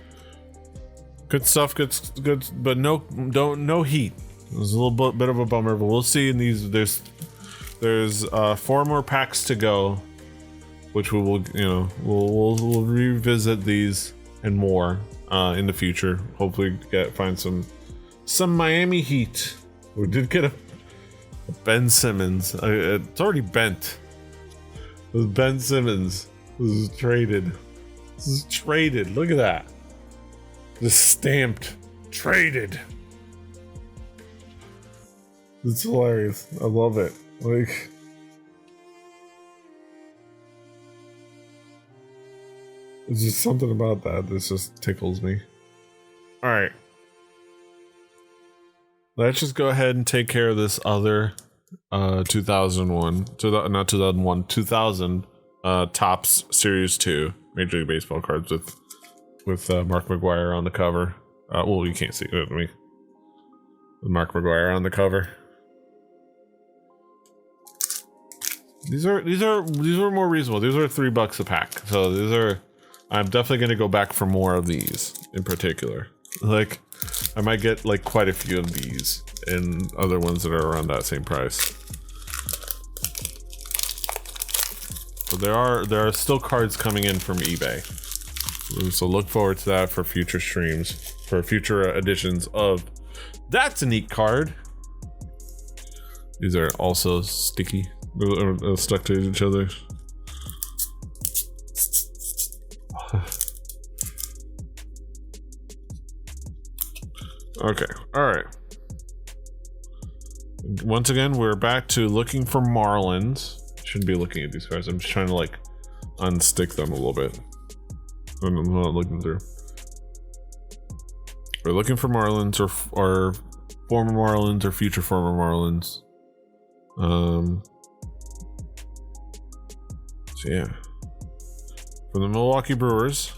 stuff. Good, but no heat. It was a little bit of a bummer, but we'll see. In these, there's 4 more packs to go, which we will, we'll revisit these and more in the future. Hopefully, find some Miami Heat. We did get a Ben Simmons. It's already bent. It was Ben Simmons. This is traded. Look at that. Just stamped. Traded. It's hilarious. I love it. Like, there's just something about that just tickles me. All right. Let's just go ahead and take care of this other 2000 Topps Series 2 Major League Baseball cards with Mark McGwire on the cover. Well, you can't see it with me. Mark McGwire on the cover. These are more reasonable. These are $3 a pack. So I'm definitely going to go back for more of these in particular. Like, I might get like quite a few of these and other ones that are around that same price. But there are still cards coming in from eBay. So look forward to that for future streams, for future editions of That's a Neat Card. These are also sticky, stuck to each other. Okay, alright. Once again, we're back to looking for Marlins. Shouldn't be looking at these cards. I'm just trying to like unstick them a little bit. I'm not looking through. We're looking for Marlins or former Marlins or future former Marlins. So yeah. From the Milwaukee Brewers.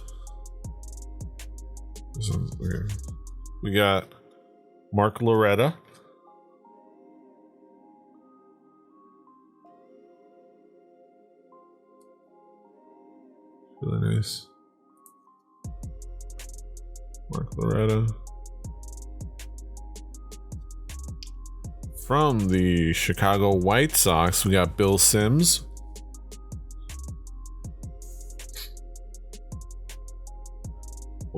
Okay. We got Mark Loretta. Really nice. Mark Loretta. From the Chicago White Sox, we got Bill Sims.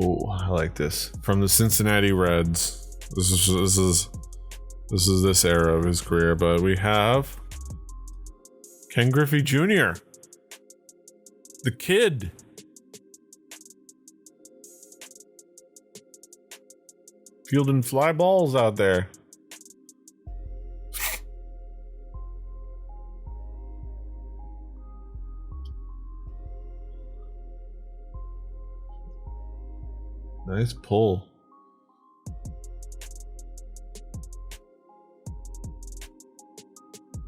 Oh, I like this. From the Cincinnati Reds. This is this era of his career, but we have Ken Griffey Jr. The kid. Fielding fly balls out there. Nice pull.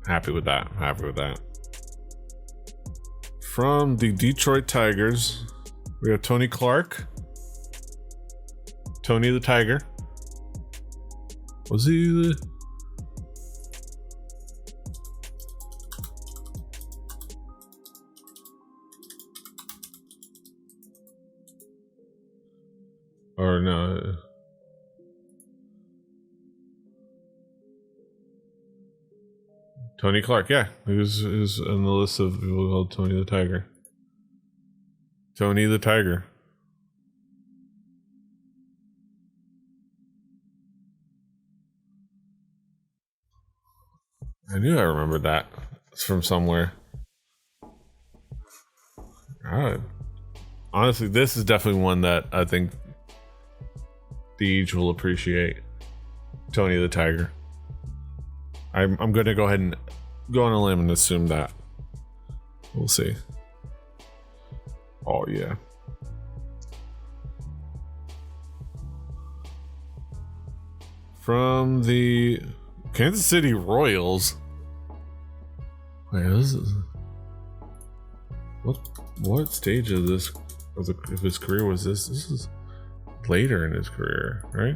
Happy with that. From the Detroit Tigers, we have Tony Clark. Tony the Tiger. Was he the... Or no. Tony Clark, yeah. He was on the list of people called Tony the Tiger. Tony the Tiger. I knew I remembered that. It's from somewhere. Alright. honestly, this is definitely one that I think Deej will appreciate. Tony the Tiger. I'm going to go ahead and go on a limb and assume that. We'll see. Oh, yeah. From the Kansas City Royals. Wait, this is... What stage of this of his career was this? This is later in his career, right?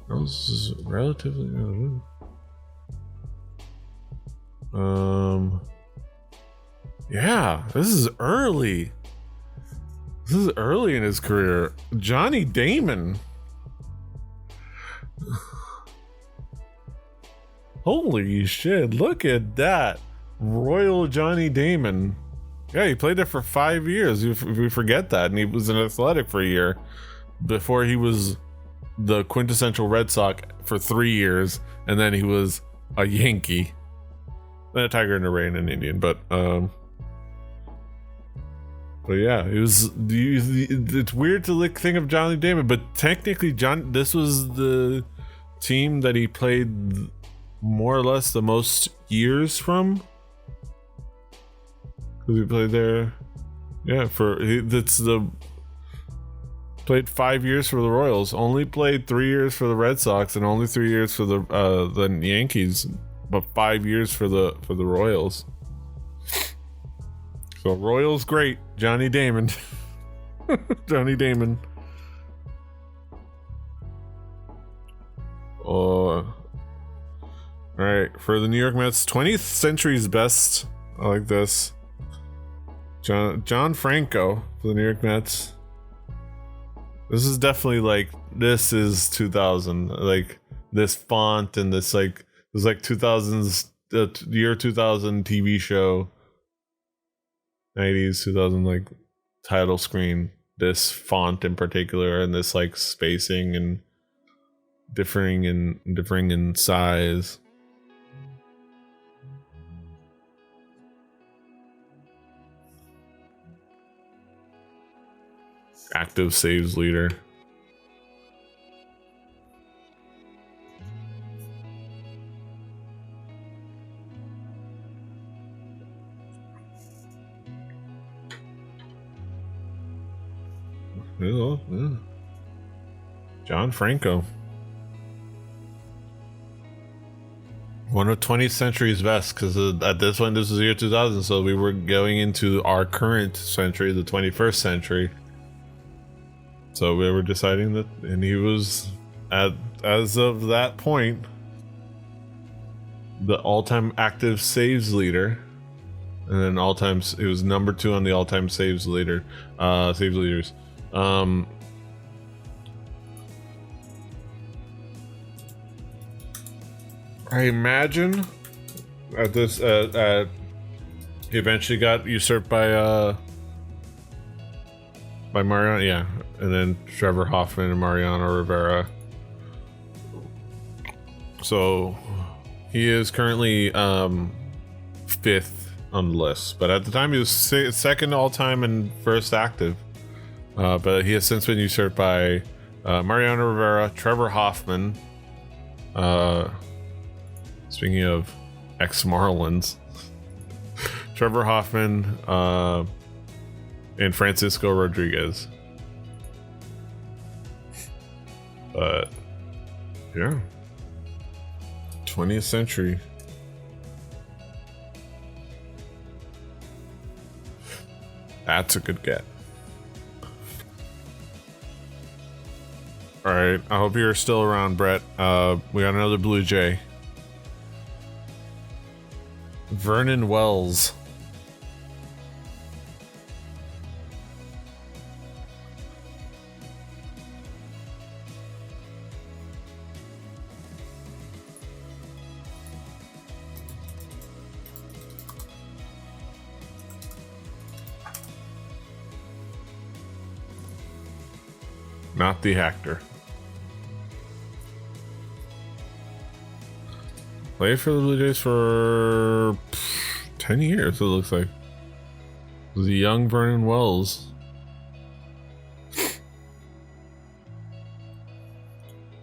This is relatively yeah, this is early. This is early in his career. Johnny Damon. Holy shit, look at that. Royal Johnny Damon. Yeah, he played there for 5 years. We forget that. And he was an Athletic for a year before he was the quintessential Red Sox for 3 years. And then he was a Yankee. Then a Tiger and a Ray and an Indian. But yeah, it was. It's weird to think of Johnny Damon, but technically, this was the team that he played more or less the most years from. Because he played there, yeah. Played 5 years for the Royals. Only played 3 years for the Red Sox, and only 3 years for the Yankees, but 5 years for the Royals. So Royals great, Johnny Damon. Johnny Damon. All right, for the New York Mets, 20th century's best. I like this. John Franco for the New York Mets. This is definitely like, this is 2000, like this font and this like 2000s, year 2000 TV show. 90s 2000 like title screen, this font in particular, and this like spacing and differing in size. Active saves leader. Yeah. John Franco. One of 20th century's best, because at this one, this was the year 2000, so we were going into our current century, the 21st century. So we were deciding that, and he was, as of that point, the all-time active saves leader. And then all-time, it was number 2 on the all-time saves leaders. I imagine at this he eventually got usurped by Mariano, yeah, and then Trevor Hoffman and Mariano Rivera. So he is currently 5th on the list, but at the time he was second all-time and first active. But he has since been usurped by Mariano Rivera, Trevor Hoffman. Speaking of ex-Marlins, Trevor Hoffman and Francisco Rodriguez. But yeah, 20th century. That's a good get. All right, I hope you're still around, Brett. We got another Blue Jay. Vernon Wells. Not the actor. Played for the Blue Jays for 10 years, it looks like. The young Vernon Wells.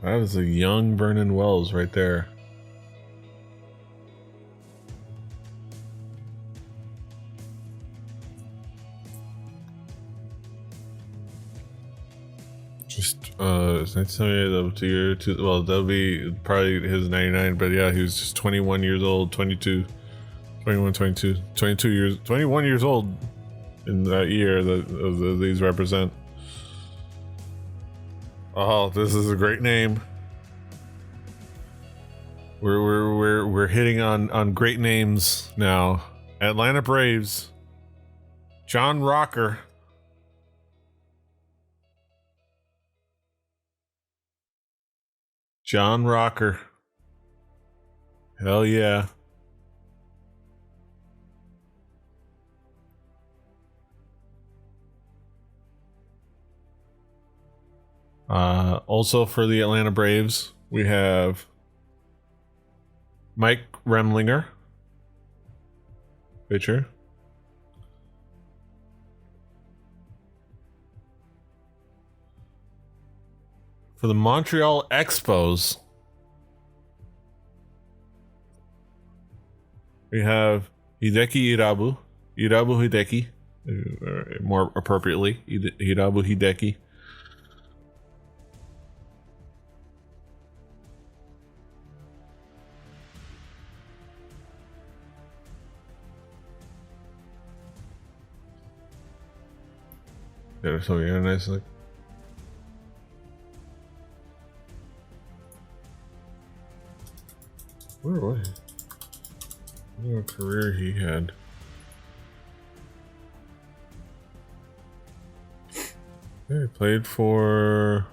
That is a young Vernon Wells right there. Just it's 1978 up to year two. Well, that'll be probably his 99, but yeah, he was just 21 years old, 22 years, 21 years old in that year that these represent. Oh, this is a great name. We're hitting on great names now. Atlanta Braves. John Rocker. John Rocker. Hell yeah. Also for the Atlanta Braves, we have Mike Remlinger, pitcher. For the Montreal Expos, we have Hideki Irabu. Hideki, more appropriately, Irabu Hideki. Yeah, so yeah, nice like. Where was he? What career he had? Yeah, he played for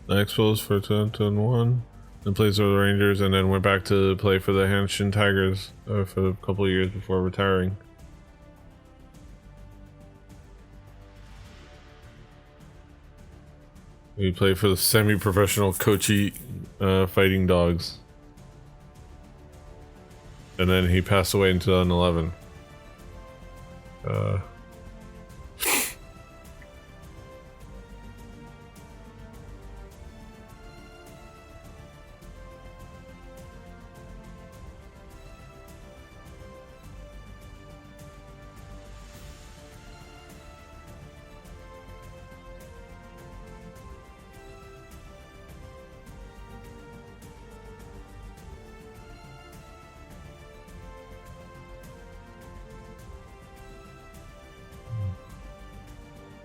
the Expos for 2001, then played for the Rangers, and then went back to play for the Hanshin Tigers for a couple of years before retiring. He played for the semi-professional Kochi Fighting Dogs. And then he passed away in 2011.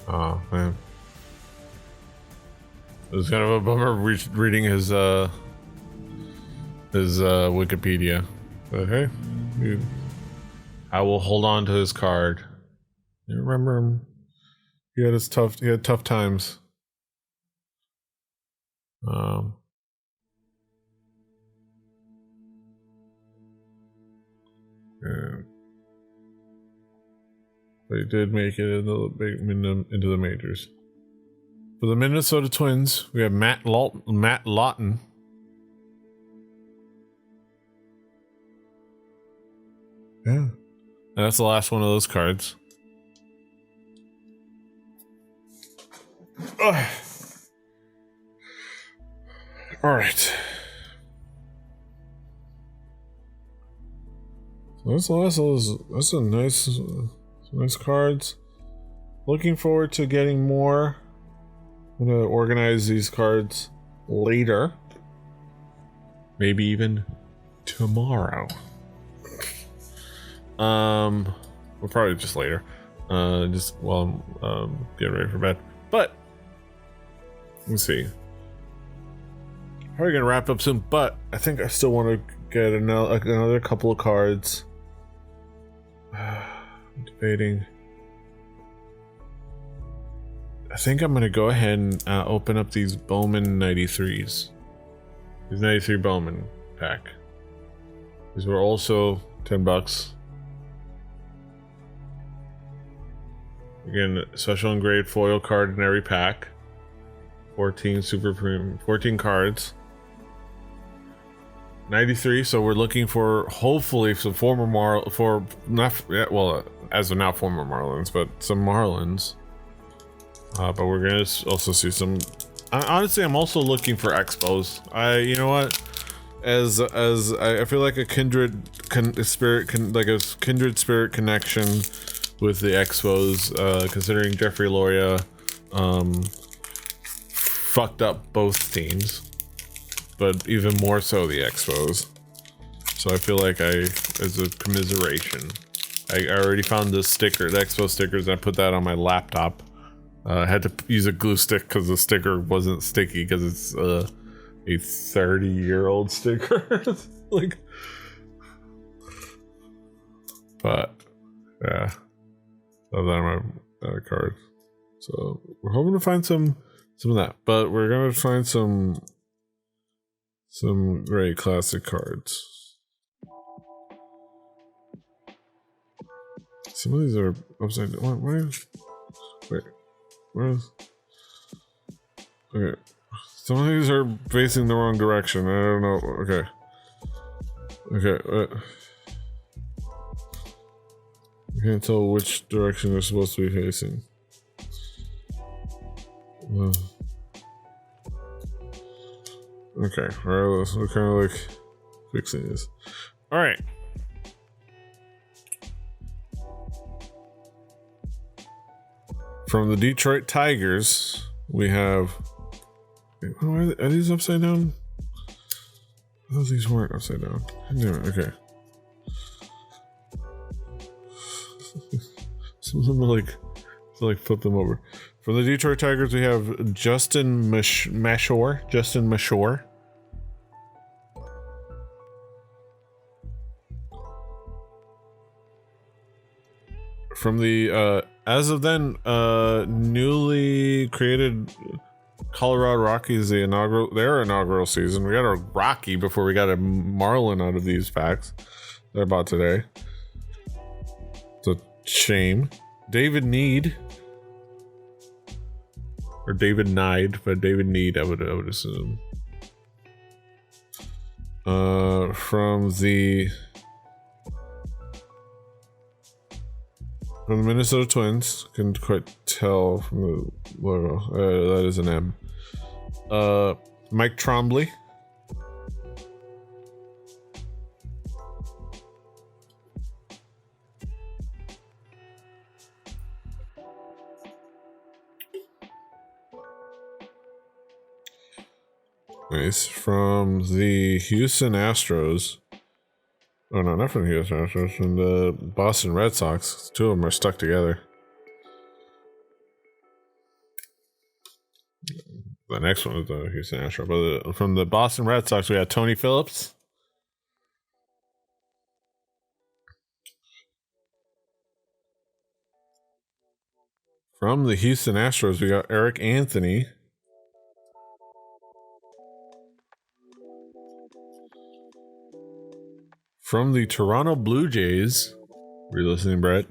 Oh man, it was kind of a bummer reading his Wikipedia. But hey, I will hold on to his card. You remember him? He had tough times. Yeah. They did make it into the majors. For the Minnesota Twins, we have Matt Lawton. Yeah. And that's the last one of those cards. Ugh. All right. That's the last of those. That's a nice cards. Looking forward to getting more. I'm gonna organize these cards later. Maybe even tomorrow. Well, probably just later. Just while I'm getting ready for bed. But let's see. Probably gonna wrap up soon, but I think I still want to get another couple of cards. I'm debating. I think I'm gonna go ahead and open up these Bowman 93s. These 93 Bowman pack. These were also $10. Again, special engraved foil card in every pack. 14 super premium, 14 cards. 93. So we're looking for hopefully some former as of now former Marlins, but some Marlins. But we're gonna also see some. Honestly, I'm also looking for Expos. You know what? As I feel like a kindred spirit connection with the Expos, considering Jeffrey Loria fucked up both teams, but even more so the Expos. So I feel like as a commiseration, I already found the Expo stickers. I put that on my laptop. I had to use a glue stick because the sticker wasn't sticky because it's a 30-year-old sticker. Like, but yeah, love that on my card. So we're hoping to find some of that, but we're gonna find some great classic cards. Some of these are upside down. Wait, where's? Okay, some of these are facing the wrong direction. I don't know. Okay. I can't tell which direction they're supposed to be facing. Okay, alright, we're kind of like fixing this. Alright. From the Detroit Tigers, we have. Are these upside down? I thought these weren't upside down. No, okay. Some of them are like flip them over. From the Detroit Tigers, we have Justin Mashore. From the as of then newly created Colorado Rockies, their inaugural season. We got a Rocky before we got a Marlin out of these packs that I bought today. It's a shame. David Need. Or David Nide, but David Need, I would assume. From the Minnesota Twins, couldn't quite tell from the logo. That is an M. Mike Trombley. Nice. From the Houston Astros. Oh no, not from the Houston Astros. From the Boston Red Sox. Two of them are stuck together. The next one is the Houston Astros. But from the Boston Red Sox, we had Tony Phillips. From the Houston Astros, we got Eric Anthony. From the Toronto Blue Jays, were you listening, Brett?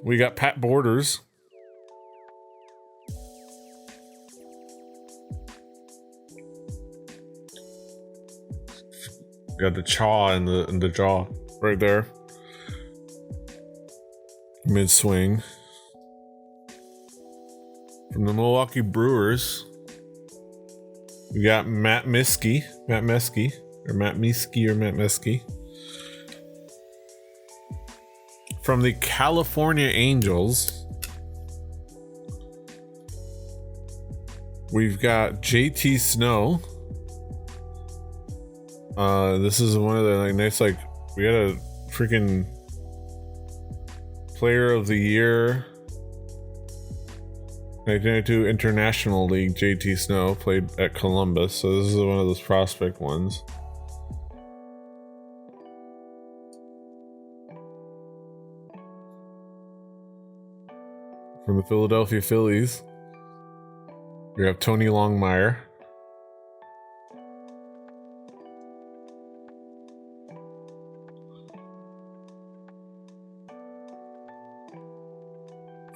We got Pat Borders. Got the chaw in the jaw right there, mid swing. From the Milwaukee Brewers, we got Matt Miskey. From the California Angels, we've got JT Snow. This is one of the nice, we got a freaking Player of the Year 1992 International League. JT Snow played at Columbus, so this is one of those prospect ones. From the Philadelphia Phillies, we have Tony Longmire.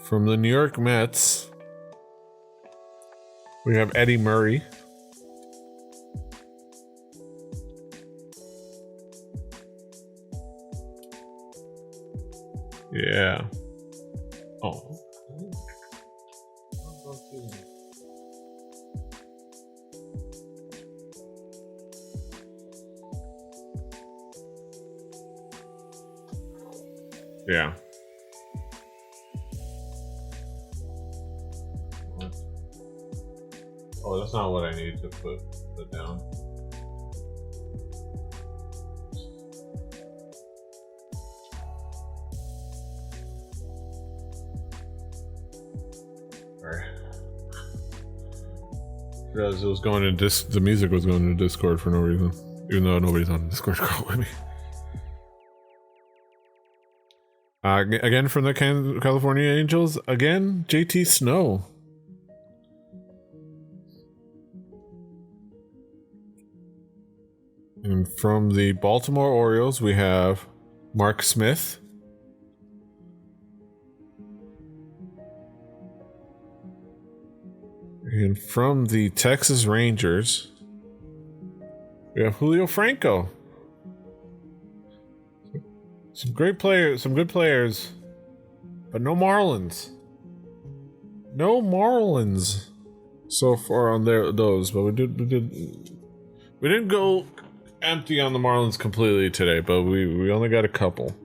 From the New York Mets, we have Eddie Murray. Yeah. Oh. Yeah. What? Oh, that's not what I need to put down. Alright. Realized it was going to the music was going to Discord for no reason. Even though nobody's on the Discord call with me. Again from the California Angels, again, JT Snow. And from the Baltimore Orioles, we have Mark Smith. And from the Texas Rangers, we have Julio Franco. Some great players, some good players, but no Marlins. No Marlins so far on those, but we didn't go empty on the Marlins completely today, but we only got a couple.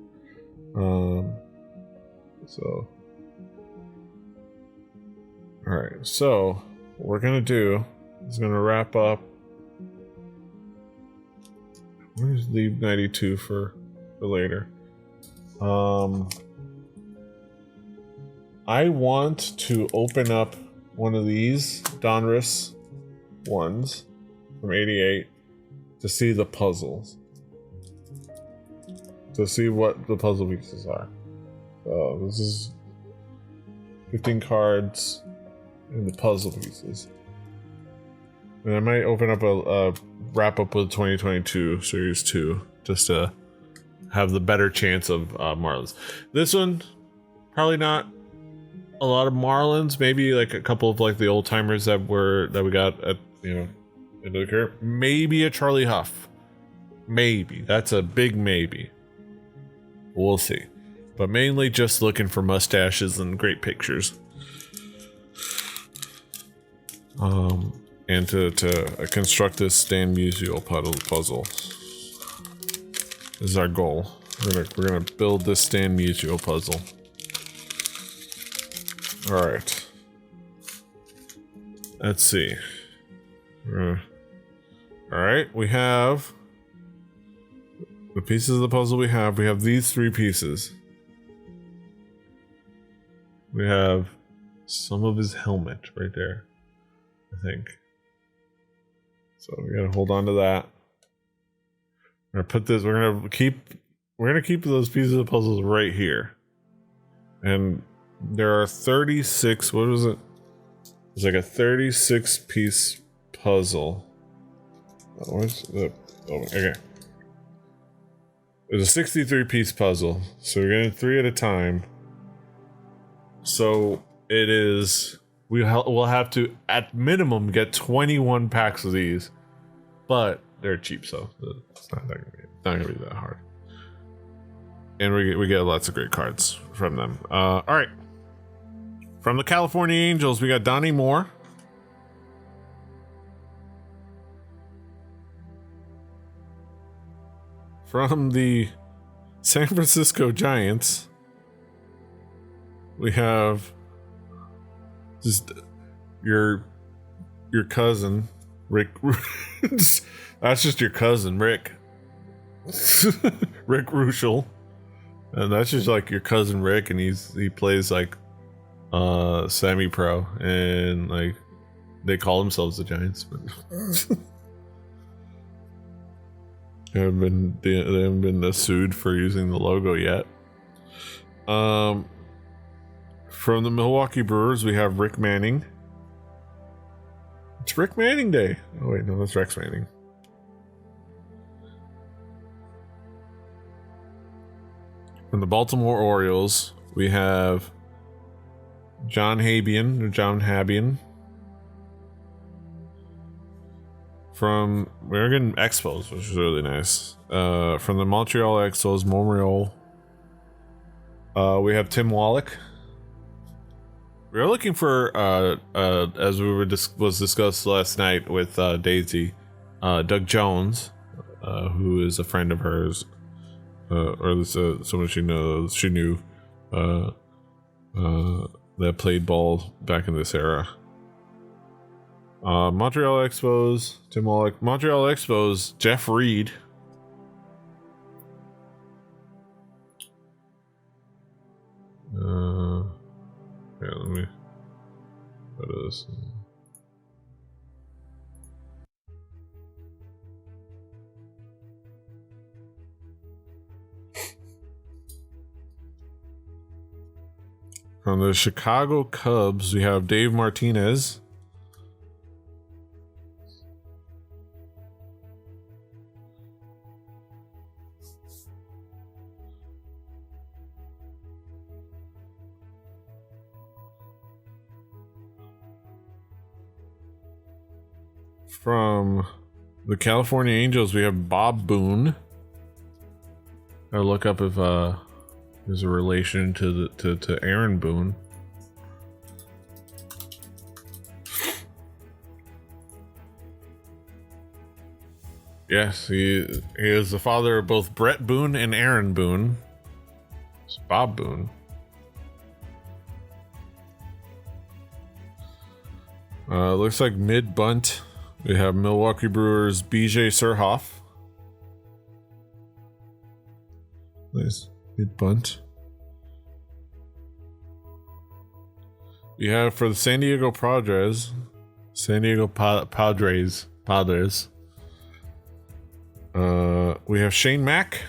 So all right, so what we're gonna do is gonna wrap up. Where's leave 92 for later? I want to open up one of these Donruss ones from 88 to see the puzzles. To see what the puzzle pieces are. So this is 15 cards and the puzzle pieces. And I might open up a wrap up with 2022 Series 2 just to have the better chance of Marlins. This one, probably not a lot of Marlins. Maybe like a couple of like the old timers that we got at into the career. Maybe a Charlie Huff. Maybe that's a big maybe. We'll see. But mainly just looking for mustaches and great pictures. And to construct this Stan Musial puzzle. This is our goal. We're gonna build this Stan Musial puzzle. All right. Let's see. All right, we have the pieces of the puzzle. We have these three pieces. We have some of his helmet right there, I think. So we gotta hold on to that. We're gonna put this. We're gonna keep those pieces of puzzles right here. And there are 36. What was it? It's like a 36 piece puzzle. Where's the? Oh, okay. It's a 63 piece puzzle. So we're getting 3 at a time. So it is. We'll have to at minimum get 21 packs of these, but they're cheap, so it's not gonna be that hard. And we get lots of great cards from them. All right, from the California Angels, we got Donnie Moore. From the San Francisco Giants, we have just your cousin Rick. That's just your cousin Rick. Rick Ruschel, and that's just like your cousin Rick, and he plays like semi-pro, and like they call themselves the Giants, but they haven't been sued for using the logo yet. From the Milwaukee Brewers, we have Rick Manning. It's Rick Manning Day. Oh wait, no, that's Rex Manning. From the Baltimore Orioles, we have John Habian. From we're getting Expos, which is really nice. From the Montreal Expos, Memorial We have Tim Wallach. We were looking for, as we were was discussed last night with Daisy, Doug Jones, who is a friend of hers, or at least someone she knew, that played ball back in this era. Montreal Expos, Tim Wallach. Montreal Expos, Jeff Reed. Yeah, let me go to this. From the Chicago Cubs, we have Dave Martinez. From the California Angels, we have Bob Boone. I'll look up if there's a relation to Aaron Boone. Yes, he is the father of both Brett Boone and Aaron Boone. It's Bob Boone. Looks like mid bunt. We have Milwaukee Brewers BJ Surhoff. Nice mid bunt. We have for the San Diego Padres. We have Shane Mack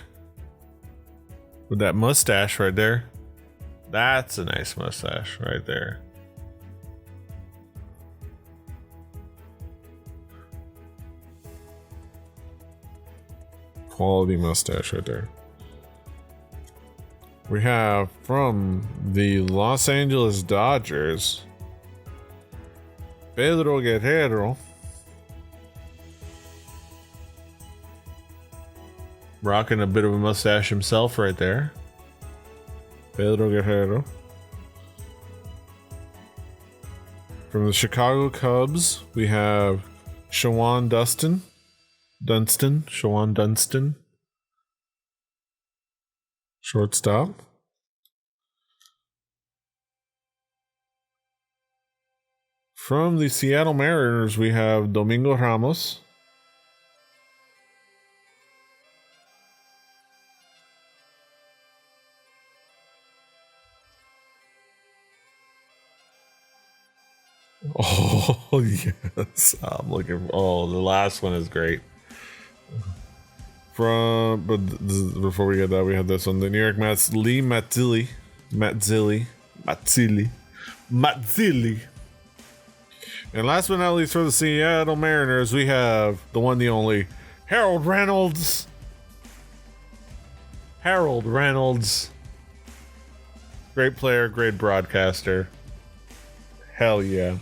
with that mustache right there. That's a nice mustache right there. Quality mustache right there. We have from the Los Angeles Dodgers, Pedro Guerrero. Rocking a bit of a mustache himself right there. Pedro Guerrero. From the Chicago Cubs, we have Shawan Dunston. Shortstop. From the Seattle Mariners, we have Domingo Ramos. Oh, yes. I'm looking for, the last one is great. Before we get that, we have this one. The New York Mets, Lee Matzilli. And last but not least, for the Seattle Mariners, we have the one, the only, Harold Reynolds. Great player, great broadcaster. Hell yeah.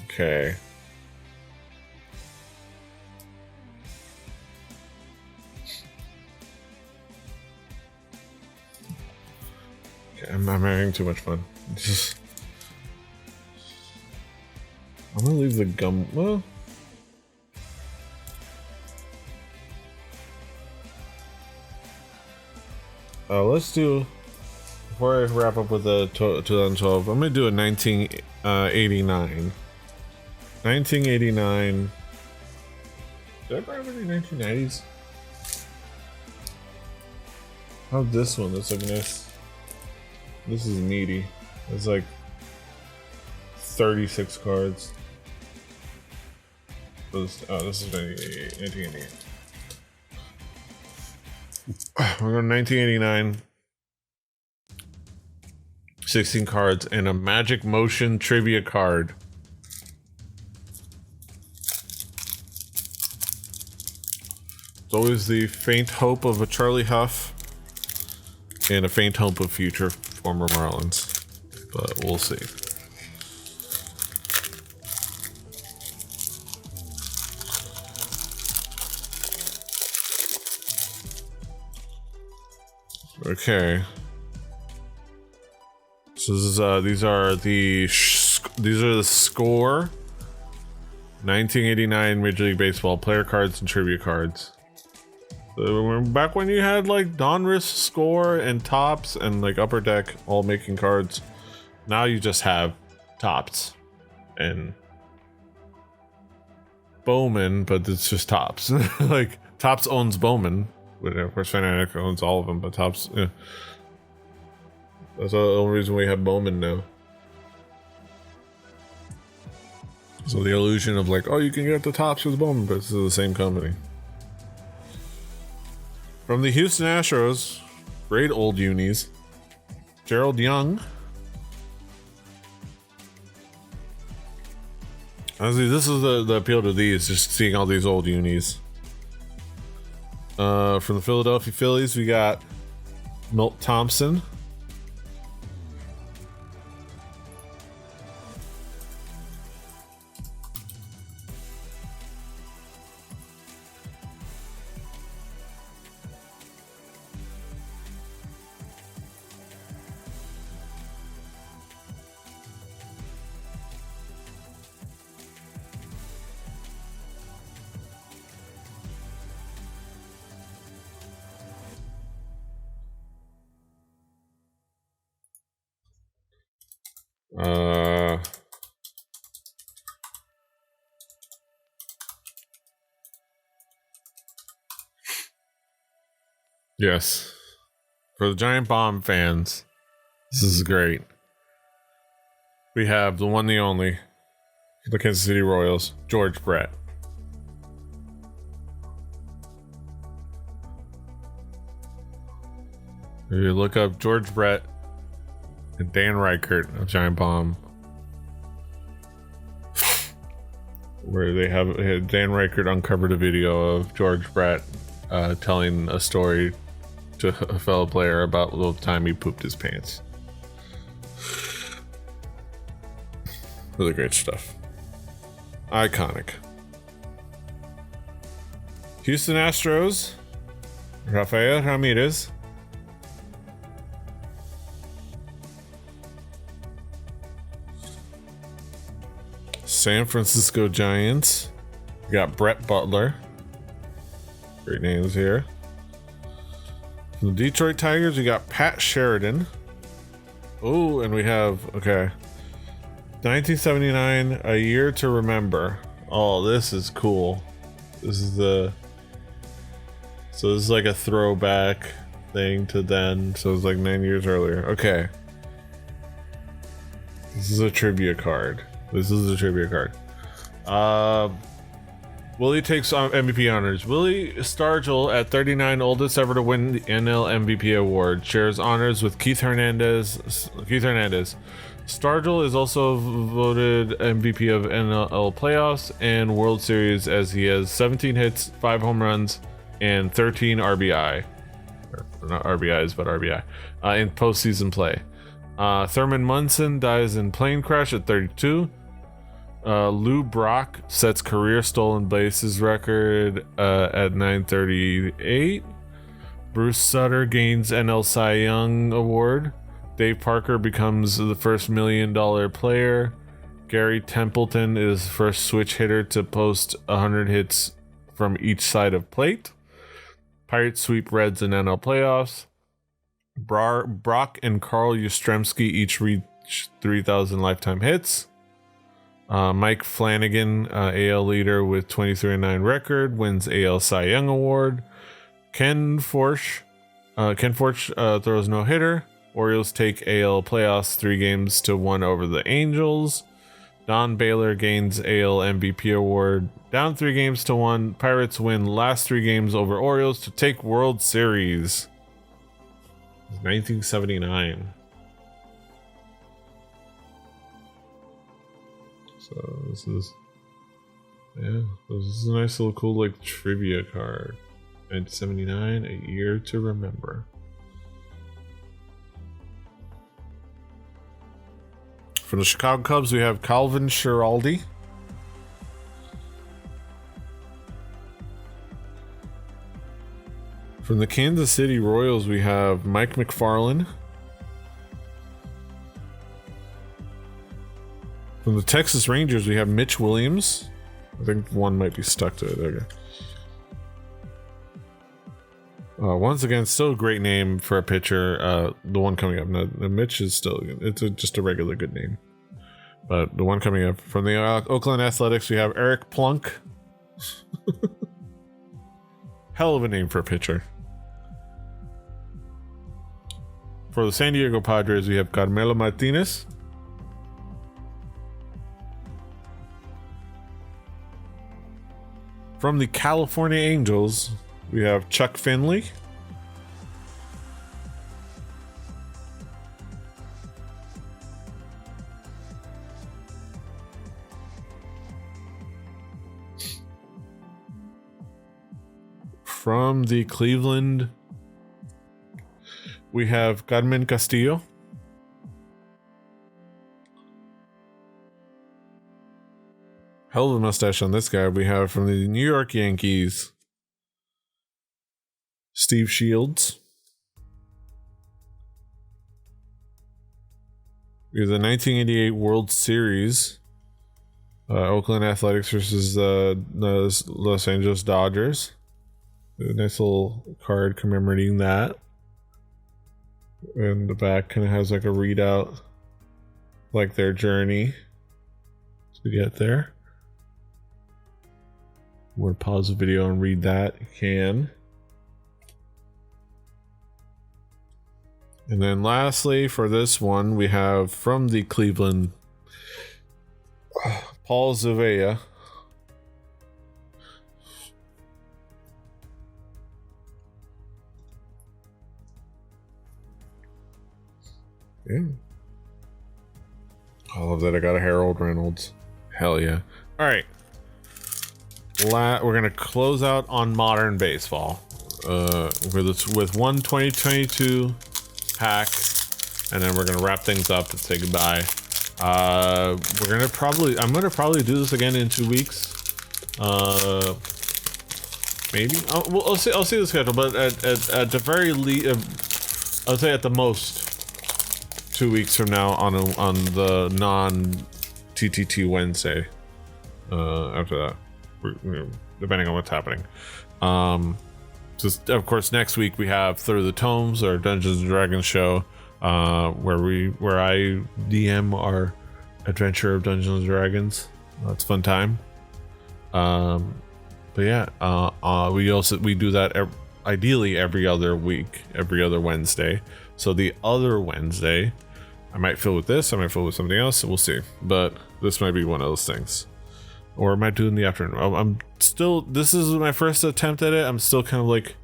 Okay. I'm having too much fun. I'm gonna leave the gum. Well, let's do, before I wrap up with the 2012, I'm gonna do a 1989. 1989. Did I buy any 1990s? How's this one? This looks nice. This is meaty. It's like 36 cards. This is 1988. We're going 1989. 16 cards and a Magic Motion trivia card. It's always the faint hope of a Charlie Huff and a faint hope of future former Marlins, but we'll see. Okay. So this is, these are the score 1989 Major League Baseball player cards and trivia cards. So back when you had like Donruss score and Tops and like Upper Deck all making cards. Now you just have Tops and Bowman, but it's just Tops. Like Tops owns Bowman, but of course Fanatic owns all of them, but Tops, yeah. That's the only reason we have Bowman now. So the illusion of like, oh, you can get the Tops with Bowman, but this is the same company. From the Houston Astros, great old unis, Gerald Young. Honestly, this is the appeal to these, just seeing all these old unis. From the Philadelphia Phillies, we got Milt Thompson. Yes. For the Giant Bomb fans, this is great. We have the one, the only, the Kansas City Royals, George Brett. If you look up George Brett and Dan Reichert of Giant Bomb, where they have Dan Reichert uncovered a video of George Brett telling a story to a fellow player about the time he pooped his pants. Really great stuff. Iconic. Houston Astros, Rafael Ramirez. San Francisco Giants, we got Brett Butler. Great names here. From the Detroit Tigers, we got Pat Sheridan. Oh, and we have, okay, 1979, A Year to Remember. Oh, this is cool. This is the, so this is like a throwback thing to then. So it's like 9 years earlier. Okay. This is a trivia card. Willie takes on MVP honors. Willie Stargell, at 39, oldest ever to win the NL MVP award, shares honors with Keith Hernandez. Stargell is also voted MVP of NL playoffs and World Series, as he has 17 hits, 5 home runs, and 13 RBI. Or not RBIs, but RBI in postseason play. Thurman Munson dies in plane crash at 32. Lou Brock sets career stolen bases record at 938. Bruce Sutter gains NL Cy Young Award. Dave Parker becomes the first $1 million player. Gary Templeton is first switch hitter to post 100 hits from each side of plate. Pirates sweep Reds in NL playoffs. Brock and Carl Yastrzemski each reach 3,000 lifetime hits. Mike Flanagan, AL leader with 23-9 record, wins AL Cy Young Award. Ken Forsch throws no hitter. Orioles take AL playoffs 3-1 over the Angels. Don Baylor gains AL MVP award. Down 3-1. Pirates win last 3 games over Orioles to take World Series. 1979. So this is a nice little cool like trivia card. 1979, A Year to Remember. For the Chicago Cubs, we have Calvin Schiraldi. From the Kansas City Royals, we have Mike McFarland. From the Texas Rangers, we have Mitch Williams. I think one might be stuck to it. Okay. Once again, still a great name for a pitcher. The one coming up, Mitch is still, just a regular good name. But the one coming up from the Oakland Athletics, we have Eric Plunk. Hell of a name for a pitcher. For the San Diego Padres, we have Carmelo Martinez. From the California Angels, we have Chuck Finley. From the Cleveland, we have Carmen Castillo. Hell of a mustache on this guy. We have from the New York Yankees, Steve Shields. We have the 1988 World Series, Oakland Athletics versus the Los Angeles Dodgers. A nice little card commemorating that. And the back kind of has like a readout, like their journey to get there. Want to pause the video and read that? You can. And then lastly, for this one, we have from the Cleveland, Paul Zavea. Yeah. I love that I got a Harold Reynolds. Hell yeah. All right. We're gonna close out on modern baseball with one 2022 pack, and then we're gonna wrap things up and say goodbye. I'm gonna probably do this again in 2 weeks. Maybe I'll see the schedule, but at the very least, I'll say at the most 2 weeks from now on the non TTT Wednesday. After that, depending on what's happening. Just of course, next week we have Through the Tomes, our Dungeons and Dragons show, where I DM our adventure of Dungeons and Dragons. It's a fun time. But yeah, we do that ideally every other week, every other Wednesday. So the other Wednesday, I might fill with this, I might fill with something else, we'll see. But this might be one of those things. Or I might do it in the afternoon. This is my first attempt at it. I'm still kind of like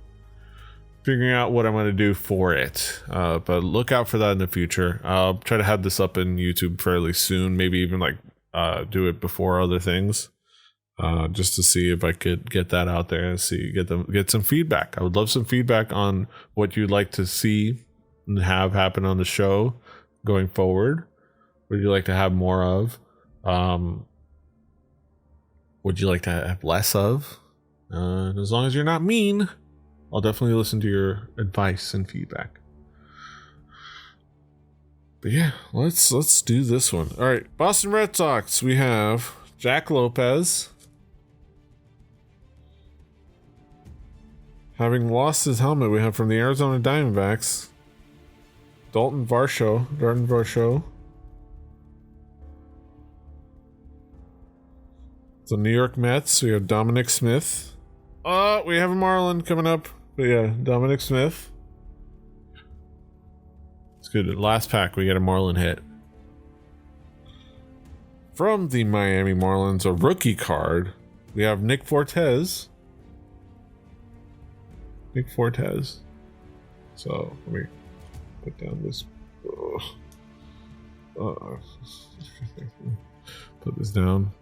figuring out what I'm going to do for it. But look out for that in the future. I'll try to have this up in YouTube fairly soon. Maybe even like do it before other things. Just to see if I could get that out there and get some feedback. I would love some feedback on what you'd like to see and have happen on the show going forward. What would you like to have more of? Would you like to have less of? As long as you're not mean, I'll definitely listen to your advice and feedback. But yeah, let's do this one. All right, Boston Red Sox. We have Jack Lopez. Having lost his helmet, we have from the Arizona Diamondbacks, Dalton Varsho. The New York Mets, we have Dominic Smith. We have a Marlin coming up. But yeah, Dominic Smith. It's good. Last pack, we get a Marlin hit. From the Miami Marlins, a rookie card, we have Nick Fortes. So, let me put down this. Put this down.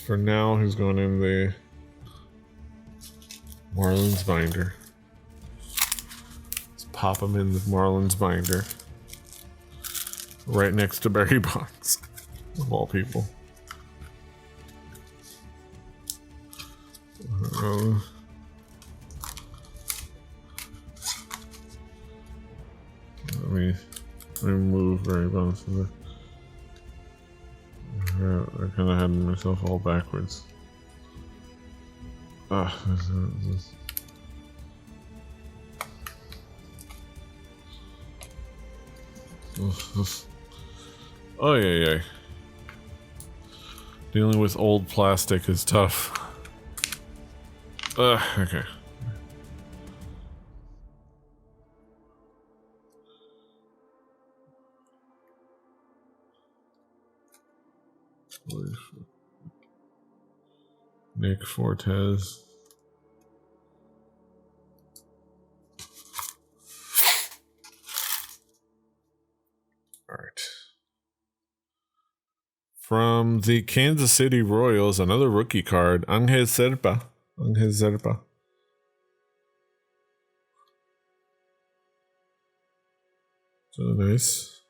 For now, he's going in the Marlins binder. Let's pop him in the Marlins binder. Right next to Barry Bonds, of all people. let me move very well. I kind of had myself all backwards. This. Oh yeah. Dealing with old plastic is tough. Okay. Nick Fortes. All right. From the Kansas City Royals, another rookie card, Angel Serpa. So nice.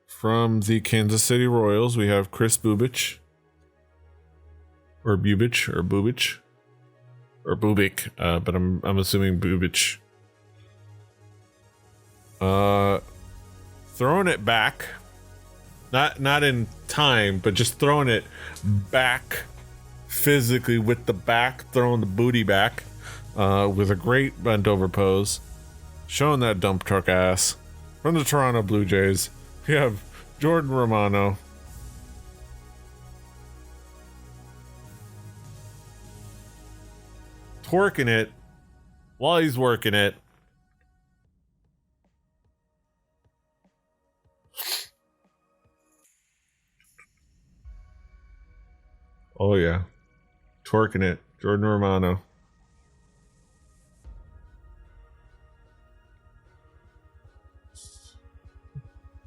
From the Kansas City Royals, we have Chris Bubich. Or Bubich, or Bubich. Or Bubik, but I'm assuming Bubich. Throwing it back. Not in time, but just throwing it back physically with the back, throwing the booty back. With a great bent over pose. Showing that dump truck ass. From the Toronto Blue Jays, we have Jordan Romano. Twerking it while he's working it. Oh yeah. Twerking it. Jordan Romano.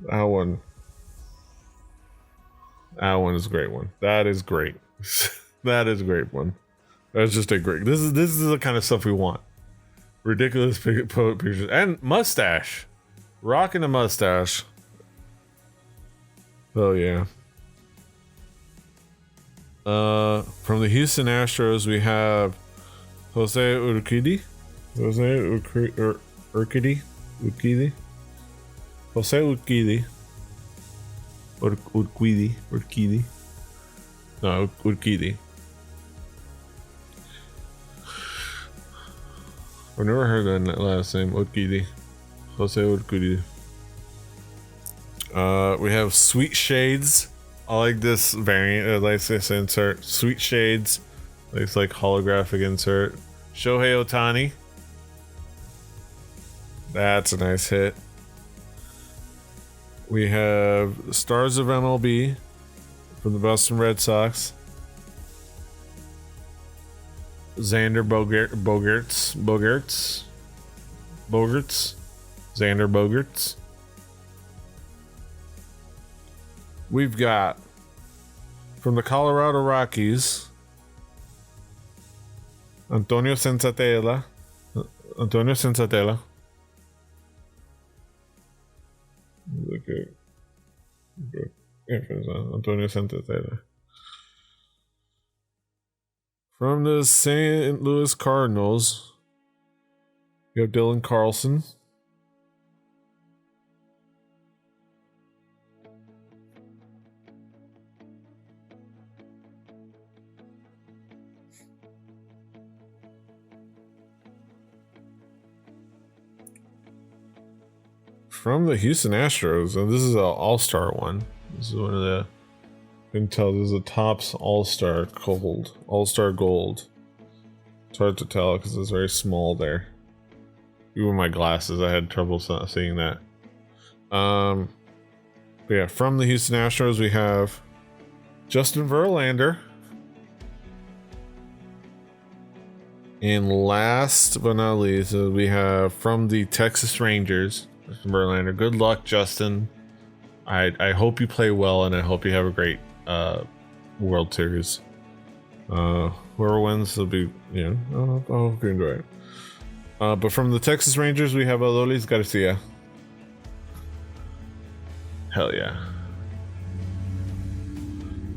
That one is a great one. That is great. That is a great one. That's just a great. This is the kind of stuff we want. Ridiculous pictures and mustache, rocking a mustache. Oh yeah. From the Houston Astros, we have Jose Urquidy. Urquidy. Jose Urquidy. Urquidy. No, Urquidy. I've never heard that last name. Urquidy. Jose Urquidy. We have Sweet Shades. I like this variant. I like this insert. Sweet Shades. Looks like holographic insert. Shohei Ohtani. That's a nice hit. We have Stars of MLB from the Boston Red Sox. Xander Bogaerts. Xander Bogaerts. We've got from the Colorado Rockies, Antonio Senzatela. Okay. Antonio Senzatela. From the St. Louis Cardinals, we have Dylan Carlson. From the Houston Astros, and this is an all-star one. This is one of the, you can tell this is a Topps all-star gold. All-star gold. It's hard to tell because it's very small there. Even with my glasses, I had trouble seeing that. But yeah, from the Houston Astros, we have Justin Verlander. And last but not least, we have from the Texas Rangers, Justin Verlander. Good luck, Justin. I hope you play well, and I hope you have a great World Series. Whoever wins will be, I hope you enjoy it. But from the Texas Rangers, we have Adolis Garcia. Hell yeah.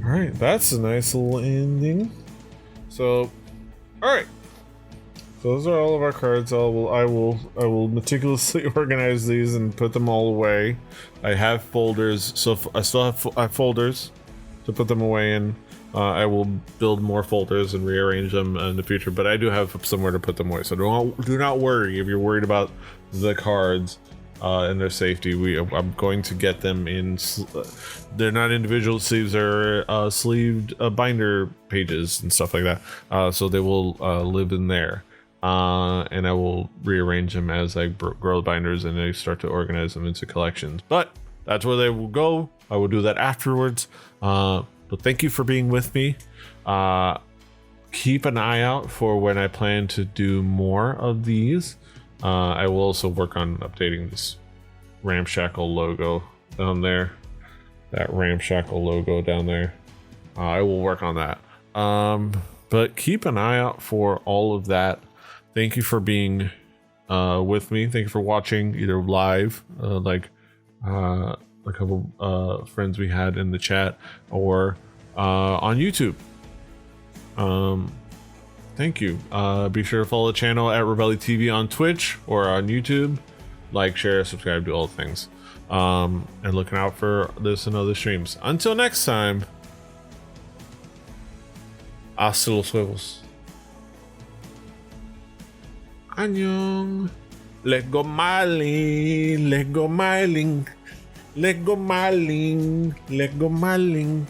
Alright, that's a nice little ending. So, All right. So those are all of our cards. I will meticulously organize these and put them all away. I have folders, so I still have folders to put them away in. I will build more folders and rearrange them in the future, but I do have somewhere to put them away. So do not worry if you're worried about the cards and their safety. I'm going to get them in. They're not individual sleeves; they're sleeved binder pages and stuff like that. So they will live in there. And I will rearrange them as I grow binders and I start to organize them into collections. But that's where they will go. I will do that afterwards. But thank you for being with me. Keep an eye out for when I plan to do more of these. I will also work on updating this ramshackle logo down there. That ramshackle logo down there. I will work on that. But keep an eye out for all of that. Thank you for being with me. Thank you for watching either live, like a couple friends we had in the chat, or on YouTube. Thank you. Be sure to follow the channel at Rebelli TV on Twitch or on YouTube. Like, share, subscribe, do all the things. And looking out for this and other streams. Until next time, hasta los huevos. Annyeong. Let go Marling. Let go Marling. Let go Marling. Let go Marling.